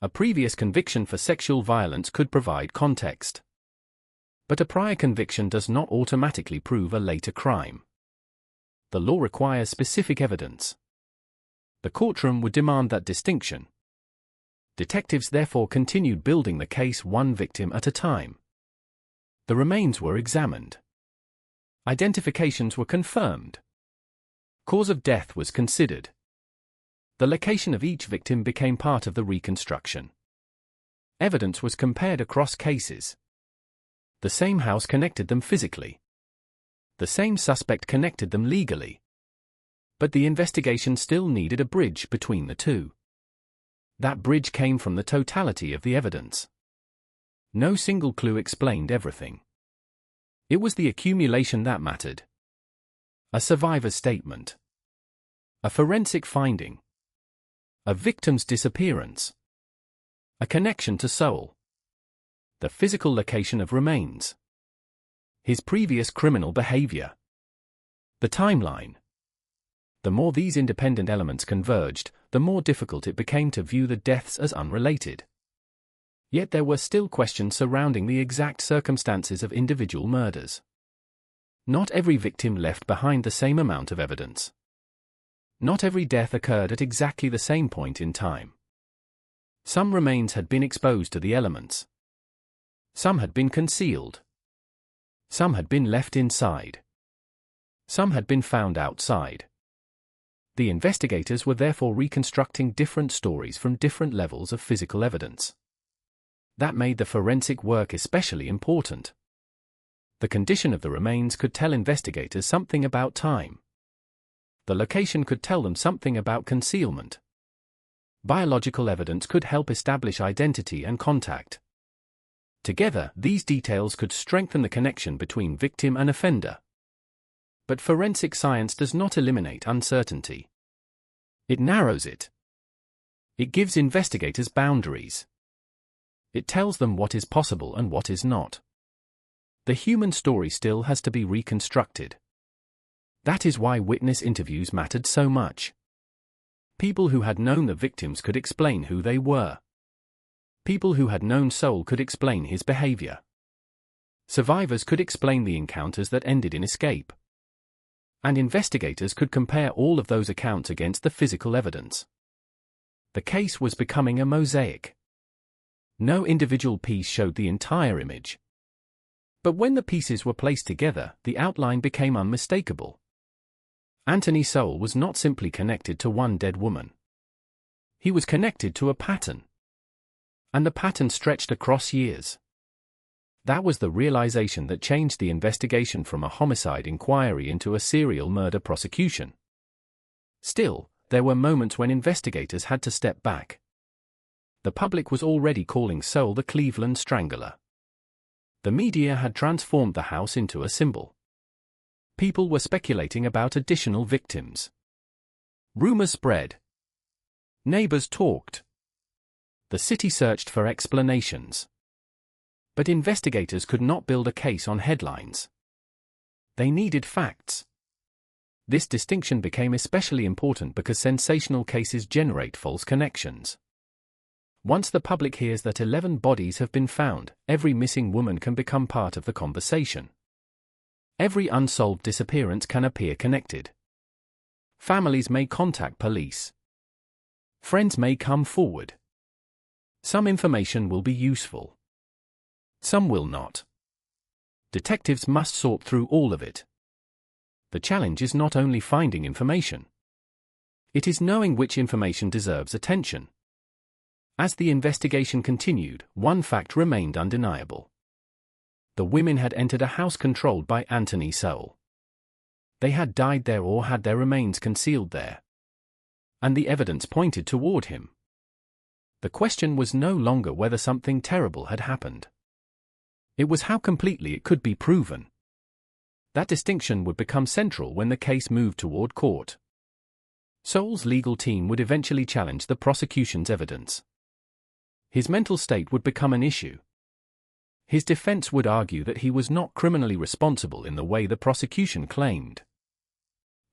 A previous conviction for sexual violence could provide context. But a prior conviction does not automatically prove a later crime. The law requires specific evidence. The courtroom would demand that distinction. Detectives therefore continued building the case one victim at a time. The remains were examined. Identifications were confirmed. Cause of death was considered. The location of each victim became part of the reconstruction. Evidence was compared across cases. The same house connected them physically. The same suspect connected them legally. But the investigation still needed a bridge between the two. That bridge came from the totality of the evidence. No single clue explained everything. It was the accumulation that mattered. A survivor's statement. A forensic finding. A victim's disappearance. A connection to soul. The physical location of remains. His previous criminal behavior. The timeline. The more these independent elements converged, the more difficult it became to view the deaths as unrelated. Yet there were still questions surrounding the exact circumstances of individual murders. Not every victim left behind the same amount of evidence. Not every death occurred at exactly the same point in time. Some remains had been exposed to the elements. Some had been concealed. Some had been left inside. Some had been found outside. The investigators were therefore reconstructing different stories from different levels of physical evidence. That made the forensic work especially important. The condition of the remains could tell investigators something about time. The location could tell them something about concealment. Biological evidence could help establish identity and contact. Together, these details could strengthen the connection between victim and offender. But forensic science does not eliminate uncertainty. It narrows it. It gives investigators boundaries. It tells them what is possible and what is not. The human story still has to be reconstructed. That is why witness interviews mattered so much. People who had known the victims could explain who they were. People who had known Soul could explain his behavior. Survivors could explain the encounters that ended in escape. And investigators could compare all of those accounts against the physical evidence. The case was becoming a mosaic. No individual piece showed the entire image. But when the pieces were placed together, the outline became unmistakable. Anthony Soul was not simply connected to one dead woman. He was connected to a pattern. And the pattern stretched across years. That was the realization that changed the investigation from a homicide inquiry into a serial murder prosecution. Still, there were moments when investigators had to step back. The public was already calling Soul the Cleveland Strangler. The media had transformed the house into a symbol. People were speculating about additional victims. Rumors spread. Neighbors talked. The city searched for explanations. But investigators could not build a case on headlines. They needed facts. This distinction became especially important because sensational cases generate false connections. Once the public hears that 11 bodies have been found, every missing woman can become part of the conversation. Every unsolved disappearance can appear connected. Families may contact police. Friends may come forward. Some information will be useful. Some will not. Detectives must sort through all of it. The challenge is not only finding information. It is knowing which information deserves attention. As the investigation continued, one fact remained undeniable. The women had entered a house controlled by Anthony Soul. They had died there or had their remains concealed there. And the evidence pointed toward him. The question was no longer whether something terrible had happened. It was how completely it could be proven. That distinction would become central when the case moved toward court. Soul's legal team would eventually challenge the prosecution's evidence. His mental state would become an issue. His defense would argue that he was not criminally responsible in the way the prosecution claimed.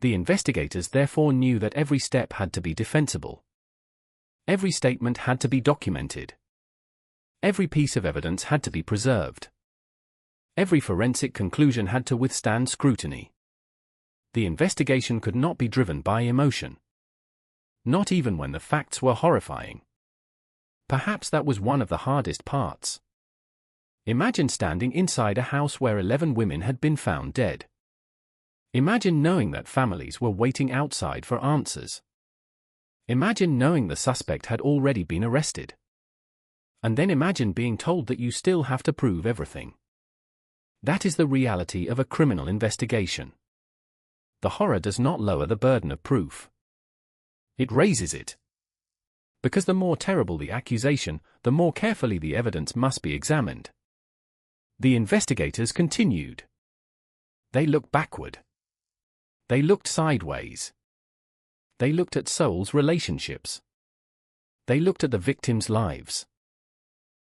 The investigators therefore knew that every step had to be defensible. Every statement had to be documented. Every piece of evidence had to be preserved. Every forensic conclusion had to withstand scrutiny. The investigation could not be driven by emotion. Not even when the facts were horrifying. Perhaps that was one of the hardest parts. Imagine standing inside a house where 11 women had been found dead. Imagine knowing that families were waiting outside for answers. Imagine knowing the suspect had already been arrested. And then imagine being told that you still have to prove everything. That is the reality of a criminal investigation. The horror does not lower the burden of proof. It raises it. Because the more terrible the accusation, the more carefully the evidence must be examined. The investigators continued. They looked backward. They looked sideways. They looked at Soul's relationships. They looked at the victims' lives.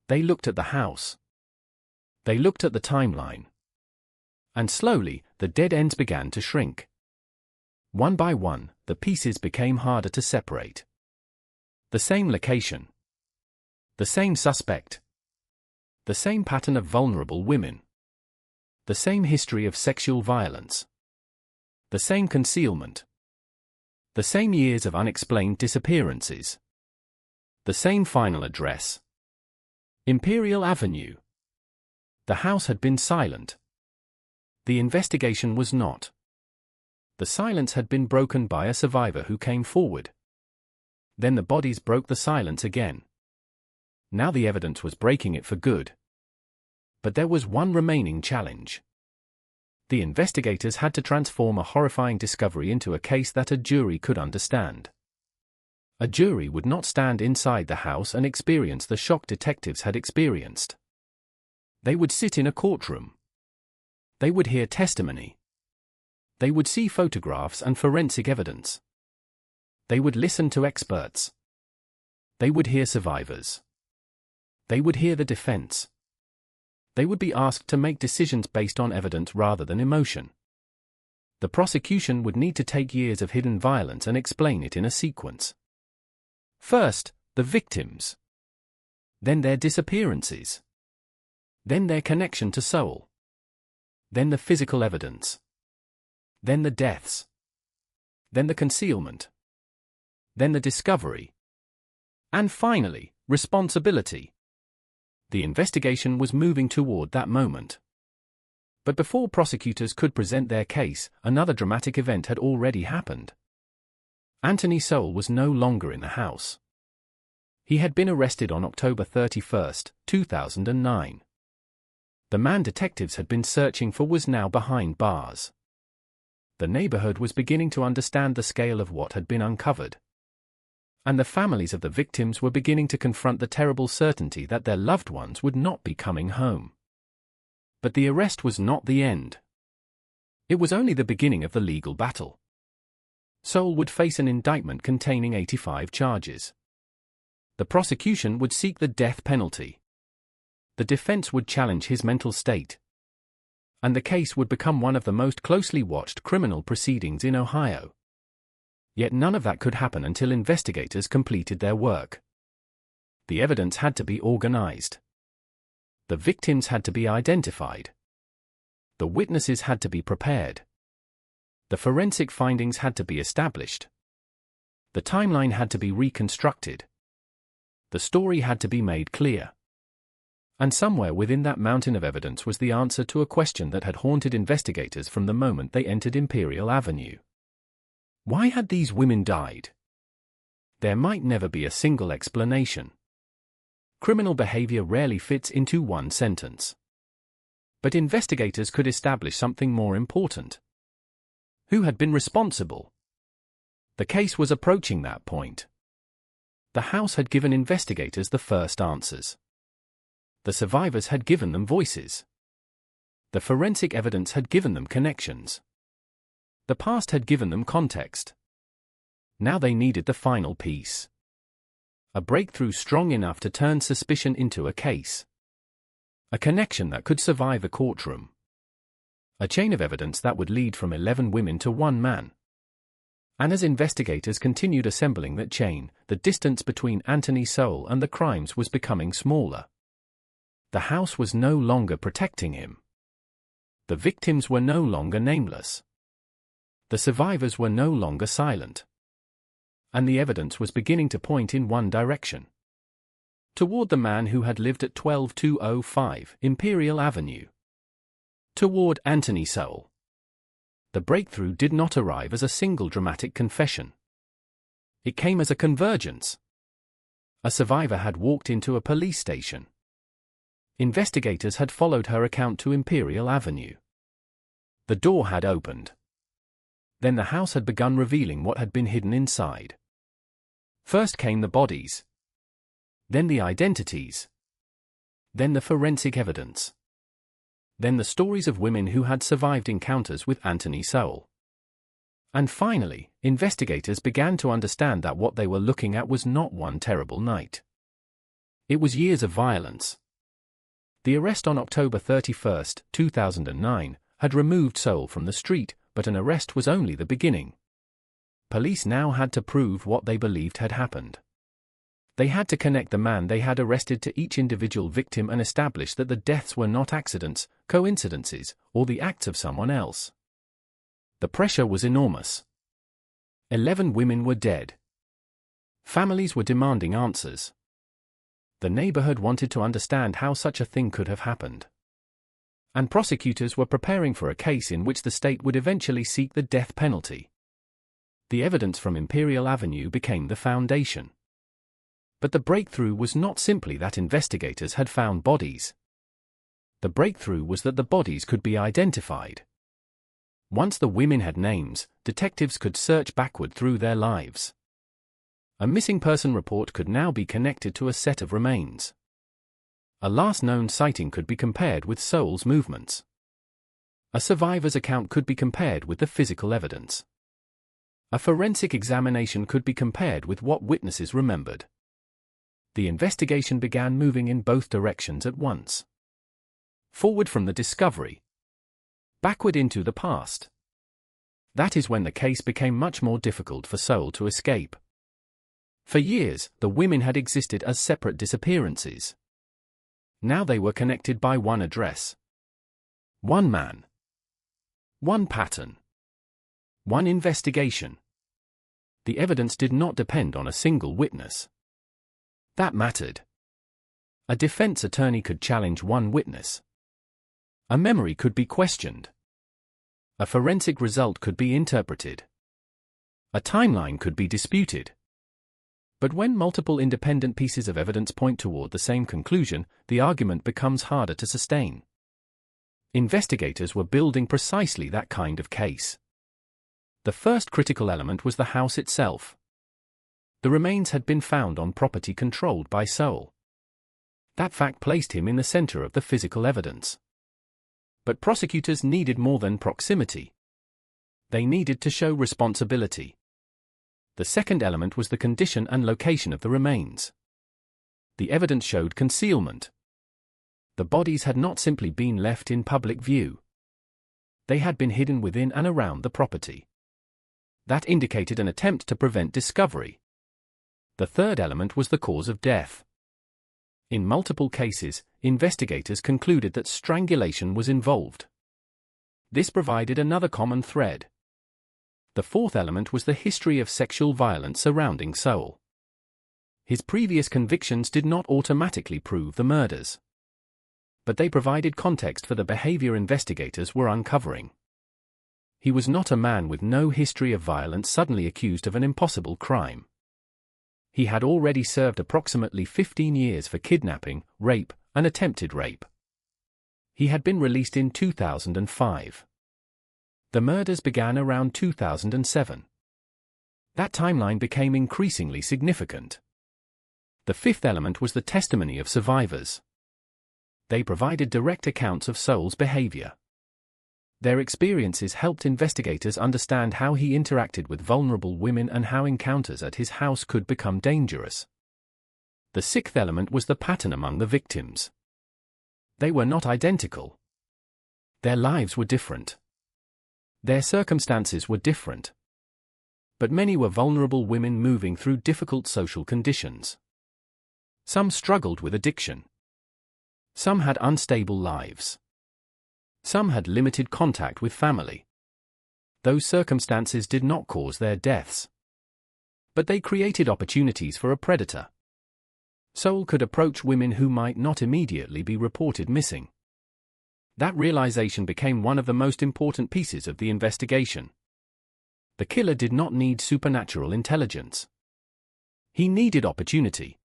They looked at the house. They looked at the timeline. And slowly, the dead ends began to shrink. One by one, the pieces became harder to separate. The same location. The same suspect. The same pattern of vulnerable women. The same history of sexual violence. The same concealment. The same years of unexplained disappearances. The same final address. Imperial Avenue. The house had been silent. The investigation was not. The silence had been broken by a survivor who came forward. Then the bodies broke the silence again. Now the evidence was breaking it for good. But there was one remaining challenge. The investigators had to transform a horrifying discovery into a case that a jury could understand. A jury would not stand inside the house and experience the shock detectives had experienced. They would sit in a courtroom. They would hear testimony. They would see photographs and forensic evidence. They would listen to experts. They would hear survivors. They would hear the defense. They would be asked to make decisions based on evidence rather than emotion. The prosecution would need to take years of hidden violence and explain it in a sequence. First, the victims. Then their disappearances. Then their connection to Soul. Then the physical evidence. Then the deaths. Then the concealment. Then the discovery. And finally, responsibility. The investigation was moving toward that moment. But before prosecutors could present their case, another dramatic event had already happened. Anthony Soul was no longer in the house. He had been arrested on October 31, 2009. The man detectives had been searching for was now behind bars. The neighborhood was beginning to understand the scale of what had been uncovered. And the families of the victims were beginning to confront the terrible certainty that their loved ones would not be coming home. But the arrest was not the end. It was only the beginning of the legal battle. Soul would face an indictment containing 85 charges. The prosecution would seek the death penalty. The defense would challenge his mental state. And the case would become one of the most closely watched criminal proceedings in Ohio. Yet none of that could happen until investigators completed their work. The evidence had to be organized. The victims had to be identified. The witnesses had to be prepared. The forensic findings had to be established. The timeline had to be reconstructed. The story had to be made clear. And somewhere within that mountain of evidence was the answer to a question that had haunted investigators from the moment they entered Imperial Avenue. Why had these women died? There might never be a single explanation. Criminal behavior rarely fits into one sentence. But investigators could establish something more important. Who had been responsible? The case was approaching that point. The house had given investigators the first answers. The survivors had given them voices. The forensic evidence had given them connections. The past had given them context. Now they needed the final piece. A breakthrough strong enough to turn suspicion into a case. A connection that could survive a courtroom. A chain of evidence that would lead from 11 women to one man. And as investigators continued assembling that chain, the distance between Anthony Soul and the crimes was becoming smaller. The house was no longer protecting him. The victims were no longer nameless. The survivors were no longer silent. And the evidence was beginning to point in one direction. Toward the man who had lived at 12205 Imperial Avenue. Toward Anthony Sowell. The breakthrough did not arrive as a single dramatic confession. It came as a convergence. A survivor had walked into a police station. Investigators had followed her account to Imperial Avenue. The door had opened. Then the house had begun revealing what had been hidden inside. First came the bodies. Then the identities. Then the forensic evidence. Then the stories of women who had survived encounters with Anthony Sowell. And finally, investigators began to understand that what they were looking at was not one terrible night. It was years of violence. The arrest on October 31, 2009, had removed Sowell from the street, but an arrest was only the beginning. Police now had to prove what they believed had happened. They had to connect the man they had arrested to each individual victim and establish that the deaths were not accidents, coincidences, or the acts of someone else. The pressure was enormous. 11 women were dead. Families were demanding answers. The neighborhood wanted to understand how such a thing could have happened. And prosecutors were preparing for a case in which the state would eventually seek the death penalty. The evidence from Imperial Avenue became the foundation. But the breakthrough was not simply that investigators had found bodies. The breakthrough was that the bodies could be identified. Once the women had names, detectives could search backward through their lives. A missing person report could now be connected to a set of remains. A last known sighting could be compared with Sowell's movements. A survivor's account could be compared with the physical evidence. A forensic examination could be compared with what witnesses remembered. The investigation began moving in both directions at once. Forward from the discovery. Backward into the past. That is when the case became much more difficult for Sowell to escape. For years, the women had existed as separate disappearances. Now they were connected by one address. One man. One pattern. One investigation. The evidence did not depend on a single witness. That mattered. A defense attorney could challenge one witness. A memory could be questioned. A forensic result could be interpreted. A timeline could be disputed. But when multiple independent pieces of evidence point toward the same conclusion, the argument becomes harder to sustain. Investigators were building precisely that kind of case. The first critical element was the house itself. The remains had been found on property controlled by Sowell. That fact placed him in the center of the physical evidence. But prosecutors needed more than proximity. They needed to show responsibility. The second element was the condition and location of the remains. The evidence showed concealment. The bodies had not simply been left in public view. They had been hidden within and around the property. That indicated an attempt to prevent discovery. The third element was the cause of death. In multiple cases, investigators concluded that strangulation was involved. This provided another common thread. The fourth element was the history of sexual violence surrounding Sowell. His previous convictions did not automatically prove the murders. But they provided context for the behavior investigators were uncovering. He was not a man with no history of violence suddenly accused of an impossible crime. He had already served approximately 15 years for kidnapping, rape, and attempted rape. He had been released in 2005. The murders began around 2007. That timeline became increasingly significant. The fifth element was the testimony of survivors. They provided direct accounts of Sowell's behavior. Their experiences helped investigators understand how he interacted with vulnerable women and how encounters at his house could become dangerous. The sixth element was the pattern among the victims. They were not identical. Their lives were different. Their circumstances were different. But many were vulnerable women moving through difficult social conditions. Some struggled with addiction. Some had unstable lives. Some had limited contact with family. Those circumstances did not cause their deaths. But they created opportunities for a predator. Soul could approach women who might not immediately be reported missing. That realization became one of the most important pieces of the investigation. The killer did not need supernatural intelligence. He needed opportunity.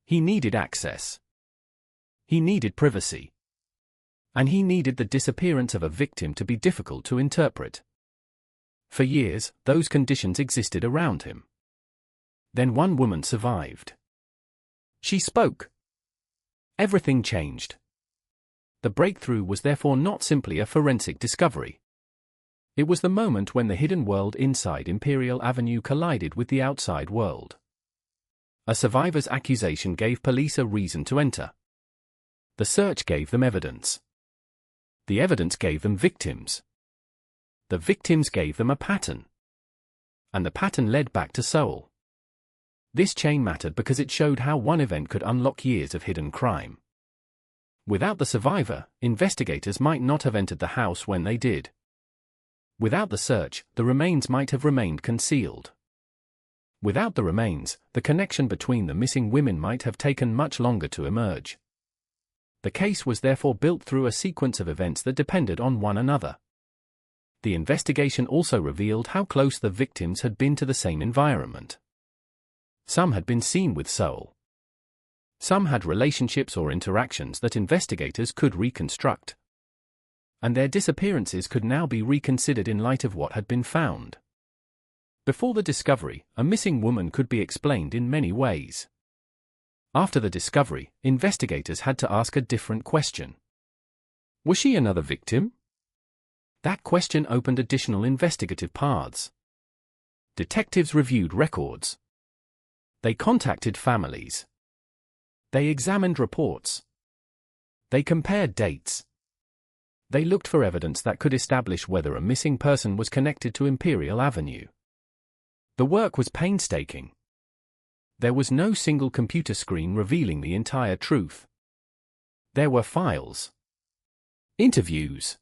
He needed access. He needed privacy. And he needed the disappearance of a victim to be difficult to interpret. For years, those conditions existed around him. Then one woman survived. She spoke. Everything changed. The breakthrough was therefore not simply a forensic discovery. It was the moment when the hidden world inside Imperial Avenue collided with the outside world. A survivor's accusation gave police a reason to enter. The search gave them evidence. The evidence gave them victims. The victims gave them a pattern. And the pattern led back to Soul. This chain mattered because it showed how one event could unlock years of hidden crime. Without the survivor, investigators might not have entered the house when they did. Without the search, the remains might have remained concealed. Without the remains, the connection between the missing women might have taken much longer to emerge. The case was therefore built through a sequence of events that depended on one another. The investigation also revealed how close the victims had been to the same environment. Some had been seen with Soul. Some had relationships or interactions that investigators could reconstruct. And their disappearances could now be reconsidered in light of what had been found. Before the discovery, a missing woman could be explained in many ways. After the discovery, investigators had to ask a different question. Was she another victim? That question opened additional investigative paths. Detectives reviewed records. They contacted families. They examined reports. They compared dates. They looked for evidence that could establish whether a missing person was connected to Imperial Avenue. The work was painstaking. There was no single computer screen revealing the entire truth. There were files, interviews,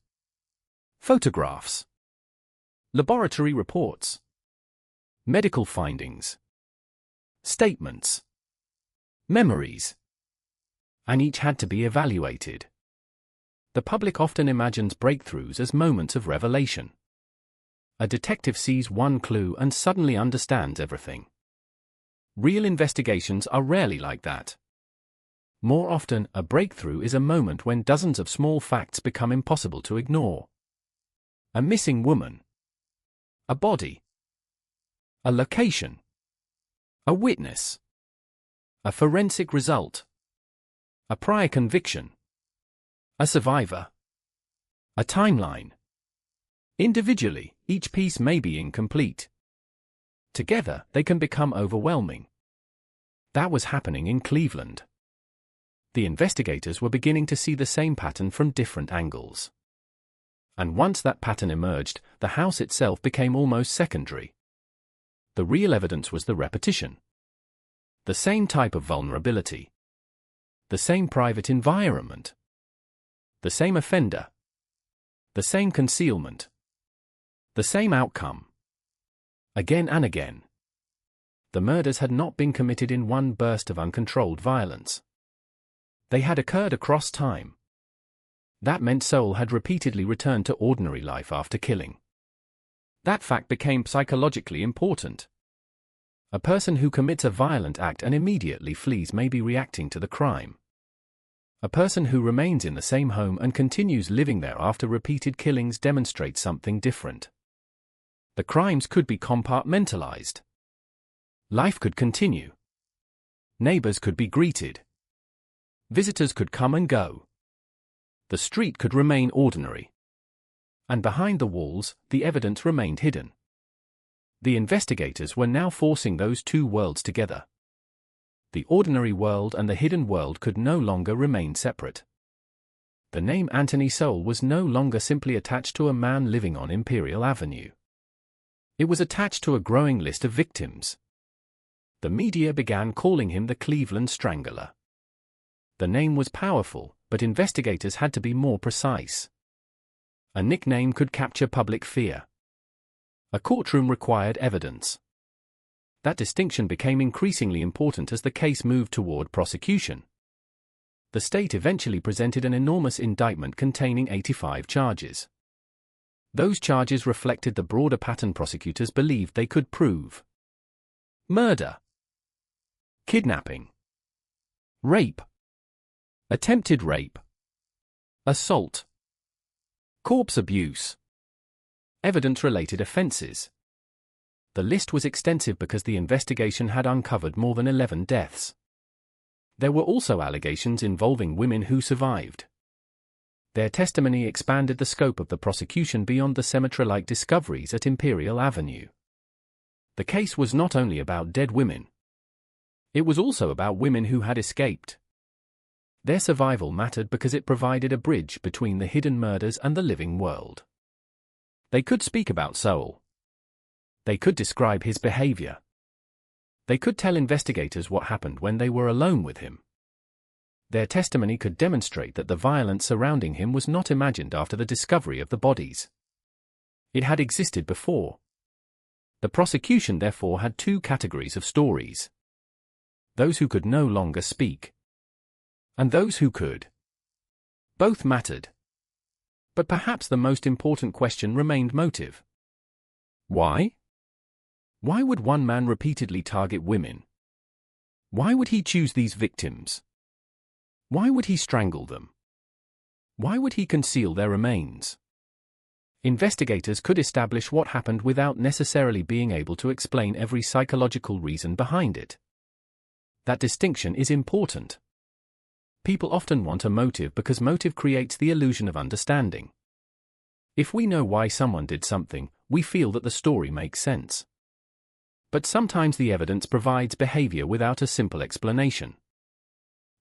photographs, laboratory reports, medical findings, statements, memories, and each had to be evaluated. The public often imagines breakthroughs as moments of revelation. A detective sees one clue and suddenly understands everything. Real investigations are rarely like that. More often, a breakthrough is a moment when dozens of small facts become impossible to ignore. A missing woman. A body. A location. A witness. A forensic result. A prior conviction. A survivor. A timeline. Individually, each piece may be incomplete. Together, they can become overwhelming. That was happening in Cleveland. The investigators were beginning to see the same pattern from different angles. And once that pattern emerged, the house itself became almost secondary. The real evidence was the repetition. The same type of vulnerability. The same private environment. The same offender. The same concealment. The same outcome. Again and again. The murders had not been committed in one burst of uncontrolled violence. They had occurred across time. That meant Soul had repeatedly returned to ordinary life after killing. That fact became psychologically important. A person who commits a violent act and immediately flees may be reacting to the crime. A person who remains in the same home and continues living there after repeated killings demonstrates something different. The crimes could be compartmentalized. Life could continue. Neighbors could be greeted. Visitors could come and go. The street could remain ordinary. And behind the walls, the evidence remained hidden. The investigators were now forcing those two worlds together. The ordinary world and the hidden world could no longer remain separate. The name Anthony Soul was no longer simply attached to a man living on Imperial Avenue. It was attached to a growing list of victims. The media began calling him the Cleveland Strangler. The name was powerful, but investigators had to be more precise. A nickname could capture public fear. A courtroom required evidence. That distinction became increasingly important as the case moved toward prosecution. The state eventually presented an enormous indictment containing 85 charges. Those charges reflected the broader pattern prosecutors believed they could prove: murder, kidnapping, rape, attempted rape, assault, corpse abuse, evidence-related offenses. The list was extensive because the investigation had uncovered more than 11 deaths. There were also allegations involving women who survived. Their testimony expanded the scope of the prosecution beyond the cemetery-like discoveries at Imperial Avenue. The case was not only about dead women. It was also about women who had escaped. Their survival mattered because it provided a bridge between the hidden murders and the living world. They could speak about Soul. They could describe his behavior. They could tell investigators what happened when they were alone with him. Their testimony could demonstrate that the violence surrounding him was not imagined after the discovery of the bodies. It had existed before. The prosecution therefore had two categories of stories: those who could no longer speak, and those who could. Both mattered. But perhaps the most important question remained motive. Why? Why would one man repeatedly target women? Why would he choose these victims? Why would he strangle them? Why would he conceal their remains? Investigators could establish what happened without necessarily being able to explain every psychological reason behind it. That distinction is important. People often want a motive because motive creates the illusion of understanding. If we know why someone did something, we feel that the story makes sense. But sometimes the evidence provides behavior without a simple explanation.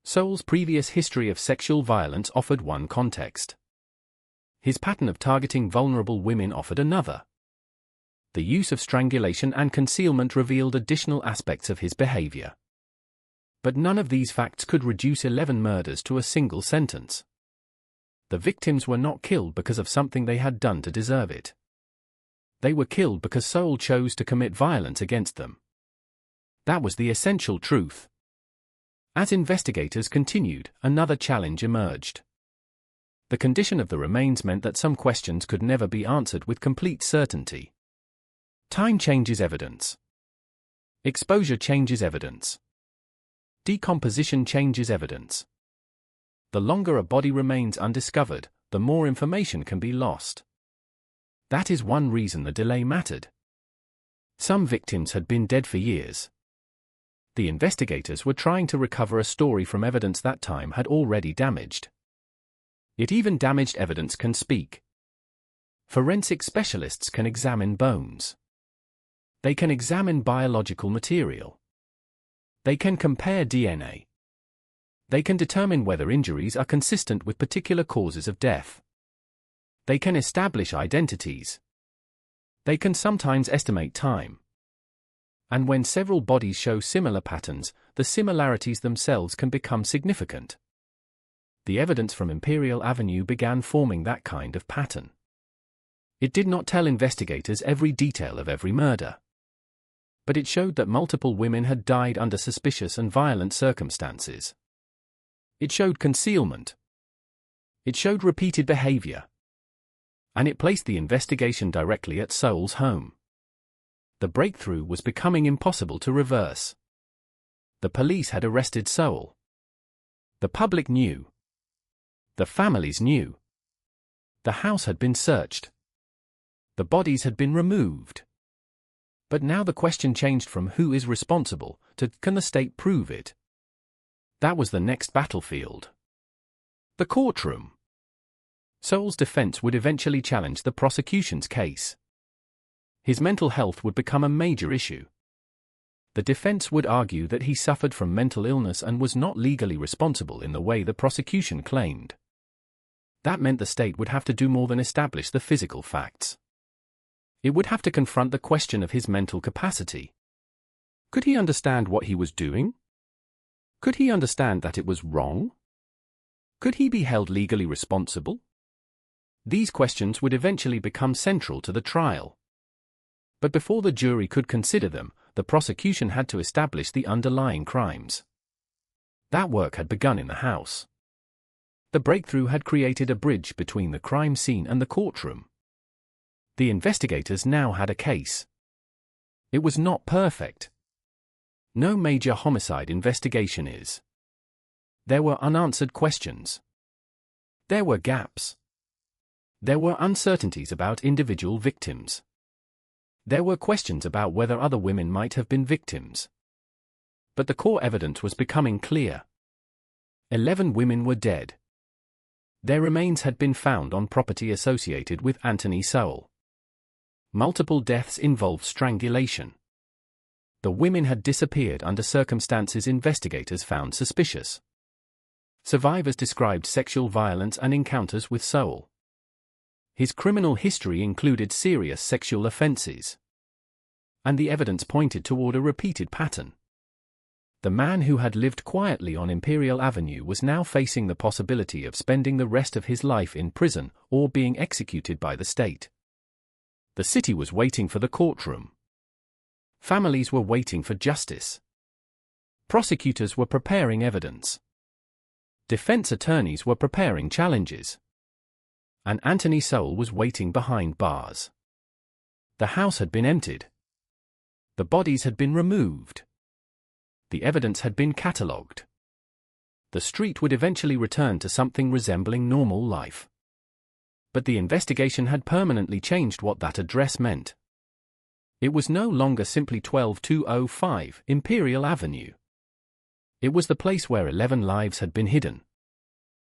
Soul's previous history of sexual violence offered one context. His pattern of targeting vulnerable women offered another. The use of strangulation and concealment revealed additional aspects of his behavior. But none of these facts could reduce 11 murders to a single sentence. The victims were not killed because of something they had done to deserve it. They were killed because Soul chose to commit violence against them. That was the essential truth. As investigators continued, another challenge emerged. The condition of the remains meant that some questions could never be answered with complete certainty. Time changes evidence. Exposure changes evidence. Decomposition changes evidence. The longer a body remains undiscovered, the more information can be lost. That is one reason the delay mattered. Some victims had been dead for years. The investigators were trying to recover a story from evidence that time had already damaged. Yet even damaged evidence can speak. Forensic specialists can examine bones. They can examine biological material. They can compare DNA. They can determine whether injuries are consistent with particular causes of death. They can establish identities. They can sometimes estimate time. And when several bodies show similar patterns, the similarities themselves can become significant. The evidence from Imperial Avenue began forming that kind of pattern. It did not tell investigators every detail of every murder. But it showed that multiple women had died under suspicious and violent circumstances. It showed concealment. It showed repeated behavior. And it placed the investigation directly at Soul's home. The breakthrough was becoming impossible to reverse. The police had arrested Soul. The public knew. The families knew. The house had been searched. The bodies had been removed. But now the question changed from who is responsible to can the state prove it? That was the next battlefield. The courtroom. Soul's defense would eventually challenge the prosecution's case. His mental health would become a major issue. The defense would argue that he suffered from mental illness and was not legally responsible in the way the prosecution claimed. That meant the state would have to do more than establish the physical facts. It would have to confront the question of his mental capacity. Could he understand what he was doing? Could he understand that it was wrong? Could he be held legally responsible? These questions would eventually become central to the trial. But before the jury could consider them, the prosecution had to establish the underlying crimes. That work had begun in the house. The breakthrough had created a bridge between the crime scene and the courtroom. The investigators now had a case. It was not perfect. No major homicide investigation is. There were unanswered questions. There were gaps. There were uncertainties about individual victims. There were questions about whether other women might have been victims. But the core evidence was becoming clear. 11 women were dead. Their remains had been found on property associated with Anthony Sowell. Multiple deaths involved strangulation. The women had disappeared under circumstances investigators found suspicious. Survivors described sexual violence and encounters with Sowell. His criminal history included serious sexual offenses. And the evidence pointed toward a repeated pattern. The man who had lived quietly on Imperial Avenue was now facing the possibility of spending the rest of his life in prison or being executed by the state. The city was waiting for the courtroom. Families were waiting for justice. Prosecutors were preparing evidence. Defense attorneys were preparing challenges. And Anthony Sowell was waiting behind bars. The house had been emptied. The bodies had been removed. The evidence had been catalogued. The street would eventually return to something resembling normal life. But the investigation had permanently changed what that address meant. It was no longer simply 12205 Imperial Avenue. It was the place where 11 lives had been hidden.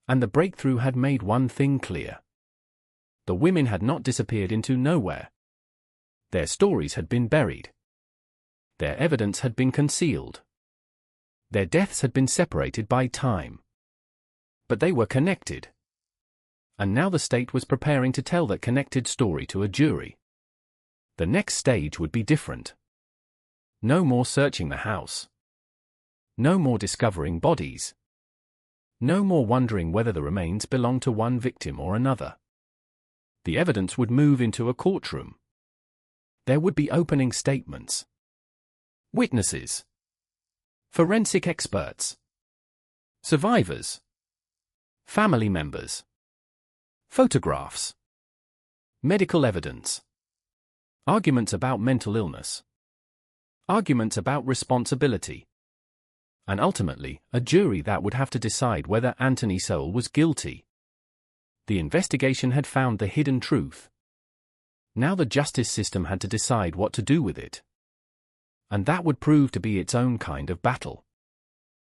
And the breakthrough had made one thing clear. The women had not disappeared into nowhere. Their stories had been buried. Their evidence had been concealed. Their deaths had been separated by time. But they were connected. And now the state was preparing to tell that connected story to a jury. The next stage would be different. No more searching the house. No more discovering bodies. No more wondering whether the remains belonged to one victim or another. The evidence would move into a courtroom. There would be opening statements. Witnesses. Forensic experts. Survivors. Family members. Photographs. Medical evidence. Arguments about mental illness. Arguments about responsibility. And ultimately, a jury that would have to decide whether Anthony Sowell was guilty. The investigation had found the hidden truth. Now the justice system had to decide what to do with it. And that would prove to be its own kind of battle.